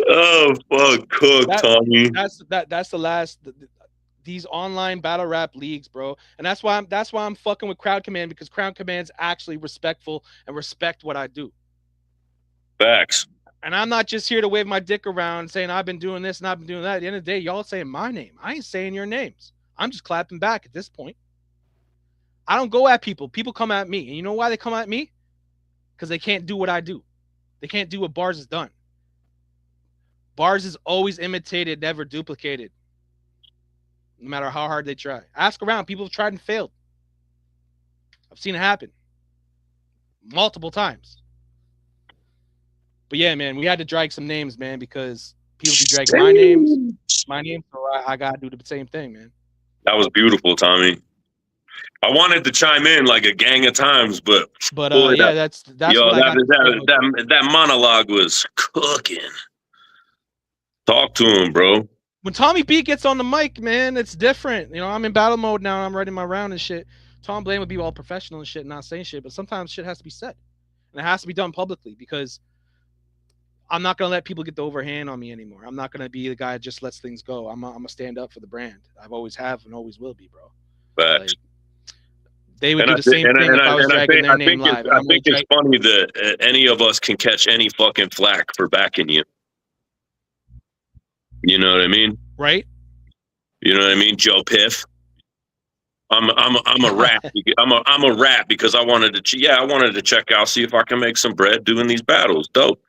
Oh fuck, Tommy. That's the last. these online battle rap leagues, bro. And that's why I'm fucking with Crowd Command, because Crowd Command's actually respectful and respect what I do. Facts. And I'm not just here to wave my dick around saying I've been doing this and I've been doing that. At the end of the day, y'all saying my name. I ain't saying your names. I'm just clapping back at this point. I don't go at people. People come at me. And you know why they come at me? Because they can't do what I do. They can't do what B.A.R.Z has done. B.A.R.Z is always imitated, never duplicated. No matter how hard they try. Ask around. People have tried and failed. I've seen it happen multiple times. But yeah, man, we had to drag some names, man, because people be dragging my name, so I gotta do the same thing, man. That was beautiful, Tommy. I wanted to chime in like a gang of times, but boy, yeah, that's yo, what I got. that monologue was cooking. Talk to him, bro. When Tommy B gets on the mic, man, it's different. You know, I'm in battle mode now. I'm writing my round and shit. Tom Blaine would be all professional and shit, and not saying shit, but sometimes shit has to be said, and it has to be done publicly, because I'm not gonna let people get the overhand on me anymore. I'm not gonna be the guy that just lets things go. I'm gonna stand up for the brand. I've always have and always will be, bro. Like, they would do the same thing if I was dragging their name live. I think it's funny that any of us can catch any fucking flack for backing you. You know what I mean? Right? You know what I mean, Joe Piff. I'm a rat. I'm a rat because I wanted to check out, see if I can make some bread doing these battles. Dope.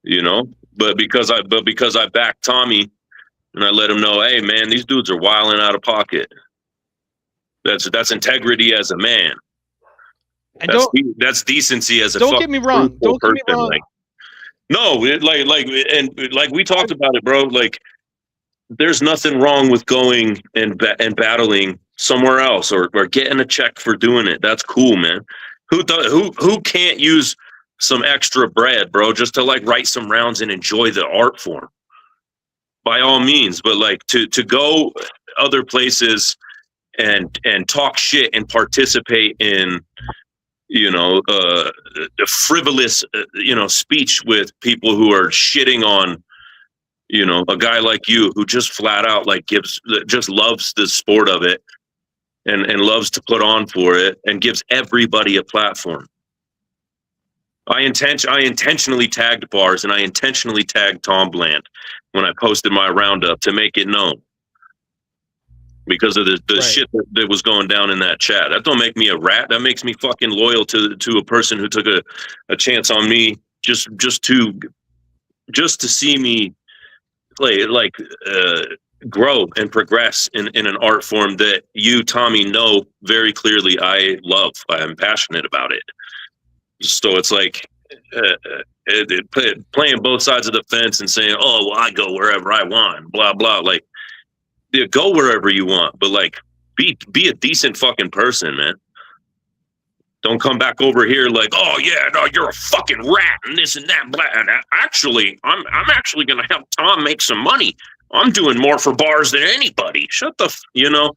You know, but because I backed Tommy and I let him know, hey man, these dudes are wilding out of pocket. That's integrity as a man. And that's decency as a. Don't get me wrong. Don't get me wrong. Like, no, like we talked about it, bro. Like, there's nothing wrong with going and battling somewhere else or getting a check for doing it. That's cool, man. Who can't use some extra bread, bro, just to like write some rounds and enjoy the art form? By all means, but like to go other places and talk shit and participate in, you know, the frivolous, you know, speech with people who are shitting on, you know, a guy like you who just flat out like just loves the sport of it and loves to put on for it and gives everybody a platform. I intentionally tagged B.A.R.Z and I intentionally tagged Tom Bland when I posted my roundup to make it known, because of the right. Shit that was going down in that chat. That don't make me a rat. That makes me fucking loyal to a person who took a chance on me just to see me play, like grow and progress in an art form that you, Tommy, know very clearly I love. I am passionate about it. So it's like playing both sides of the fence and saying, oh, well, I go wherever I want, blah, blah. Like, yeah, go wherever you want, but like, be a decent fucking person, man. Don't come back over here like, oh yeah, no, you're a fucking rat and this and that, blah. And actually, I'm actually gonna help Tom make some money. I'm doing more for B.A.R.Z than anybody. Shut the, you know,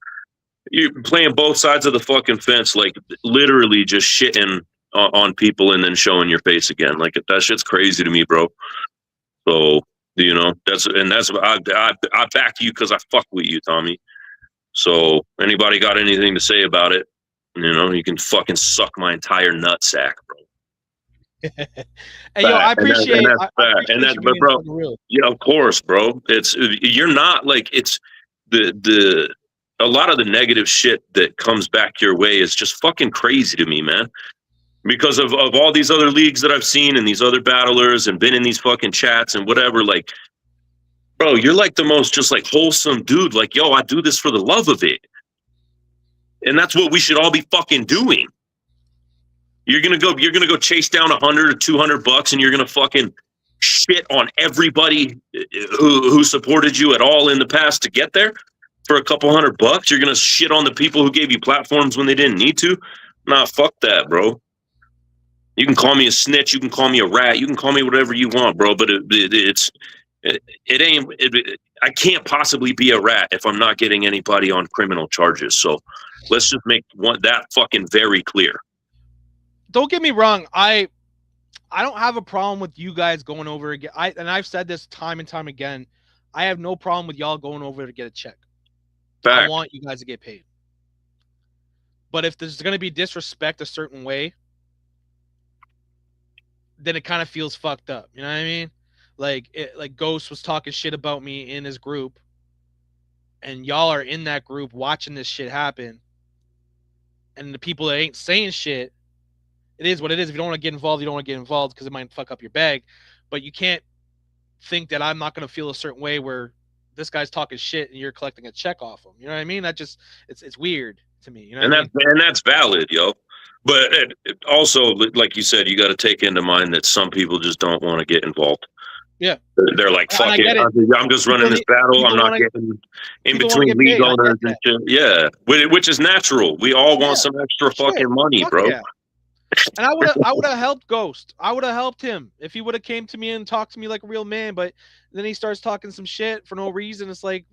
you're playing both sides of the fucking fence, like literally just shitting on people and then showing your face again. Like, that shit's crazy to me, bro. So, you know, that's I back you because I fuck with you, Tommy. So anybody got anything to say about it, you know, you can fucking suck my entire nut sack, bro. Hey, yo, I appreciate that, but bro, yeah, of course, bro. You're not like, it's the a lot of the negative shit that comes back your way is just fucking crazy to me, man. Because of all these other leagues that I've seen and these other battlers and been in these fucking chats and whatever, like, bro, you're like the most just like wholesome dude. Like, yo, I do this for the love of it. And that's what we should all be fucking doing. You're gonna go chase down $100 or $200 and you're gonna fucking shit on everybody who supported you at all in the past to get there for a couple $100. You're gonna shit on the people who gave you platforms when they didn't need to. Nah, fuck that, bro. You can call me a snitch. You can call me a rat. You can call me whatever you want, bro. But I can't possibly be a rat if I'm not getting anybody on criminal charges. So let's just make that fucking very clear. Don't get me wrong. I don't have a problem with you guys going over again. I've said this time and time again. I have no problem with y'all going over to get a check. I Fact. want you guys to get paid. But if there's going to be disrespect a certain way, then it kind of feels fucked up. You know what I mean? Like Ghost was talking shit about me in his group, and y'all are in that group watching this shit happen, and the people that ain't saying shit, it is what it is. If you don't want to get involved, you don't want to get involved because it might fuck up your bag. But you can't think that I'm not going to feel a certain way where this guy's talking shit and you're collecting a check off him. You know what I mean? That just it's weird to me. You know what I mean? And that's valid, yo. But it also, like you said, you got to take into mind that some people just don't want to get involved. Yeah. They're like, And fuck I it. get it. I'm just running this battle. I'm not getting in between league owners and shit. Yeah. Which is natural. We all want some extra fucking money, bro. Yeah. And I would have helped Ghost. I would have helped him if he would have came to me and talked to me like a real man. But then he starts talking some shit for no reason. It's like,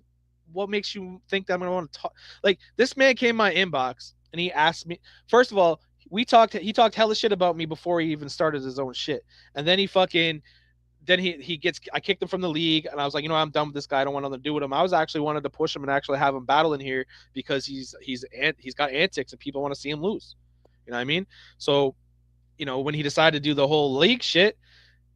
what makes you think that I'm gonna want to talk? Like, this man came in my inbox and he asked me. First of all, he talked hella shit about me before he even started his own shit. And then he I kicked him from the league, and I was like, you know, I'm done with this guy. I don't want nothing to do with him. I was actually wanted to push him and actually have him battle in here because he's got antics and people want to see him lose. You know what I mean? So, you know, when he decided to do the whole league shit,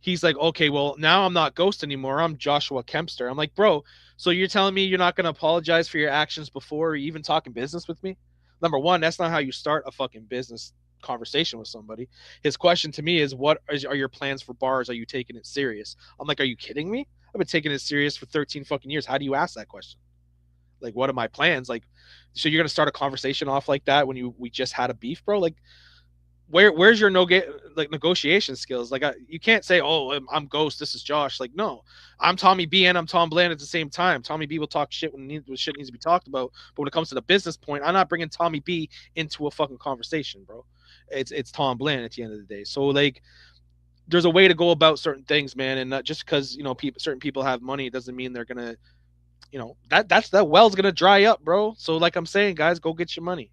he's like, okay, well, now I'm not Ghost anymore. I'm Joshua Kempster. I'm like, bro, so you're telling me you're not going to apologize for your actions before you even talking business with me? Number one, that's not how you start a fucking business conversation with somebody. His question to me is, are your plans for bars? Are you taking it serious? I'm like, are you kidding me? I've been taking it serious for 13 fucking years. How do you ask that question? Like, what are my plans? Like, so you're going to start a conversation off like that when we just had a beef, bro? Like, where's your negotiation skills? Like, you can't say, oh, I'm Ghost, this is Josh. Like, no, I'm Tommy B and I'm Tom Bland at the same time. Tommy B will talk shit when shit needs to be talked about, but when it comes to the business point, I'm not bringing Tommy B into a fucking conversation, bro. It's Tom Bland at the end of the day. So, like, there's a way to go about certain things, man, and not just because, you know, certain people have money, it doesn't mean they're gonna, you know, that well's gonna dry up, bro. So, like I'm saying, guys, go get your money.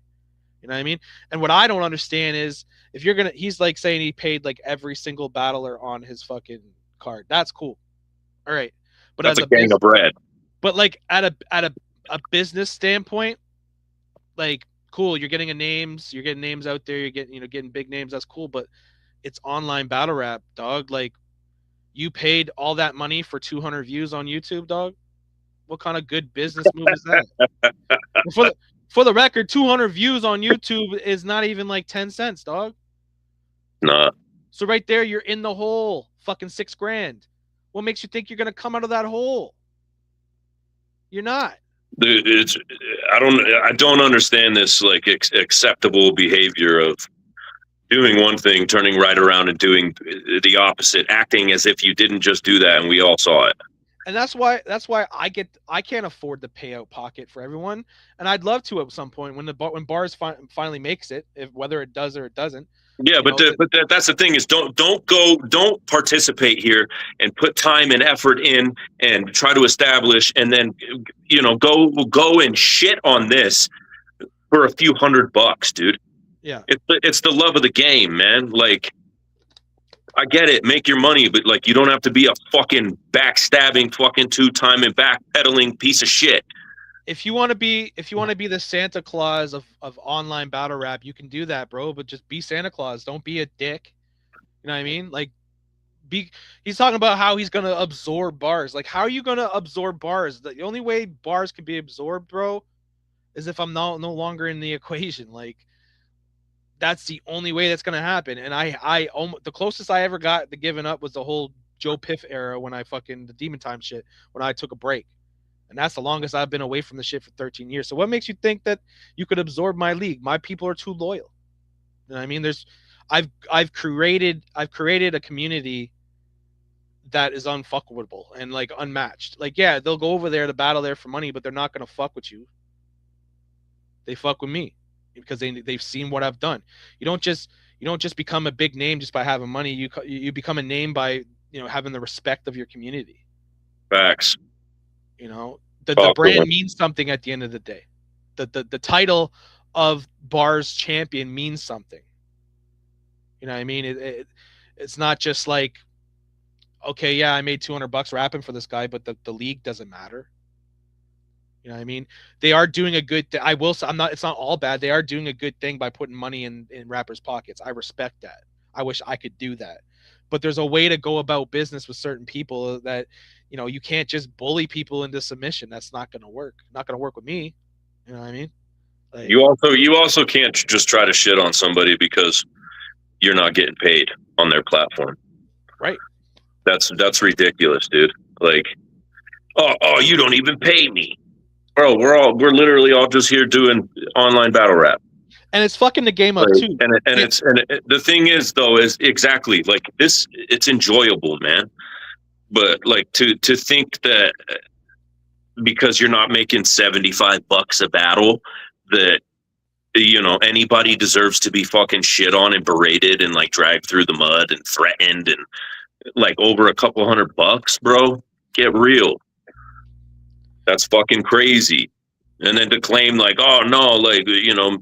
You know what I mean? And what I don't understand is, if you're gonna, he's like saying he paid like every single battler on his fucking card. That's cool. All right. But that's a gang of bread. But like at a business standpoint, like, cool, you're getting names out there, you're getting big names, that's cool, but it's online battle rap, dog. Like, you paid all that money for 200 views on YouTube, dog. What kind of good business move is that? For the record, 200 views on YouTube is not even like 10 cents, dog. Nah. So right there, you're in the hole. Fucking $6,000. What makes you think you're gonna come out of that hole? You're not. I don't understand this, like, acceptable behavior of doing one thing, turning right around and doing the opposite, acting as if you didn't just do that and we all saw it. And that's why I can't afford the payout pocket for everyone, and I'd love to at some point when B.A.R.Z finally makes it, whether it does or it doesn't. Yeah, but that's the thing is, don't participate here and put time and effort in and try to establish, and then, you know, go and shit on this for a few $100, dude. Yeah, it's the love of the game, man. Like, I get it, make your money, but like, you don't have to be a fucking backstabbing, fucking two-time and backpedaling piece of shit. If you want to be the Santa Claus of online battle rap, you can do that, bro. But just be Santa Claus. Don't be a dick. You know what I mean? Like, he's talking about how he's gonna absorb bars. Like, how are you gonna absorb bars? The only way bars can be absorbed, bro, is if I'm no longer in the equation. Like, that's the only way that's gonna happen. And the closest I ever got to giving up was the whole Joe Piff era, when I fucking the Demon Time shit, when I took a break. And that's the longest I've been away from the shit, for 13 years. So what makes you think that you could absorb my league? My people are too loyal. You know what I mean? I've created a community that is unfuckable and like unmatched. Like, yeah, they'll go over there to battle there for money, but they're not gonna fuck with you. They fuck with me because they've seen what I've done. You don't just become a big name just by having money. You become a name by, you know, having the respect of your community. Facts. You know, the brand means something at the end of the day. The title of B.A.R.Z champion means something. You know what I mean? It's not just like, okay, yeah, I made $200 rapping for this guy, but the league doesn't matter. You You know what I mean? They are doing a good I will say, it's not all bad. They are doing a good thing by putting money in rappers' pockets. I respect that. I wish I could do that. But there's a way to go about business with certain people that, you know, you can't just bully people into submission. That's not going to work. Not going to work with me. You know what I mean? Like, You also can't just try to shit on somebody because you're not getting paid on their platform. right. That's ridiculous, dude. Like, oh, you don't even pay me. Bro, we're literally all just here doing online battle rap. And it's fucking the game up Like, too. The thing is though is exactly like this. It's enjoyable, man. But like to think that because you're not making $75 a battle, that you know anybody deserves to be fucking shit on and berated and like dragged through the mud and threatened and like over a couple $100, bro. Get real. That's fucking crazy. And then to claim like, oh no, like, you know,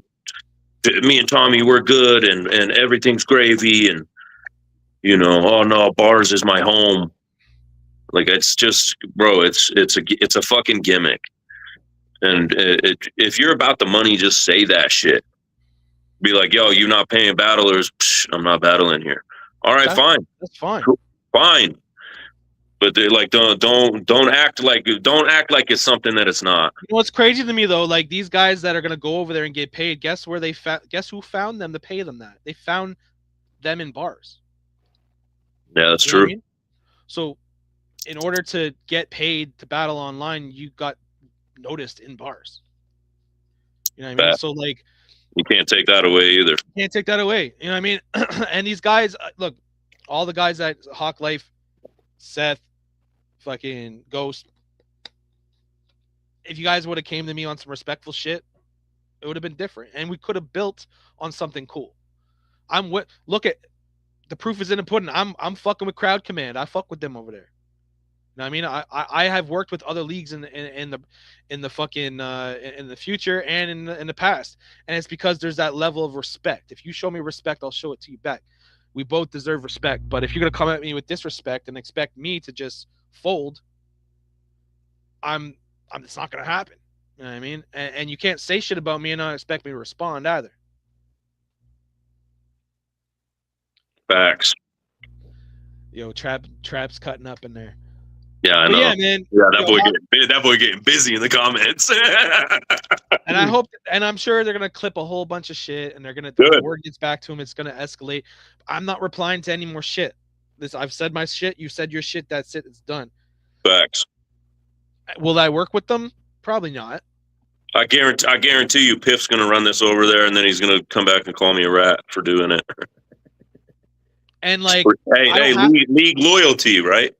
me and Tommy, we're good and everything's gravy and, you know, oh no, B.A.R.Z is my home. Like, it's just, bro, it's a fucking gimmick. And if you're about the money, just say that shit. Be like, yo, you not paying battlers? Psh, I'm not battling here. All right, fine. That's fine. Fine. But they like don't act like it's something that it's not. You know what's crazy to me though? Like these guys that are gonna go over there and get paid. Guess who found them to pay them that? They found them in bars. Yeah, that's You know what true. I mean? So, in order to get paid to battle online, you got noticed in bars. You know what I mean? Bad. So like, You can't take that away either. can't take that away. You know what I mean? And these guys, look, all the guys at Hawk Life, Seth, fucking Ghost. If you guys would have came to me on some respectful shit, it would have been different, and we could have built on something cool. Look at the proof is in the pudding. I'm fucking with Crwd Command. I fuck with them over there. You know what I mean? I have worked with other leagues in the fucking in the future and in the past, and it's because there's that level of respect. If you show me respect, I'll show it to you back. We both deserve respect, but if you're gonna come at me with disrespect and expect me to just fold, it's not gonna happen. You know what I mean? And you can't say shit about me and not expect me to respond either. Facts. Yo, Trap's cutting up in there. Yeah, I But know. yeah, man. Yeah, Yo, that boy getting busy in the comments. And I hope, and I'm sure they're gonna clip a whole bunch of shit, and they're gonna. Good. The word gets back to him. It's gonna escalate. I'm not replying to any more shit. I've said my shit. You said your shit. That's it. It's done. Facts. Will I work with them? Probably not. I guarantee you, Piff's gonna run this over there, and then he's gonna come back and call me a rat for doing it. And like, hey, league loyalty, right?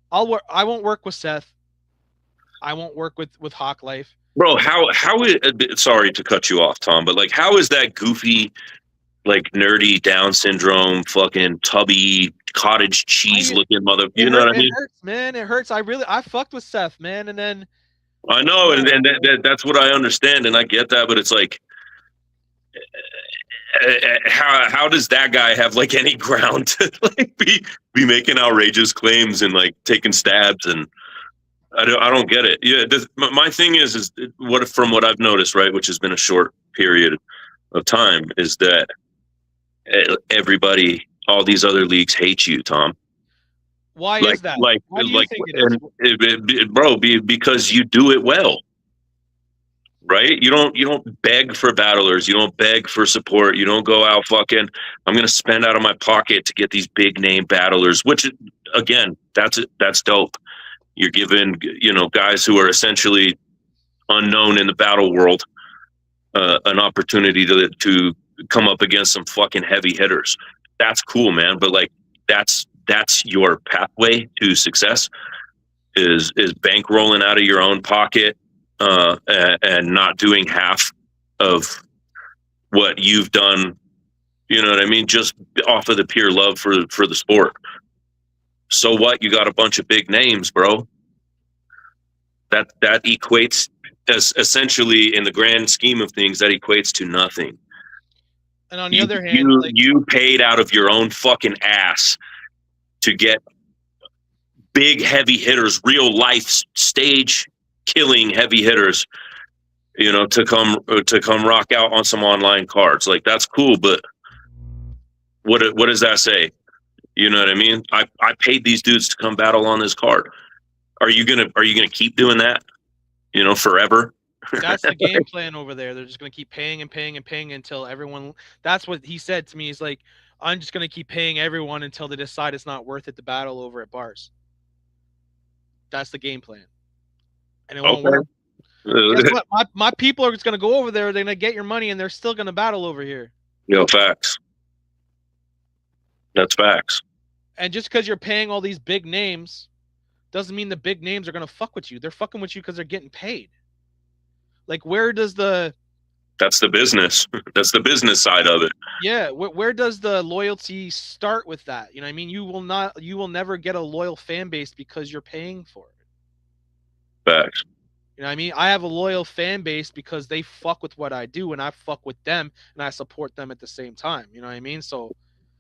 I won't work with Seth. I won't work with Hawk Life. Bro, how sorry to cut you off, Tom, but like, how is that goofy, like nerdy Down syndrome, fucking tubby cottage cheese looking mother? You know what I mean? It hurts, man. It hurts. I fucked with Seth, man, and then I know, and that's what I understand, and I get that, but it's like, how does that guy have like any ground to like be making outrageous claims and like taking stabs? And I don't get it. Yeah, my thing is from what I've noticed, right, which has been a short period of time, is that everybody, all these other leagues hate you, Tom. Why is that? Why do you think it is? Bro, because you do it well. Right? You don't beg for battlers. You don't beg for support. You don't go out fucking, I'm going to spend out of my pocket to get these big name battlers, which again, that's dope. You're giving, you know, guys who are essentially unknown in the battle world, an opportunity to come up against some fucking heavy hitters. That's cool, man. But like, that's your pathway to success is bankrolling out of your own pocket. And not doing half of what you've done, you know what I mean? Just off of the pure love for the sport. So what? You got a bunch of big names, bro. That equates essentially, in the grand scheme of things, that equates to nothing. And on the other hand, you paid out of your own fucking ass to get big heavy hitters, real life stage killing heavy hitters, you know, to come rock out on some online cards. Like, that's cool, but what does that say? You know what I mean? I paid these dudes to come battle on this card. Are you gonna keep doing that? You know, forever? That's the game plan over there. They're just gonna keep paying and paying and paying until everyone. That's what he said to me. He's like, I'm just gonna keep paying everyone until they decide it's not worth it to battle over at B.A.R.Z. That's the game plan, and it won't work. Guess what? My people are just gonna go over there. They're gonna get your money, and they're still gonna battle over here. Yo, facts. That's facts. And just because you're paying all these big names, doesn't mean the big names are gonna fuck with you. They're fucking with you because they're getting paid. Like, where does the... That's the business. That's the business side of it. Yeah, where does the loyalty start with that? You know what I mean? You will never get a loyal fan base because you're paying for it. Facts. You know what I mean? I have a loyal fan base because they fuck with what I do, and I fuck with them, and I support them at the same time. You know what I mean? So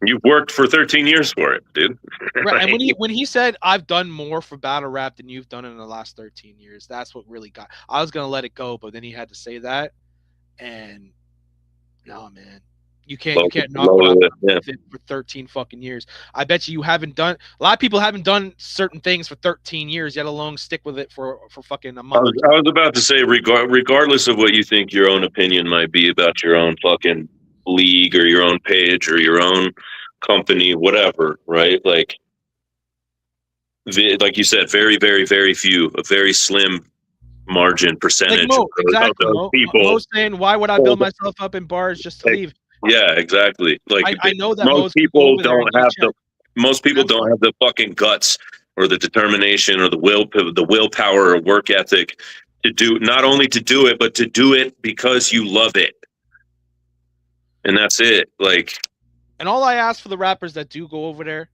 you've worked for 13 years for it, dude. Right. And when he said, I've done more for battle rap than you've done in the last 13 years, that's what really got... I was gonna let it go, but then he had to say that, and no, man, you can't knock it for 13 fucking years. I bet you haven't done... A lot of people haven't done certain things for 13 years, yet alone stick with it for fucking a month. I was about to say, regardless of what you think your own opinion might be about your own fucking league or your own page or your own company, whatever, right? Like you said, very, very, very few, a very slim margin percentage like exactly. of people. Mo's saying, why would I build myself up in bars just to leave? Yeah, exactly. Like, I know that most people don't have the fucking guts or the determination or the willpower or work ethic to do, not only to do it, but to do it because you love it. And that's it. Like, and all I ask for the rappers that do go over there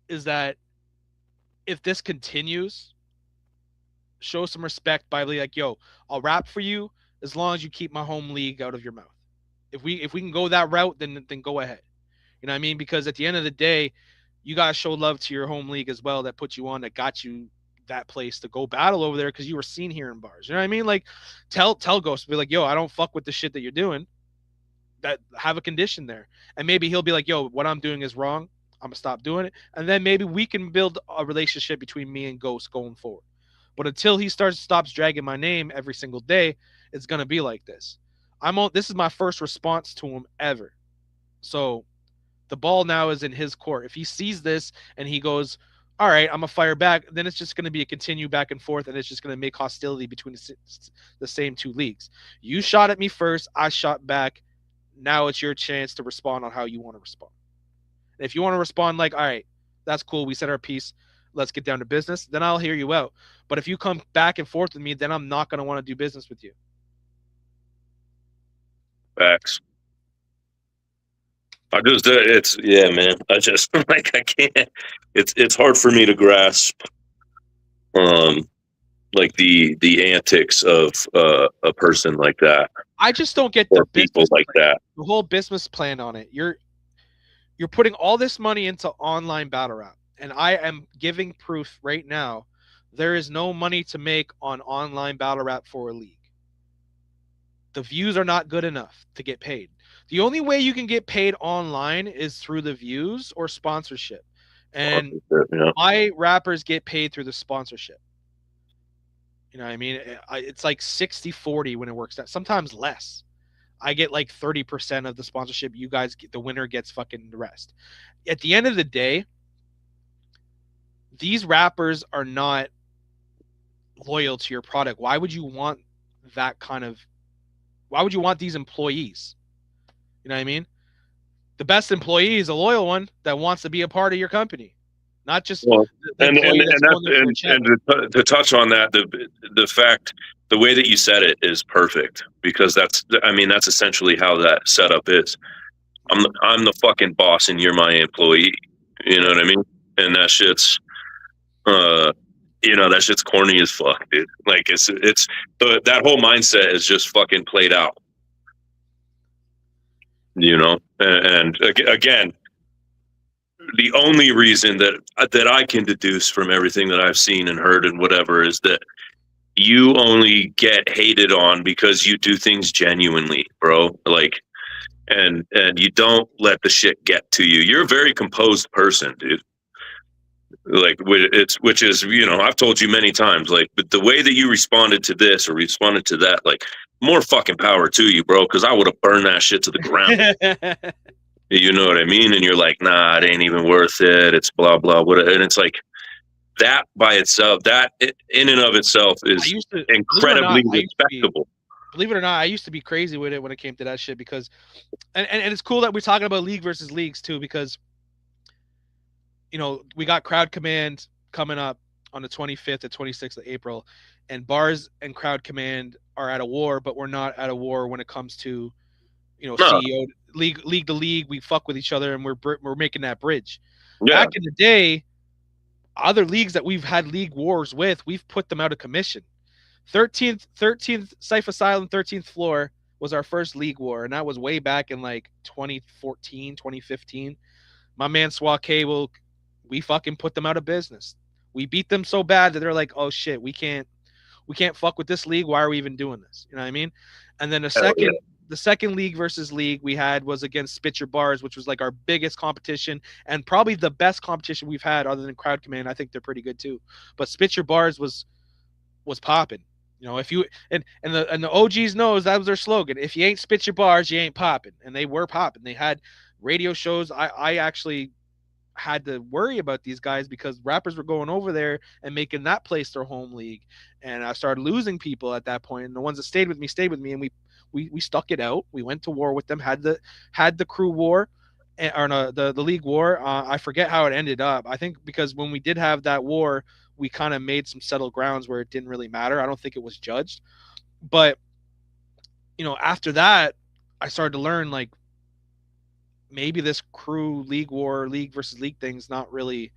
is that if this continues, show some respect by like, yo, I'll rap for you as long as you keep my home league out of your mouth. If we can go that route, then go ahead. You know what I mean? Because at the end of the day, you gotta show love to your home league as well, that put you on, that got you that place to go battle over there because you were seen here in bars. You know what I mean? Like, tell Ghost, be like, yo, I don't fuck with the shit that you're doing. That have a condition there, and maybe he'll be like, yo, what I'm doing is wrong, I'm gonna stop doing it, and then maybe we can build a relationship between me and Ghost going forward. But until he stops dragging my name every single day, it's gonna be like this. This is my first response to him ever, so the ball now is in his court. If he sees this and he goes, all right, I'm gonna fire back, then it's just gonna be a continue back and forth, and it's just gonna make hostility between the same two leagues. You shot at me first, I shot back. Now it's your chance to respond on how you want to respond. And if you want to respond like, all right, that's cool, we said our piece, let's get down to business, then I'll hear you out. But if you come back and forth with me, then I'm not going to want to do business with you. Facts. Man. I just like, I can't. It's hard for me to grasp, like the antics of a person like that. I just don't get the people like that. The whole business plan on it. You're putting all this money into online battle rap, and I am giving proof right now. There is no money to make on online battle rap for a league. The views are not good enough to get paid. The only way you can get paid online is through the views or sponsorship. And my rappers get paid through the sponsorship. You know what I mean? It's like 60-40 when it works out. Sometimes less. I get like 30% of the sponsorship. You guys get, the winner gets fucking the rest. At the end of the day, these rappers are not loyal to your product. Why would you want that kind of... Why would you want these employees? You know what I mean? The best employee is a loyal one that wants to be a part of your company. Not just to touch on that, the way that you said it is perfect, because that's essentially how that setup is. I'm the fucking boss and you're my employee. You know what I mean? And that shit's that shit's corny as fuck, dude. Like that whole mindset is just fucking played out. You know, and again, the only reason that I can deduce from everything that I've seen and heard and whatever is that you only get hated on because you do things genuinely, bro. Like, and you don't let the shit get to you. You're a very composed person, dude. Like, which is, you know, I've told you many times, like, but the way that you responded to this or responded to that, like, more fucking power to you, bro. Because I would have burned that shit to the ground. You know what I mean? And you're like, nah, it ain't even worth it. It's blah blah. What? And it's like that by itself, that in and of itself is incredibly respectable. Believe it or not, I used to be crazy with it when it came to that shit because, and it's cool that we're talking about league versus leagues too, because, you know, we got Crwd Command coming up on the 25th and 26th of April, and B.A.R.Z and Crwd Command are at a war, but we're not at a war when it comes to, you know, CEO league to league. We fuck with each other and we're making that bridge. Yeah. Back in the day, other leagues that we've had league wars with, we've put them out of commission. 13th Syph Asylum 13th floor was our first league war, and that was way back in like 2014, 2015. My man Swat Cable, we fucking put them out of business. We beat them so bad that they're like, oh shit, we can't fuck with this league. Why are we even doing this? You know what I mean? And then the second league versus league we had was against Spit Your B.A.R.Z, which was like our biggest competition and probably the best competition we've had other than Crwd Command. I think they're pretty good too. But Spit Your B.A.R.Z was popping. You know, if you and the OGs knows that was their slogan. If you ain't spit your bars, you ain't popping. And they were popping. They had radio shows. I actually had to worry about these guys because rappers were going over there and making that place their home league. And I started losing people at that point. And the ones that stayed with me, and we stuck it out. We went to war with them, had the crew war, or no, the league war. I forget how it ended up. I think because when we did have that war, we kind of made some settled grounds where it didn't really matter. I don't think it was judged. But, you know, after that, I started to learn, like, maybe this crew league war, league versus league thing's not really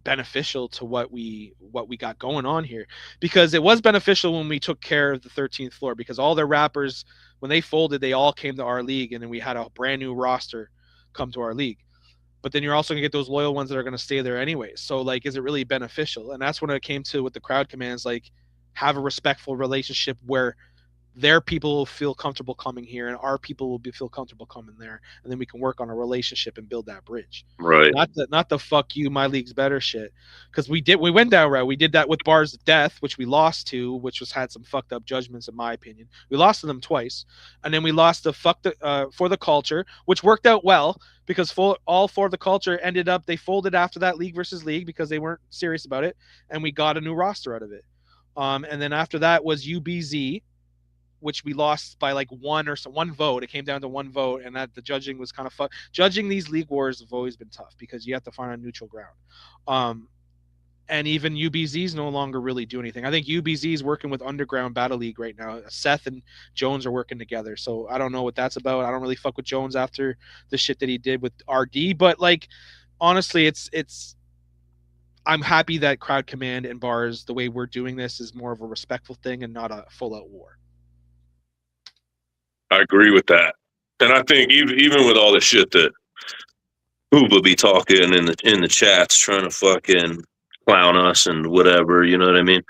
beneficial to what we got going on here. Because it was beneficial when we took care of the 13th floor, because all their rappers, when they folded, they all came to our league, and then we had a brand new roster come to our league. But then you're also going to get those loyal ones that are going to stay there anyway. So, like, is it really beneficial? And that's when it came to with the Crwd Commands, like, have a respectful relationship where their people will feel comfortable coming here and our people will feel comfortable coming there. And then we can work on a relationship and build that bridge. Right. Not the fuck you, my league's better shit. Because we went down route. We did that with B.A.R.Z Death, which we lost to, which had some fucked up judgments, in my opinion. We lost to them twice. And then we lost to For the Culture, which worked out well because all four of the Culture ended up, they folded after that league versus league because they weren't serious about it. And we got a new roster out of it. And then after that was UBZ, which we lost by like one vote. It came down to one vote, and that the judging was kind of fun. Judging these league wars have always been tough because you have to find a neutral ground. And even UBZ's no longer really do anything. I think UBZ is working with Underground Battle League right now. Seth and Jones are working together. So I don't know what that's about. I don't really fuck with Jones after the shit that he did with RD. But, like, honestly, it's I'm happy that Crwd Command and B.A.R.Z, the way we're doing this, is more of a respectful thing and not a full-out war. I agree with that. And I think even with all the shit that Hooba be talking in the chats, trying to fucking clown us and whatever, you know what I mean?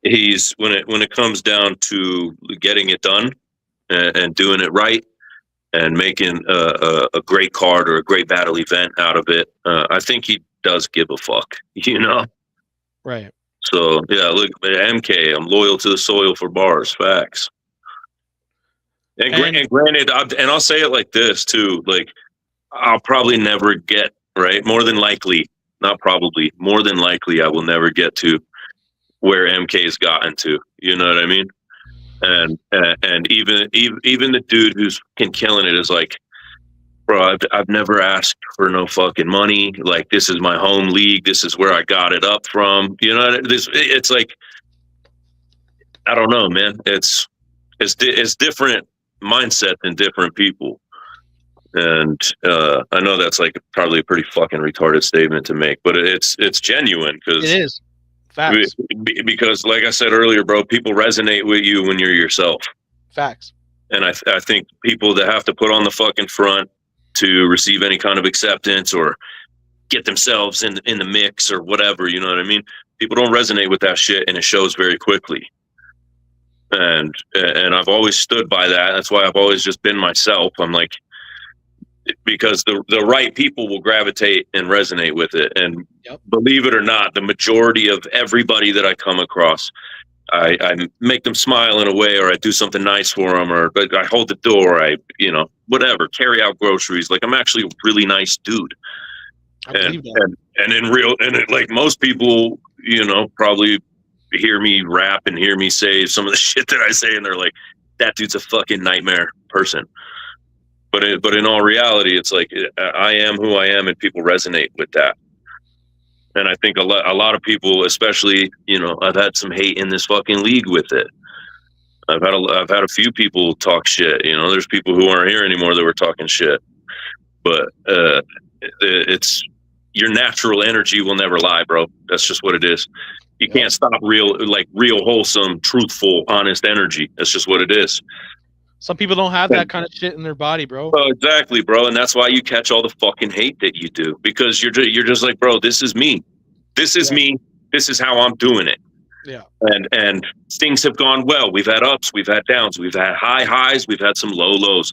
He's when it comes down to getting it done and doing it right and making a great card or a great battle event out of it, I think he does give a fuck, you know? Right. So yeah, look, MK, I'm loyal to the soil for B.A.R.Z, facts. And granted, I'll say it like this too, like, I'll probably never get, right? More than likely, not probably, more than likely, I will never get to where MK's gotten to. You know what I mean? And even the dude who's killing it is like, bro, I've never asked for no fucking money. Like, this is my home league. This is where I got it up from. You know, it's like, I don't know, man. It's different mindset than different people. And I know that's like probably a pretty fucking retarded statement to make, but it's genuine because it is. Facts. Because, like I said earlier, bro, people resonate with you when you're yourself. Facts. And I think people that have to put on the fucking front to receive any kind of acceptance or get themselves in the mix or whatever, you know what I mean? People don't resonate with that shit, and it shows very quickly. and I've always stood by that. That's why I've always just been myself. I'm like, because the right people will gravitate and resonate with it. And believe it or not, the majority of everybody that I come across, I make them smile in a way, or I do something nice for them, or I hold the door, whatever, carry out groceries. Like, I'm actually a really nice dude. And in real, like most people, probably hear me rap and hear me say some of the shit that I say, and they're like, that dude's a fucking nightmare person. But in all reality, it's like, I am who I am, and people resonate with that. And I think a lot of people, especially, I've had some hate in this fucking league with it. I've had a few people talk shit. There's people who aren't here anymore that were talking shit. But it's your natural energy will never lie, bro. That's just what it is. You can't stop real, wholesome, truthful, honest energy. That's just what it is. Some people don't have that kind of shit in their body, bro. Oh, exactly, bro. And that's why you catch all the fucking hate that you do, because you're just like, bro, this is me. This is me. This is how I'm doing it. Yeah. And things have gone well. We've had ups, we've had downs, we've had high highs, we've had some low lows.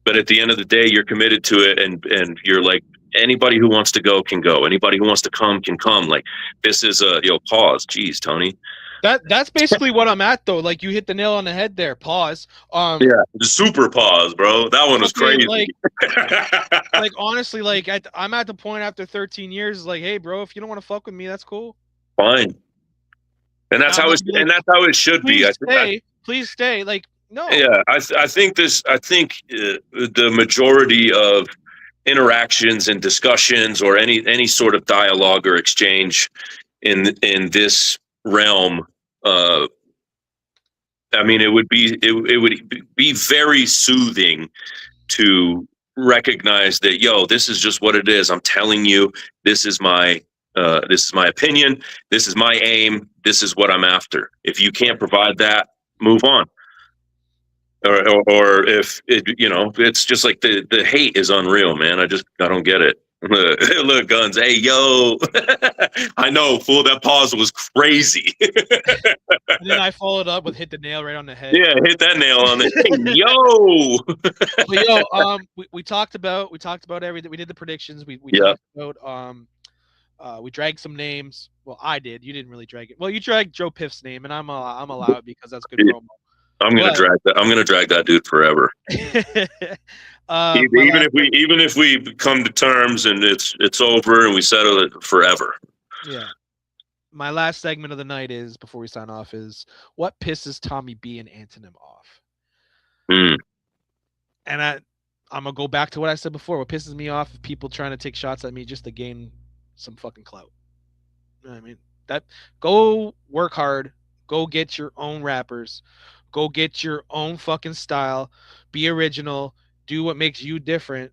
But at the end of the day, you're committed to it, and you're like, anybody who wants to go can go. Anybody who wants to come can come. Like, this is a pause. Jeez, Tony. That's basically what I'm at, though. Like, you hit the nail on the head there. Pause. Yeah, super pause, bro. That one was crazy. Like honestly, like I'm at the point after 13 years, like, hey, bro, if you don't want to fuck with me, that's cool. Fine. And that's how it should be. Please stay. Like, no. Yeah, I think the majority of interactions and discussions, or any sort of dialogue or exchange in this realm, I mean, it would be very soothing to recognize that, this is just what it is. I'm telling you, this is my opinion. This is my aim. This is what I'm after. If you can't provide that, move on. Or if it's just like the hate is unreal, man. I don't get it. Look, Guns. Hey, yo. I know, fool. That pause was crazy. And then I followed up with hit the nail right on the head. Yeah, hit that nail on the head. Yo. But we talked about everything. We did the predictions. We talked about we dragged some names. Well, I did. You didn't really drag it. Well, you dragged Joe Piff's name, and I'm allowed because that's good promo. I'm gonna drag that dude forever. Even if we come to terms and it's over and we settle it forever. Yeah. My last segment of the night is, before we sign off, is what pisses Tommy B and Anthonym off. And I'm gonna go back to what I said before. What pisses me off is people trying to take shots at me just to gain some fucking clout. You know what I mean? Go work hard. Go get your own rappers. Go get your own fucking style. Be original. Do what makes you different.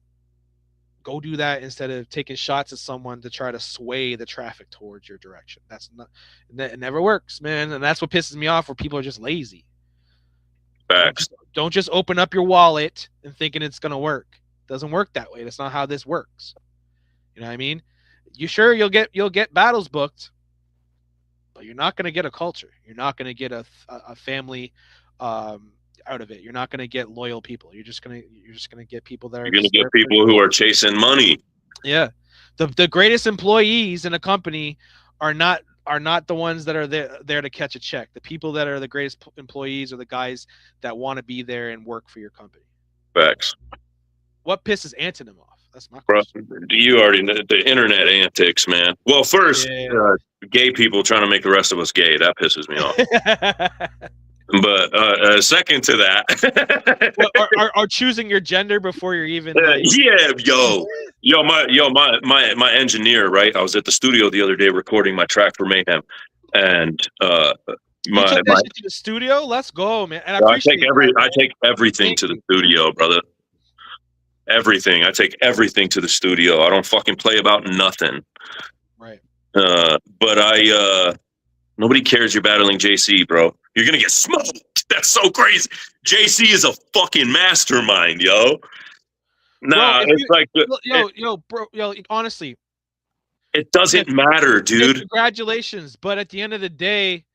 Go do that instead of taking shots at someone to try to sway the traffic towards your direction. It never works, man. And that's what pisses me off, where people are just lazy. Facts. Don't just open up your wallet and thinking it's gonna work. It doesn't work that way. That's not how this works. You know what I mean? You'll get battles booked, but you're not gonna get a culture. You're not gonna get a family out of it. You're not going to get loyal people. You're just going to get people that are. You're going to get people who are chasing money. Yeah, the greatest employees in a company are not the ones that are there to catch a check. The people that are the greatest employees are the guys that want to be there and work for your company. Facts. What pisses Anthonym off? That's my question. Bro, you already know the internet antics, man. Well, first, gay people trying to make the rest of us gay. That pisses me off. But second to that, are choosing your gender before you're even. My engineer, right? I was at the studio the other day recording my track for Mayhem, and you took that shit to the studio. Let's go, man! And I take everything to the studio, brother. Everything. I take everything to the studio. I don't fucking play about nothing. Right. But nobody cares you're battling JC, bro. You're going to get smoked. That's so crazy. JC is a fucking mastermind, yo. Nah, bro, honestly. It doesn't matter, dude. Congratulations. But at the end of the day,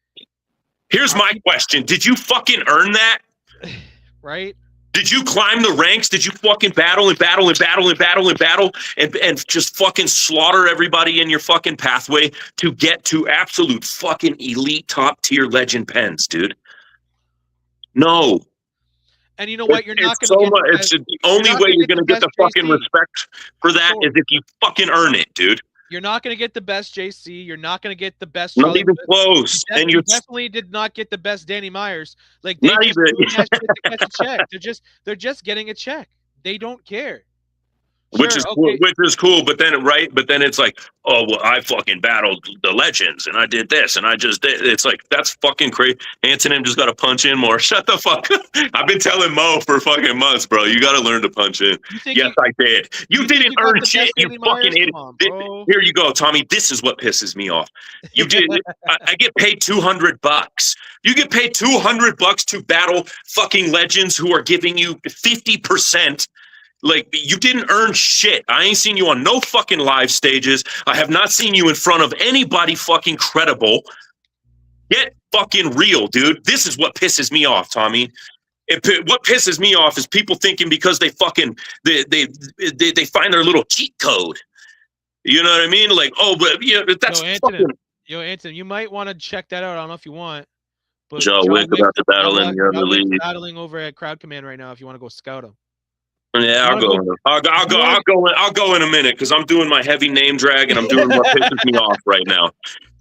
Here's my question. Did you fucking earn that? Right? Did you climb the ranks? Did you fucking battle and just fucking slaughter everybody in your fucking pathway to get to absolute fucking elite top tier legend pens, dude? No. And you know what? You're not It's going to so much. It's the only way you're going to get the fucking respect for that is if you fucking earn it, dude. You're not going to get the best JC. You're not going to get the best. Not even close. And you definitely did not get the best Danny Myers. Like, not even. Doing that shit to catch a check. They're just getting a check. They don't care. Which is cool, which is cool, but then it's like, oh well, I fucking battled the legends and I did this and I just did. It's like, that's fucking crazy. Anthonym just got to punch in more. Shut the fuck up. I've been telling Mo for fucking months, bro. You got to learn to punch in. Yes, I did. You didn't earn shit. You fucking idiot. Here you go, Tommy. This is what pisses me off. You did. I get paid $200. You get paid $200 to battle fucking legends who are giving you 50%. Like, you didn't earn shit. I ain't seen you on no fucking live stages. I have not seen you in front of anybody fucking credible. Get fucking real, dude. This is what pisses me off, Tommy. What pisses me off is people thinking because they fucking they find their little cheat code. You know what I mean? Like, oh, but yeah, that's Anthonym, you might want to check that out. I don't know if you want. But Joe Wick about to battle in the other league. Battling over at Crwd Command right now. If you want to go scout him. Yeah, I'll go in a minute because I'm doing my heavy name drag and I'm doing what pisses me off right now.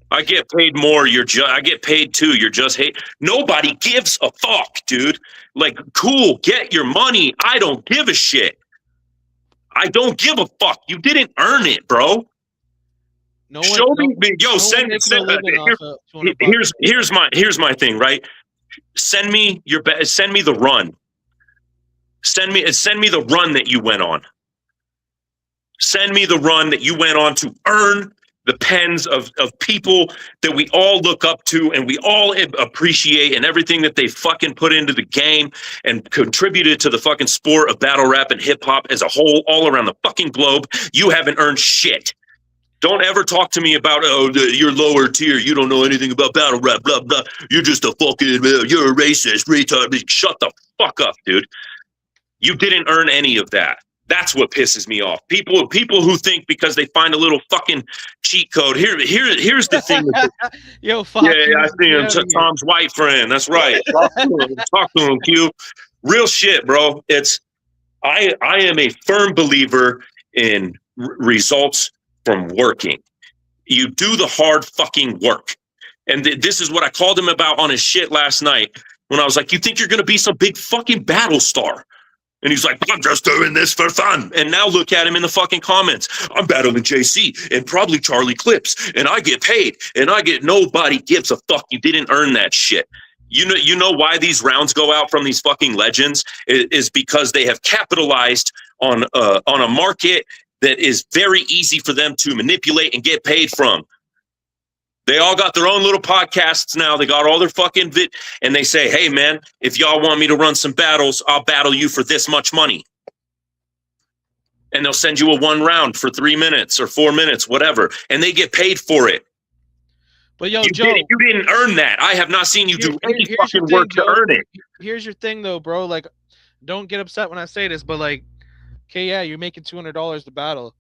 I get paid more. I get paid too. You're just hate. Nobody gives a fuck, dude. Like, cool, get your money. I don't give a shit. I don't give a fuck. You didn't earn it, bro. Here's my thing, right? Send me the run. Send me the run that you went on. Send me the run that you went on to earn the pens of people that we all look up to and we all appreciate and everything that they fucking put into the game and contributed to the fucking sport of battle rap and hip hop as a whole, all around the fucking globe. You haven't earned shit. Don't ever talk to me about, you're lower tier. You don't know anything about battle rap, blah, blah. You're just a fucking, you're a racist, retard. Shut the fuck up, dude. You didn't earn any of that. That's what pisses me off. People who think because they find a little fucking cheat code. Here's the thing. Yo, fuck. Yeah, I see him. Tom's white friend. That's right. Talk to him, Q. Real shit, bro. I am a firm believer in results from working. You do the hard fucking work. And this is what I called him about on his shit last night when I was like, you think you're going to be some big fucking battle star? And he's like, I'm just doing this for fun. And now look at him in the fucking comments. I'm battling JC and probably Charlie Clips. And I get paid. And nobody gives a fuck. You didn't earn that shit. You know why these rounds go out from these fucking legends is because they have capitalized on a market that is very easy for them to manipulate and get paid from. They all got their own little podcasts now. They got all their fucking and they say, hey, man, if y'all want me to run some battles, I'll battle you for this much money. And they'll send you a 1 round for 3 minutes or 4 minutes, whatever. And they get paid for it. But yo, Joe, you didn't earn that. I have not seen you do any fucking work to earn it. Here's your thing, though, bro. Like, don't get upset when I say this, but like, okay, yeah, you're making $200 to battle.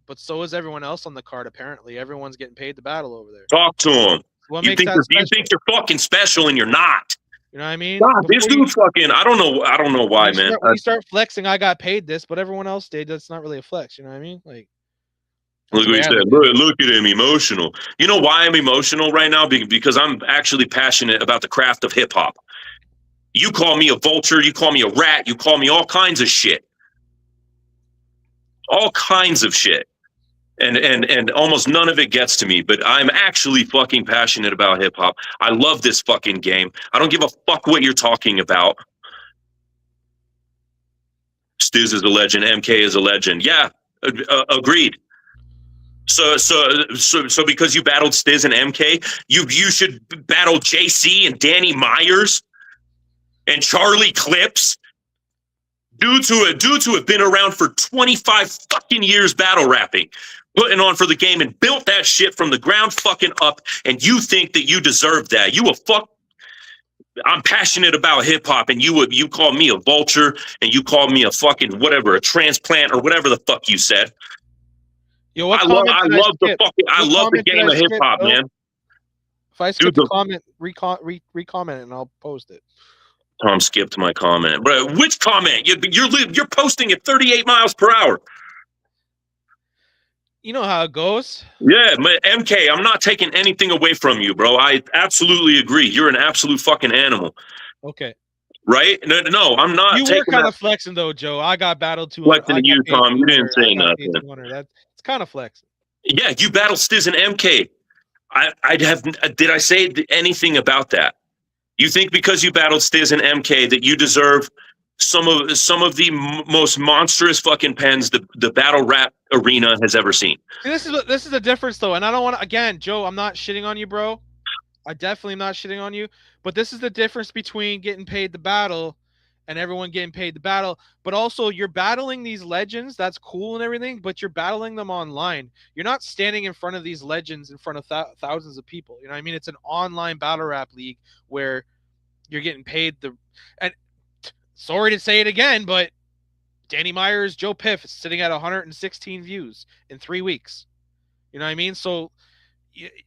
But so is everyone else on the card, apparently. Everyone's getting paid to battle over there. Talk to them. You think you're fucking special and you're not. You know what I mean? God, this dude fucking, I don't know why, man. When you start flexing, I got paid this, but everyone else did. That's not really a flex, you know what I mean? Like, look what he said. Look at him, emotional. You know why I'm emotional right now? Because I'm actually passionate about the craft of hip hop. You call me a vulture, you call me a rat, you call me all kinds of shit. All kinds of shit. And almost none of it gets to me, but I'm actually fucking passionate about hip hop. I love this fucking game. I don't give a fuck what you're talking about. Stiz is a legend. MK is a legend. Yeah, agreed. So because you battled Stiz and MK, you should battle JC and Danny Myers and Charlie Clips. Dudes who have been around for 25 fucking years battle rapping, putting on for the game and built that shit from the ground fucking up, and you think that you deserve that. You a fuck. I'm passionate about hip hop, and you call me a vulture, and you call me a fucking whatever, a transplant or whatever the fuck you said. Yo, what comment I did love the skip? fucking, I What love the comment did game I of hip skip, hop, bro? man. If I skip Dude, a comment, re-comment it and I'll post it. Tom skipped my comment, bro. Which comment? You're posting at 38 miles per hour. You know how it goes. Yeah, MK, I'm not taking anything away from you, bro. I absolutely agree. You're an absolute fucking animal, Okay. right? No, I'm not You were taking kind that of flexing though, Joe. I got battled 200. flexing I to got you, paid Tom. You didn't 200. I say got paid nothing. 200. That's it's kind of flexing. Yeah, you battled Stiz and MK. I'd have. Did I say anything about that? You think because you battled Stiz and MK that you deserve some of the most monstrous fucking pens the battle rap arena has ever seen? See, this is the difference though, and I don't want to. Again, Joe, I'm not shitting on you, bro. I definitely am not shitting on you. But this is the difference between getting paid the battle and everyone getting paid the battle. But also, you're battling these legends. That's cool and everything. But you're battling them online. You're not standing in front of these legends in front of thousands of people. You know what I mean? It's an online battle rap league where you're getting paid the. And sorry to say it again, but Danny Myers, Joe Piff is sitting at 116 views in 3 weeks. You know what I mean? So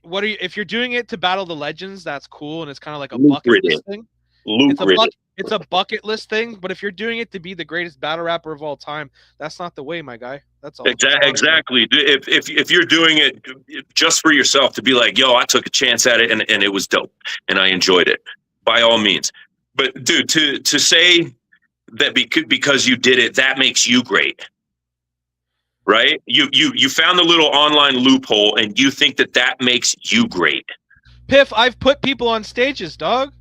what are you, if you're doing it to battle the legends, that's cool and it's kind of like a bucket list thing. It's a bucket list thing, but if you're doing it to be the greatest battle rapper of all time, that's not the way, my guy. That's all. Exactly. If you're doing it just for yourself to be like, yo, I took a chance at it and it was dope and I enjoyed it, by all means. But dude, to say that because you did it, that makes you great. Right? You found the little online loophole and you think that makes you great. Piff, I've put people on stages, dog.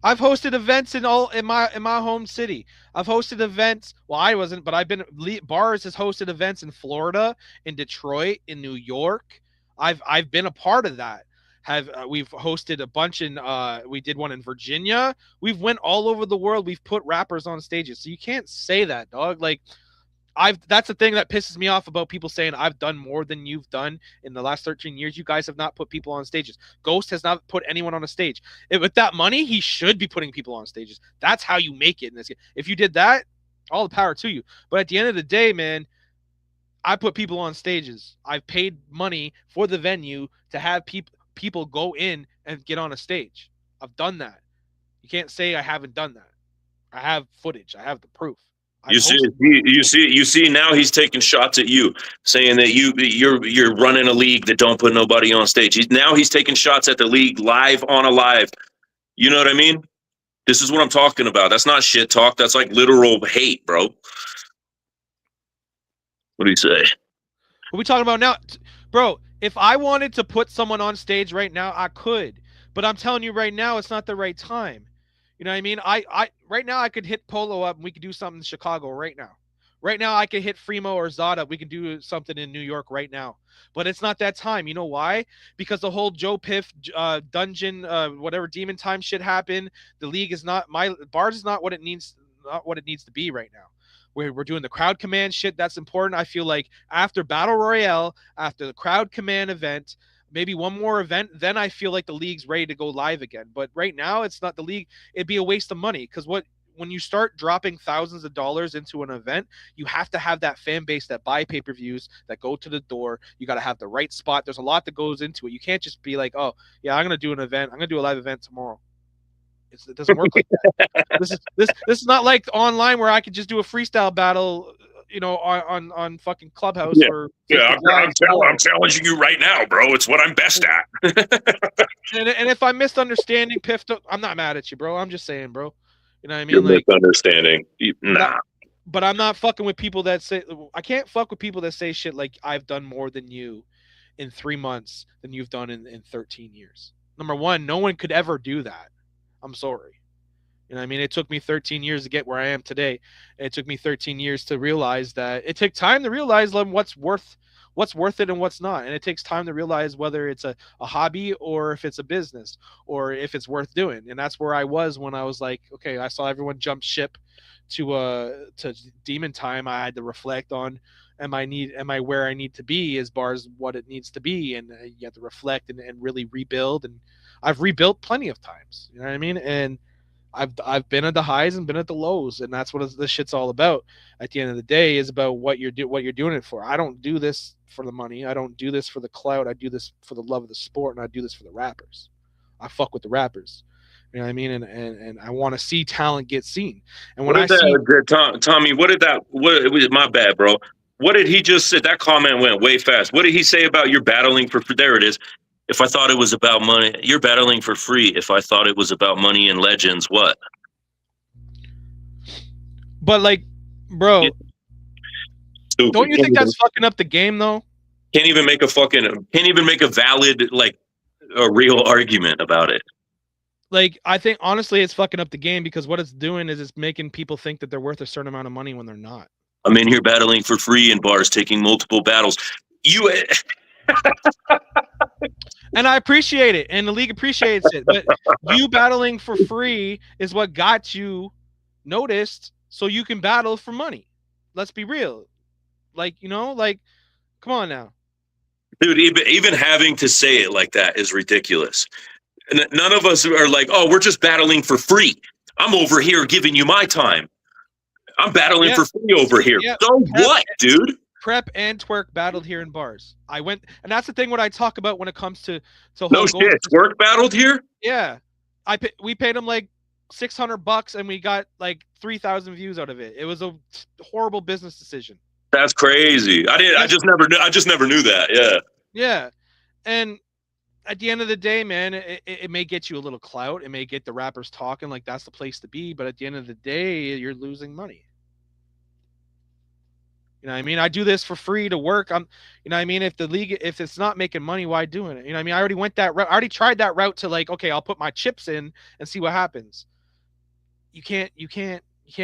I've hosted events in my home city. I've hosted events. Well, I wasn't, but B.A.R.Z has hosted events in Florida, in Detroit, in New York. I've been a part of that. We've hosted a bunch in we did one in Virginia. We've went all over the world. We've put rappers on stages. So you can't say that, dog. Like that's the thing that pisses me off about people saying I've done more than you've done in the last 13 years. You guys have not put people on stages. Ghost has not put anyone on a stage. With that money, he should be putting people on stages. That's how you make it in this game. If you did that, all the power to you. But at the end of the day, man, I put people on stages. I've paid money for the venue to have people go in and get on a stage. I've done that. You can't say I haven't done that. I have footage. I have the proof. You see. Now he's taking shots at you, saying that you're running a league that don't put nobody on stage. Now he's taking shots at the league live on a live. You know what I mean? This is what I'm talking about. That's not shit talk. That's like literal hate, bro. What do you say? What are we talking about now, bro? If I wanted to put someone on stage right now, I could. But I'm telling you right now, it's not the right time. You know what I mean? I right now I could hit Polo up and we could do something in Chicago right now. Right now I could hit Fremo or Zada. We can do something in New York right now. But it's not that time. You know why? Because the whole Joe Piff dungeon, whatever demon time shit happened. The league is not B.A.R.Z is not what it needs to be right now. We're doing the Crwd Command shit. That's important. I feel like after Battle Royale, after the Crwd Command event, maybe one more event, then I feel like the league's ready to go live again. But right now, it's not the league. It'd be a waste of money because when you start dropping thousands of dollars into an event, you have to have that fan base that buy pay-per-views, that go to the door. You got to have the right spot. There's a lot that goes into it. You can't just be like, oh, yeah, I'm going to do an event. I'm going to do a live event tomorrow. It doesn't work like that. This is not like online where I could just do a freestyle battle, on fucking Clubhouse or I'm challenging you right now, bro. It's what I'm best at. and if I'm misunderstanding Piff, I'm not mad at you, bro. I'm just saying, bro. You know what I mean? You're misunderstanding. Nah. But I'm not fucking with people that say I can't fuck with people that say shit like I've done more than you in 3 months than you've done in 13 years. Number one, no one could ever do that. I'm sorry. You know what I mean? It took me 13 years to get where I am today. It took me 13 years to realize that it took time to realize what's worth it and what's not. And it takes time to realize whether it's a hobby or if it's a business or if it's worth doing. And that's where I was when I was like, okay, I saw everyone jump ship to Demon Time. I had to reflect on am I where I need to be? Is B.A.R.Z what it needs to be? And you have to reflect and really rebuild. And I've rebuilt plenty of times. You know what I mean? And I've been at the highs and been at the lows, and that's what this shit's all about. At the end of the day, is about what you're doing it for. I don't do this for the money. I don't do this for the clout. I do this for the love of the sport, and I do this for the rappers. I fuck with the rappers. You know what I mean? And I want to see talent get seen. And when What I did see Tommy? What did that? What? It was my bad, bro. What did he just say? That comment went way fast. What did he say about you're battling for? There it is. If I thought it was about money, you're battling for free. If I thought it was about money and legends, what? but like, bro, Stupid. don't you think that's fucking up the game though? Can't even make a valid, like, a real argument about it. Like, I think honestly it's fucking up the game, because what it's doing is it's making people think that they're worth a certain amount of money when they're not. I'm in here battling for free in bars, taking multiple battles. You And I appreciate it, and the league appreciates it. But you battling for free is what got you noticed, so you can battle for money. Let's be real. Like, like, come on now. dude, even having to say it like that is ridiculous. And none of us are like, oh, we're just battling for free. I'm over here giving you my time. I'm battling for free over here. Yeah. So what, dude? Prep and Twerk battled here in bars. I went, and that's the thing what I talk about when it comes to no shit. Twerk battled here. Yeah, we paid him like $600, and we got like 3,000 views out of it. It was a horrible business decision. That's crazy. I just never knew that. Yeah. Yeah, and at the end of the day, man, it may get you a little clout. It may get the rappers talking, like that's the place to be. But at the end of the day, you're losing money. You know what I mean? I do this for free to work. You know what I mean? If the league, if it's not making money, why doing it? You know what I mean? I already went that route. I already tried that route to, like, okay, I'll put my chips in and see what happens. You can't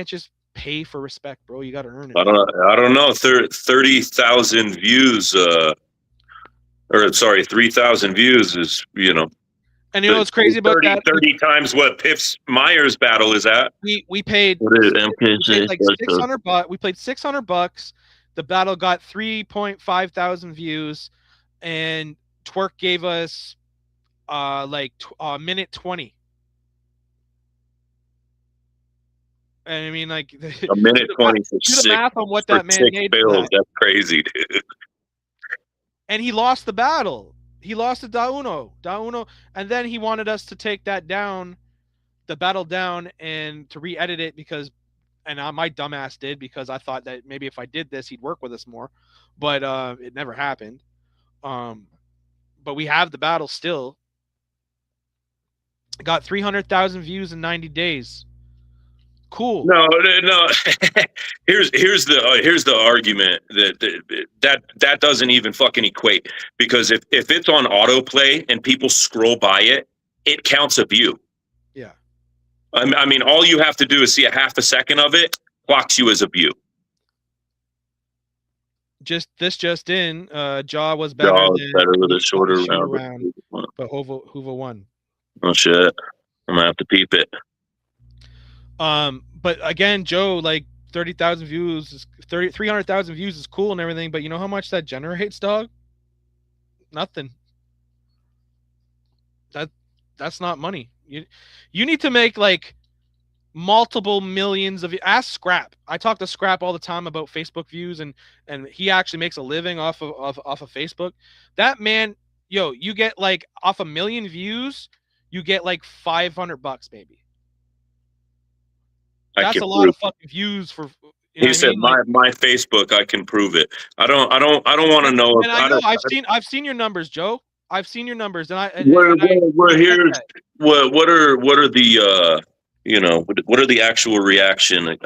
just pay for respect, bro. You got to earn it. I don't know. 30,000 views, or sorry, 3,000 views is, And you know what's crazy about 30 times what Piff's Myers battle is at. We paid, what is it, we paid like $600. We paid $600. The battle got 3.5 thousand views, and Twerk gave us like a minute 20. And I mean, like, a minute 20 for do the math on what that man made. That's crazy, dude. And he lost the battle. He lost to Da Uno, and then he wanted us to take that down, the battle down, and to re-edit it and my dumbass did, because I thought that maybe if I did this, he'd work with us more, but it never happened. But we have the battle still. Got 300,000 views in 90 days. Cool. No. here's the argument that doesn't even fucking equate, because if it's on autoplay and people scroll by it, it counts a view. Yeah. I mean, all you have to do is see a half a second of it, clocks you as a view. Just in, Jaw was better with a shorter round, but Hoover won. Oh shit! I'm gonna have to peep it. But again, Joe, like 30,000 views, 300,000 views is cool and everything, but you know how much that generates, dog? Nothing. That's not money. You need to make like multiple millions of. Ask Scrap. I talk to Scrap all the time about Facebook views, and he actually makes a living off of Facebook. That man, you get like off 1 million views, you get like $500 maybe. That's a lot of fucking views for. He said, "My Facebook, I can prove it." I don't want to know. And I know I've seen your numbers, Joe. I've seen your numbers, and what are the what are the actual reaction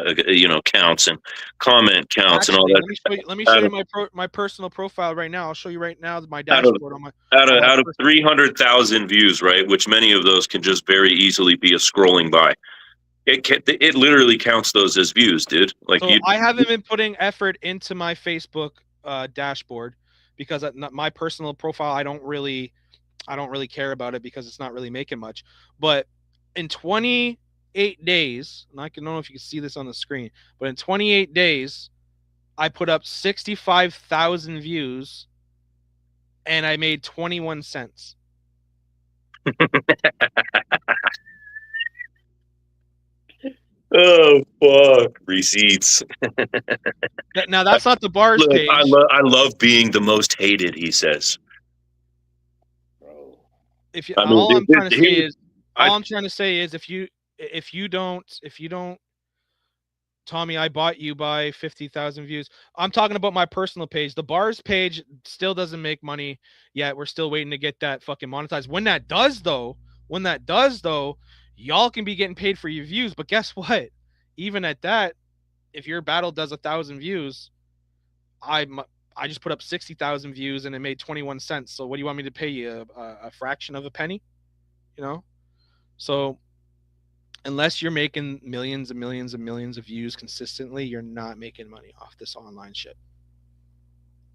counts and comment counts and all that? Let me show you my personal profile right now. I'll show you right now my dashboard on my out of 300,000 views, right? Which many of those can just very easily be a scrolling by. It literally counts those as views, dude. Like, so I haven't been putting effort into my Facebook dashboard, because my personal profile, I don't really care about it, because it's not really making much. But in 28 days, and I don't know if you can see this on the screen, but in 28 days, I put up 65,000 views, and I made 21 cents. Oh fuck! Receipts. Now that's not the bars Look, page. I love being the most hated. He says. If you, I mean, all I'm trying to say is, I- all I'm trying to say is, if you don't, Tommy, I bought you by 50,000 views. I'm talking about my personal page. The bars page still doesn't make money yet. We're still waiting to get that fucking monetized. When that does though, y'all can be getting paid for your views. But guess what? Even at that, if your battle does 1,000 views, I just put up 60,000 views and it made 21 cents. So what do you want me to pay you? A fraction of a penny? You know? So unless you're making millions and millions and millions of views consistently, you're not making money off this online shit.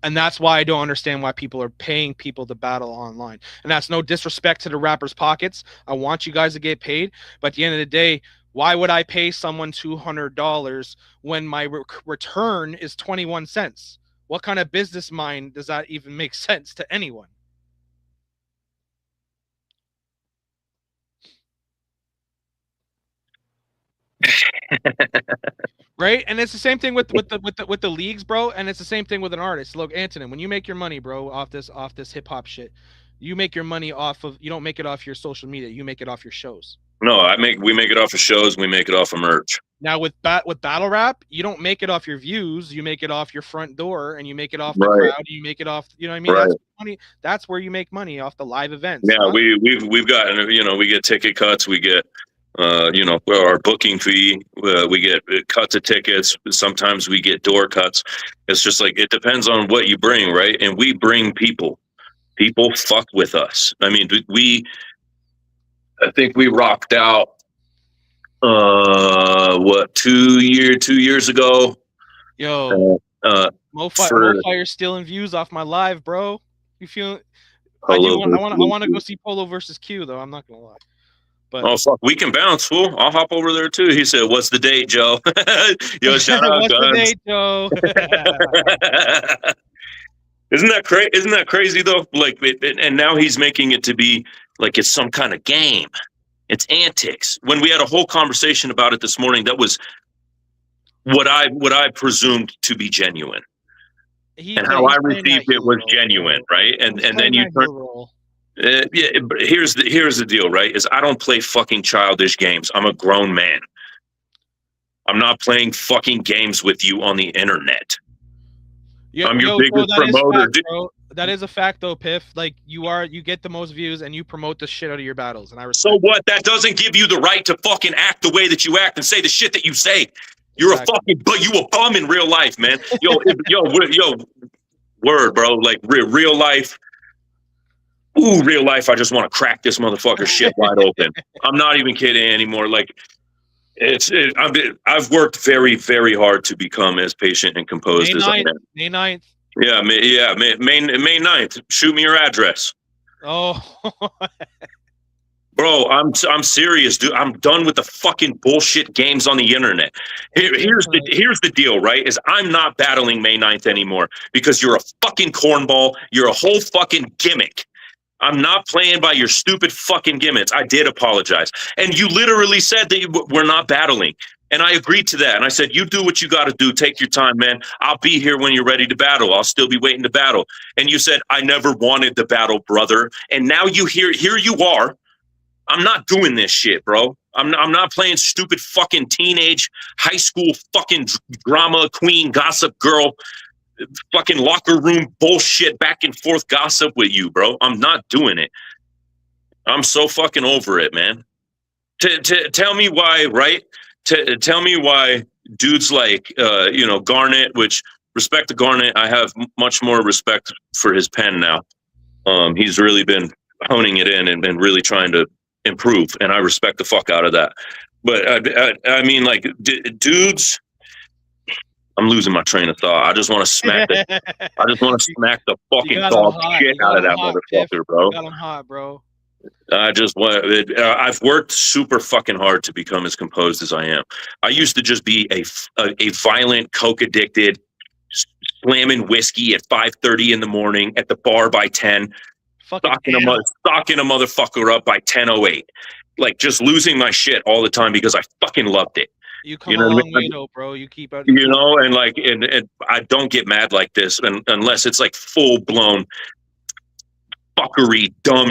And that's why I don't understand why people are paying people to battle online. And that's no disrespect to the rappers' pockets. I want you guys to get paid. But at the end of the day, why would I pay someone $200 when my return is 21 cents? What kind of business mind does that even make sense to anyone? Right? And it's the same thing with the leagues, bro. And it's the same thing with an artist. Look, Anthonym, when you make your money, bro, off this hip-hop shit, you make your money off of, you don't make it off your social media, you make it off your shows. No, we make it off of shows, we make it off of merch. Now with battle rap, you don't make it off your views, you make it off your front door, and you make it off the crowd, you make it off, you know what I mean? Right. That's money. That's where you make money, off the live events. Yeah, we've gotten, you know, we get ticket cuts, we get you know, our booking fee, we get cuts of tickets, sometimes we get door cuts. It's just like, it depends on what you bring, right? And we bring people fuck with us. I mean, I think we rocked out what 2 years ago. Yo, Mofire's stealing views off my live, bro. You feel? I want to go see Polo versus Q though. I'm not gonna lie. But oh fuck, we can bounce, fool. I'll hop over there too. He said, "What's the date, Joe?" Yo, shout out, what's Guns. the date, Joe? Isn't that crazy? Isn't that crazy though? Like, and now he's making it to be like it's some kind of game. It's antics. When we had a whole conversation about it this morning, that was what I presumed to be genuine, and how I received it was genuine, right? And then you turn. Yeah, but here's the deal, right? Is I don't play fucking childish games. I'm a grown man. I'm not playing fucking games with you on the internet. I'm your biggest promoter. That is a fact, though, Piff. Like you get the most views and you promote the shit out of your battles, and I respect. So what? That doesn't give you the right to fucking act the way that you act and say the shit that you say. You're a fucking, but you a bum in real life, man. Yo, word, bro. Like real life. Ooh, real life, I just want to crack this motherfucker shit wide open. I'm not even kidding anymore. Like, I've worked very, very hard to become as patient and composed as I am. May 9th. Yeah, May 9th. Shoot me your address. Oh. Bro, I'm serious, dude. I'm done with the fucking bullshit games on the internet. Here's the deal, right? Is I'm not battling May 9th anymore because you're a fucking cornball. You're a whole fucking gimmick. I'm not playing by your stupid fucking gimmicks. I did apologize. And you literally said that we're not battling. And I agreed to that. And I said, you do what you got to do. Take your time, man. I'll be here when you're ready to battle. I'll still be waiting to battle. And you said, I never wanted to battle, brother. And now here you are. I'm not doing this shit, bro. I'm not playing stupid fucking teenage high school fucking drama queen gossip girl fucking locker room bullshit back and forth gossip with you, bro. I'm not doing it. I'm so fucking over it, man. Tell me why, right? Tell me why dudes like, Garnet, which respect to Garnet. I have much more respect for his pen now. He's really been honing it in and been really trying to improve. And I respect the fuck out of that. But I mean, like dudes, I'm losing my train of thought. I just want to smack the fucking dog shit out of that motherfucker, bro. Got him hot, bro. I've worked super fucking hard to become as composed as I am. I used to just be a violent, coke addicted, slamming whiskey at 5:30 in the morning at the bar by 10, stocking a motherfucker up by 10:08, like just losing my shit all the time because I fucking loved it. You come You a know what I long mean? way though, bro. You keep out. You know, and like, and I don't get mad like this unless it's like full blown fuckery, dumb,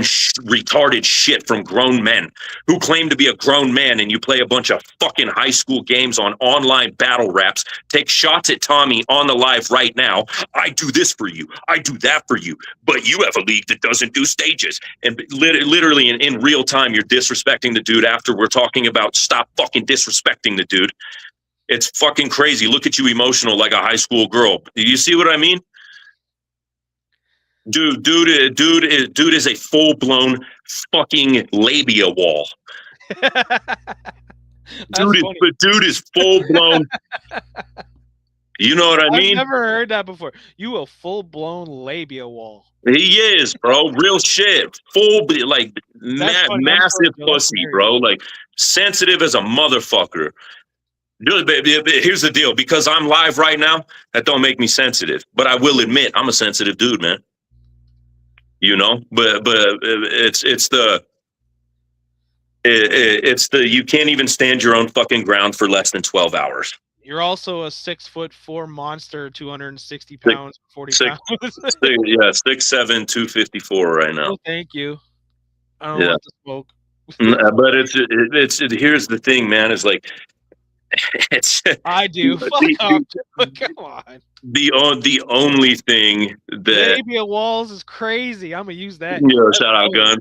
retarded shit from grown men who claim to be a grown man, and you play a bunch of fucking high school games on online battle raps, take shots at Tommy on the live right now. I do this for you. I do that for you. But you have a league that doesn't do stages. And literally in real time, you're disrespecting the dude after we're talking about stop fucking disrespecting the dude. It's fucking crazy. Look at you emotional like a high school girl. You see what I mean? Dude is a full blown fucking labia wall. Dude is full blown. You know what I mean? I've never heard that before. You a full blown labia wall. He is, bro. Real shit. Full, like massive pussy, bro. Like sensitive as a motherfucker. Dude, here's the deal. Because I'm live right now, that don't make me sensitive. But I will admit, I'm a sensitive dude, man. You know, but it's the you can't even stand your own fucking ground for less than 12 hours. You're also a 6'4" monster, 260 pounds, 40 pounds. Yeah, 6'7", 254 right now. Oh, thank you. I don't want to smoke. But it's here's the thing, man. Is like it's. I do. Fuck off. Come on. The only thing that labia walls is crazy. I'm gonna use that. Yeah, shout out gun.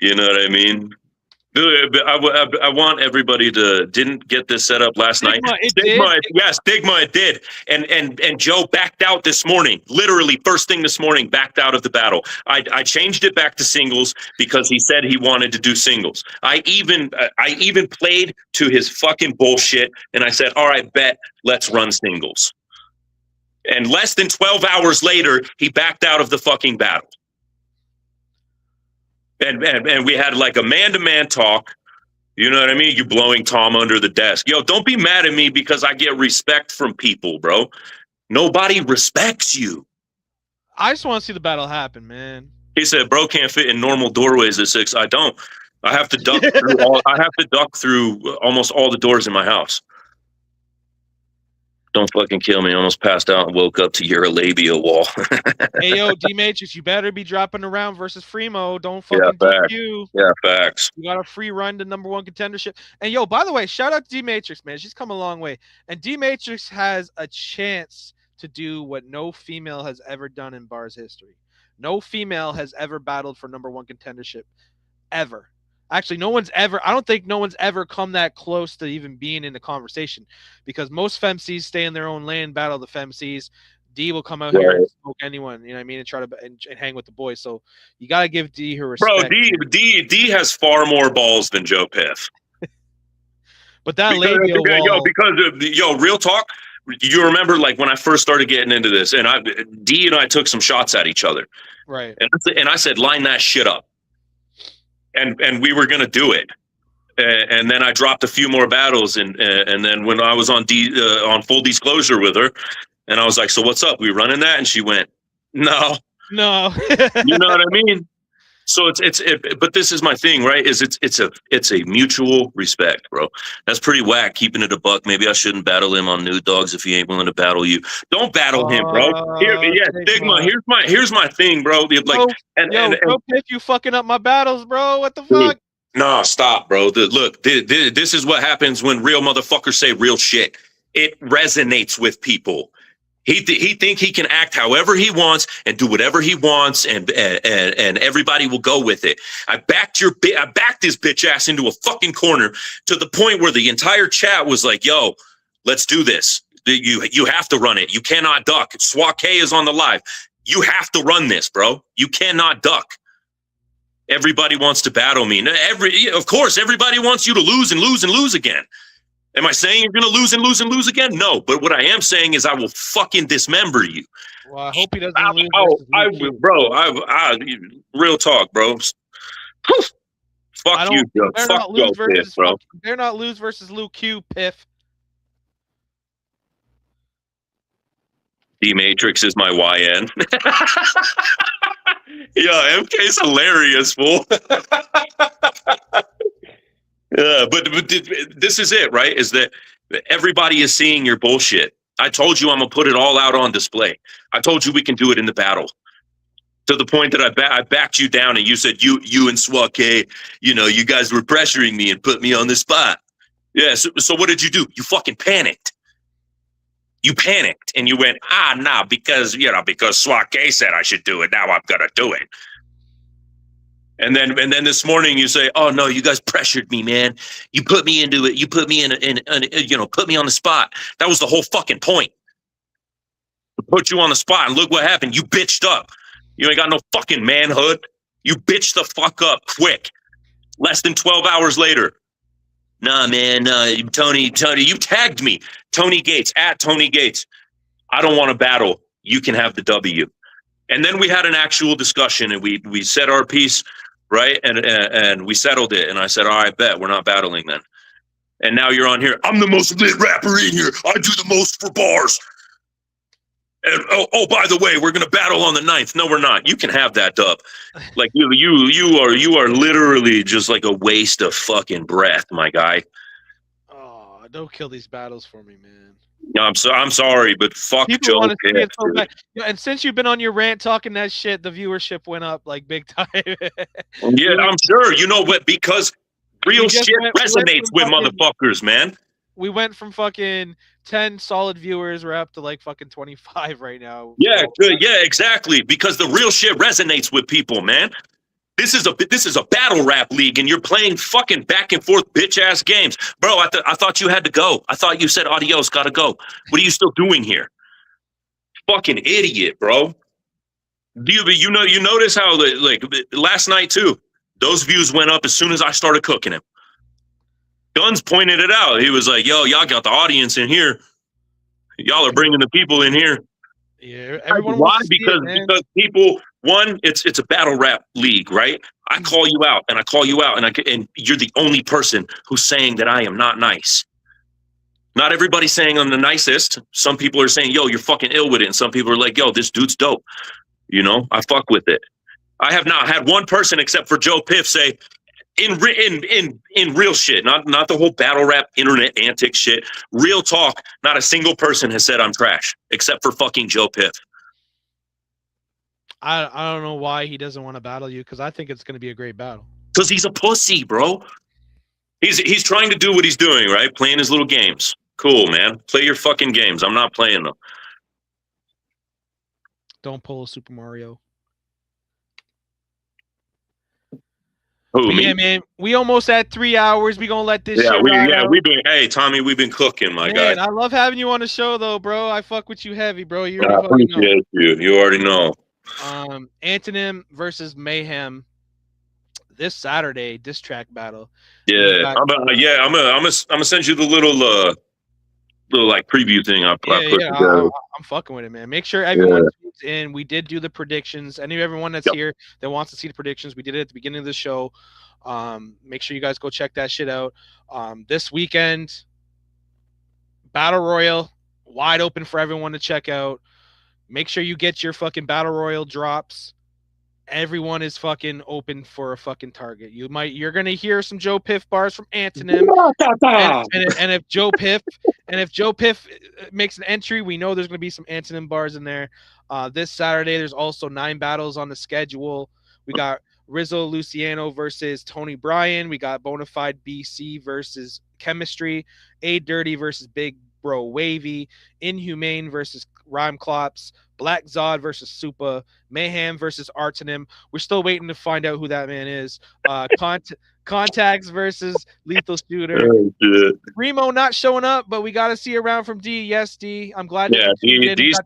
You know what I mean? I want everybody to didn't get this set up last night. Stigma, it did. And Joe backed out this morning. Literally first thing this morning, backed out of the battle. I changed it back to singles because he said he wanted to do singles. I even played to his fucking bullshit, and I said, all right, bet, let's run singles. And less than 12 hours later, he backed out of the fucking battle. And we had like a man-to-man talk. You know what I mean? You blowing Tom under the desk. Yo, don't be mad at me because I get respect from people, bro. Nobody respects you. I just want to see the battle happen, man. He said, bro can't fit in normal doorways at 6. I don't. I have to duck through almost all the doors in my house. Don't fucking kill me. I almost passed out and woke up to your labia wall. Hey, yo, D-Matrix, you better be dropping around versus Fremo. Don't fucking DQ. Yeah, facts. You got a free run to #1 contendership. And, yo, by the way, shout out to D-Matrix, man. She's come a long way. And D-Matrix has a chance to do what no female has ever done in B.A.R.Z history. No female has ever battled for #1 contendership. Ever. Actually, I don't think no one's ever come that close to even being in the conversation, because most femcs stay in their own lane, battle the femcs. D will come out here and smoke anyone, you know what I mean, and try to and hang with the boys. So you got to give D her respect. Bro, D has far more balls than Joe Piff. But that labia wall. Real talk. You remember, like, when I first started getting into this, and D and I took some shots at each other. Right. And I said, line that shit up. And we were gonna do it, and then I dropped a few more battles, and then when I was on full disclosure with her, and I was like, so what's up? We running that? And she went, no. You know what I mean? So but this is my thing, right? Is it's a mutual respect, bro. That's pretty whack. Keeping it a buck. Maybe I shouldn't battle him on New Dogs if he ain't willing to battle you. Don't battle him, bro. Stigma. Here's my thing, bro. Like, bro, Piff, you fucking up my battles, bro. What the fuck? Nah, stop, bro. Look, this is what happens when real motherfuckers say real shit. It resonates with people. He think he can act however he wants and do whatever he wants, and everybody will go with it. I backed this bitch ass into a fucking corner to the point where the entire chat was like, "Yo, let's do this. You have to run it. You cannot duck. SWAT K is on the live. You have to run this, bro. You cannot duck." Everybody wants to battle me. Of course, everybody wants you to lose and lose and lose again. Am I saying you're going to lose and lose and lose again? No, but what I am saying is I will fucking dismember you. Well, I hope he doesn't lose. Real talk, bro. Fuck you, Joe. Fuck Joe Piff, bro. They're not lose versus Luke Q, Piff. D-Matrix is my YN. Yeah, MK's hilarious, fool. Yeah, but this is it, right? Is that everybody is seeing your bullshit. I told you I'm gonna put it all out on display. I told you we can do it in the battle. To the point that I backed you down, and you said you and Swake, you guys were pressuring me and put me on the spot. Yeah. So what did you do? You fucking panicked. You panicked and you went, nah, because Swake said I should do it. Now I'm gonna do it. And then this morning you say, oh no, you guys pressured me, man. You put me into it. You put me put me on the spot. That was the whole fucking point. To put you on the spot, and look what happened. You bitched up. You ain't got no fucking manhood. You bitched the fuck up quick. Less than 12 hours later. Nah, man, Tony, you tagged me. Tony Gates, at Tony Gates. I don't want to battle. You can have the W. And then we had an actual discussion, and we said our piece, right? And we settled it. And I said, all right, bet, we're not battling then. And now you're on here. I'm the most lit rapper in here. I do the most for bars. And oh, by the way, we're gonna battle on the 9th. No, we're not. You can have that dub. Like you are literally just like a waste of fucking breath, my guy. Oh, don't kill these battles for me, man. No, I'm sorry, but fuck People Joe. want to see it so bad. And since you've been on your rant talking that shit, the viewership went up like big time. Yeah, I'm sure. You know what? Because real shit resonates with motherfuckers, man. We went from fucking 10 solid viewers. We're up to like fucking 25 right now. Yeah, good. Yeah, exactly. Because the real shit resonates with people, man. This is a battle rap league, and you're playing fucking back and forth bitch ass games, bro. I thought you had to go. I thought you said adios, gotta go. What are you still doing here? Fucking idiot, bro. You notice how like last night too? Those views went up as soon as I started cooking him. Guns pointed it out. He was like, yo, y'all got the audience in here. Y'all are bringing the people in here. Yeah, everyone. Why? Because people, one, it's a battle rap league, right? I call you out and I call you out, and you're the only person who's saying that I am not nice. Not everybody's saying I'm the nicest. Some people are saying, yo, you're fucking ill with it. And some people are like, yo, this dude's dope. I fuck with it. I have not had one person except for Joe Piff say, in real shit, not the whole battle rap internet antic shit. Real talk, not a single person has said I'm trash except for fucking Joe Piff. I don't know why he doesn't want to battle you, because I think it's going to be a great battle. Because he's a pussy, bro. He's trying to do what he's doing, right? Playing his little games. Cool, man. Play your fucking games. I'm not playing them. Don't pull a Super Mario. Who, me? Yeah, man. We almost had 3 hours. We gonna let this shit ride out. Tommy, we've been cooking, my guy. I love having you on the show, though, bro. I fuck with you heavy, bro. You I appreciate you. You already know. Anthonym versus Mayhem this Saturday, diss track battle. Yeah, I'm gonna send you the little like preview thing I put together. I'm fucking with it, man. Make sure everyone tunes in. We did do the predictions. Everyone that's here that wants to see the predictions, we did it at the beginning of the show. Make sure you guys go check that shit out. This weekend, Battle Royal, wide open for everyone to check out. Make sure you get your fucking Battle Royal drops. Everyone is fucking open for a fucking target. You're gonna hear some Joe Piff bars from Anthonym, and if Joe Piff makes an entry, we know there's gonna be some Anthonym bars in there. This Saturday, there's also 9 battles on the schedule. We got Rizzo Luciano versus Tony Bryan. We got Bonafide BC versus Chemistry. A Dirty versus Big Bro Wavy. Inhumane versus Rhyme Clops. Black Zod versus Supa. Mayhem versus Anthonym. We're still waiting to find out who that man is. Contacts versus Lethal Shooter. Oh, Remo not showing up, but we got to see around from D. Yes, D. I'm glad. Yeah, D's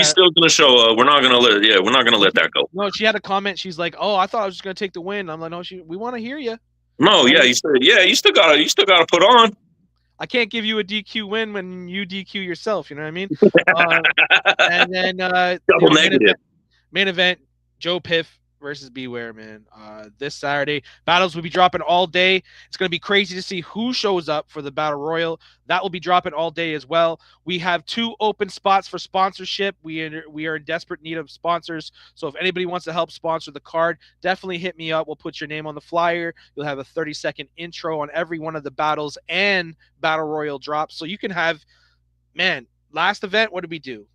still gonna show up. We're not gonna let that go. No, she had a comment. She's like, "Oh, I thought I was just gonna take the win." I'm like, "No, we want to hear you." No, yeah, you still gotta put on. I can't give you a DQ win when you DQ yourself. You know what I mean? And then double negative. Main event, Joe Piff versus Beware, man. This Saturday, battles will be dropping all day. It's going to be crazy to see who shows up for the Battle Royal. That will be dropping all day as well. We have 2 open spots for sponsorship. We are in desperate need of sponsors. So if anybody wants to help sponsor the card, definitely hit me up. We'll put your name on the flyer. You'll have a 30-second intro on every one of the battles and Battle Royal drops. So you can have, man, last event, what did we do?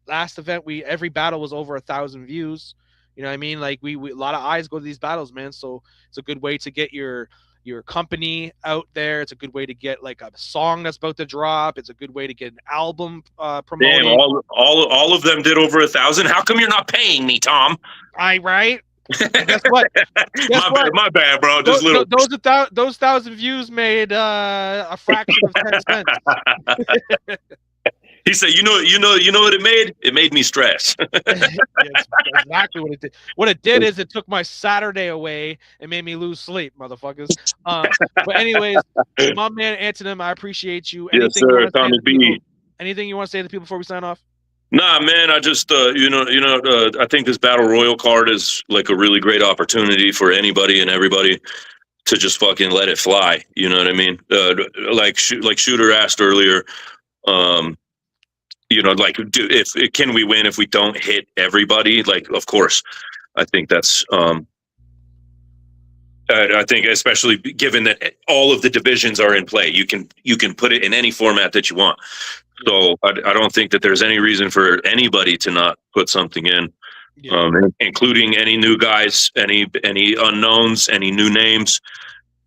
Last event, every battle was over 1,000 views. You know what I mean? Like we a lot of eyes go to these battles, man. So it's a good way to get your company out there. It's a good way to get like a song that's about to drop. It's a good way to get an album promoted. Damn, all of them did over 1,000. How come you're not paying me, Tom? Right? And guess what? My bad, bro. Just little. Those 1,000 views made a fraction of 10 cents. He said, you know what it made? It made me stress. Yes, exactly what it did. What it did is it took my Saturday away and made me lose sleep, motherfuckers. But anyways, my man Anthonym, I appreciate you. Yes, sir, Tommy B. Anything you want to say to the people before we sign off? Nah, man. I just, I think this Battle Royal card is like a really great opportunity for anybody and everybody to just fucking let it fly. You know what I mean? Like Shooter asked earlier, can we win if we don't hit everybody? Like, of course, I think that's, I think especially given that all of the divisions are in play, you can put it in any format that you want. So I don't think that there's any reason for anybody to not put something in, including any new guys, any unknowns, any new names.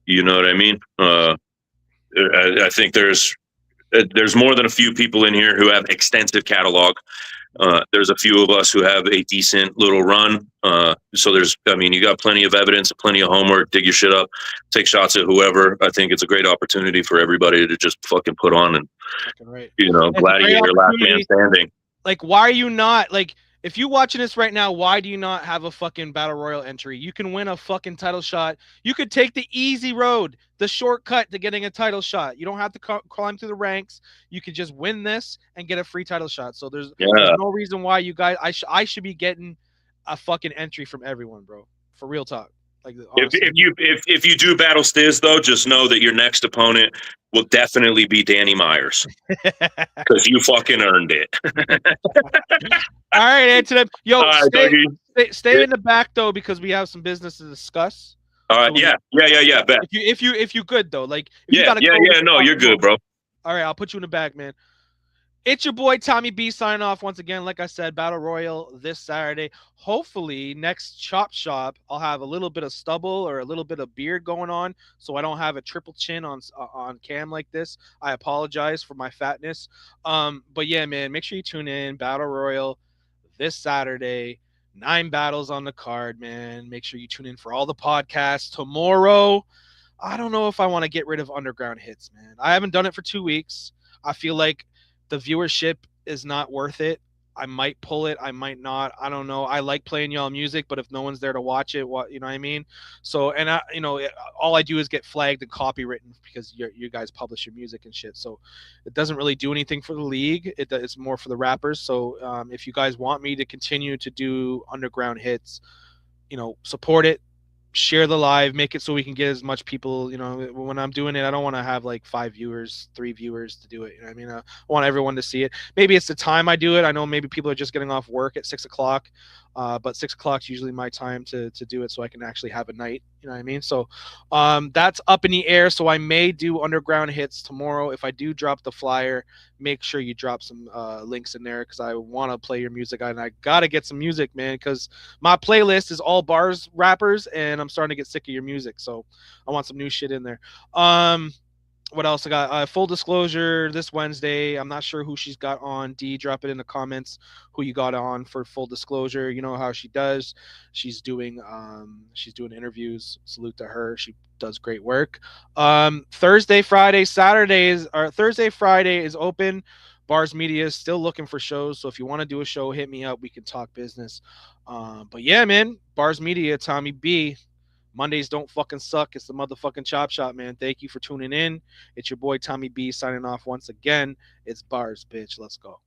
You know what I mean? I think there's more than a few people in here who have extensive catalog. There's a few of us who have a decent little run. So you got plenty of evidence, plenty of homework, dig your shit up, take shots at whoever. I think it's a great opportunity for everybody to just fucking put on and, gladiator, last man standing. Like, why are you not, like, if you're watching this right now, why do you not have a fucking Battle Royal entry? You can win a fucking title shot. You could take the easy road, the shortcut to getting a title shot. You don't have to climb through the ranks. You could just win this and get a free title shot. So there's no reason why you guys, I should be getting a fucking entry from everyone, bro. For real talk. Like, if you do battle Stiz though, just know that your next opponent will definitely be Danny Myers because you fucking earned it. All right, Anthonym. Yo, right, stay in the back though because we have some business to discuss. All right, yeah. Bet. If you good though, like no, you're good, bro. All right, I'll put you in the back, man. It's your boy Tommy B signing off once again. Like I said, Battle Royal this Saturday. Hopefully, next Chop Shop, I'll have a little bit of stubble or a little bit of beard going on, so I don't have a triple chin on cam like this. I apologize for my fatness. But yeah, man, make sure you tune in. Battle Royal this Saturday. 9 battles on the card, man. Make sure you tune in for all the podcasts tomorrow. I don't know if I want to get rid of underground hits, man. I haven't done it for 2 weeks. I feel like the viewership is not worth it. I might pull it. I might not. I don't know. I like playing y'all music, but if no one's there to watch it, you know what I mean? So, and all I do is get flagged and copywritten because you guys publish your music and shit. So it doesn't really do anything for the league. It's more for the rappers. So if you guys want me to continue to do underground hits, support it. Share the live, make it so we can get as much people. When I'm doing it, I don't want to have like 5 viewers, 3 viewers to do it. You know what I mean? I want everyone to see it. Maybe it's the time I do it. I know maybe people are just getting off work at 6 o'clock, but 6 o'clock is usually my time to do it so I can actually have a night. You know what I mean? So that's up in the air. So I may do underground hits tomorrow. If I do drop the flyer, make sure you drop some links in there because I want to play your music. And I got to get some music, man, because my playlist is all B.A.R.Z rappers and I'm starting to get sick of your music. So I want some new shit in there. What else I got? Full disclosure, this Wednesday, I'm not sure who she's got on. D, drop it in the comments who you got on for full disclosure. You know how she does. She's doing interviews. Salute to her. She does great work. Thursday, Friday is open. B.A.R.Z Media is still looking for shows. So if you want to do a show, hit me up. We can talk business. But yeah, man, B.A.R.Z Media, Tommy B. Mondays don't fucking suck. It's the motherfucking Chop Shop, man. Thank you for tuning in. It's your boy Tommy B signing off once again. It's B.A.R.Z, bitch. Let's go.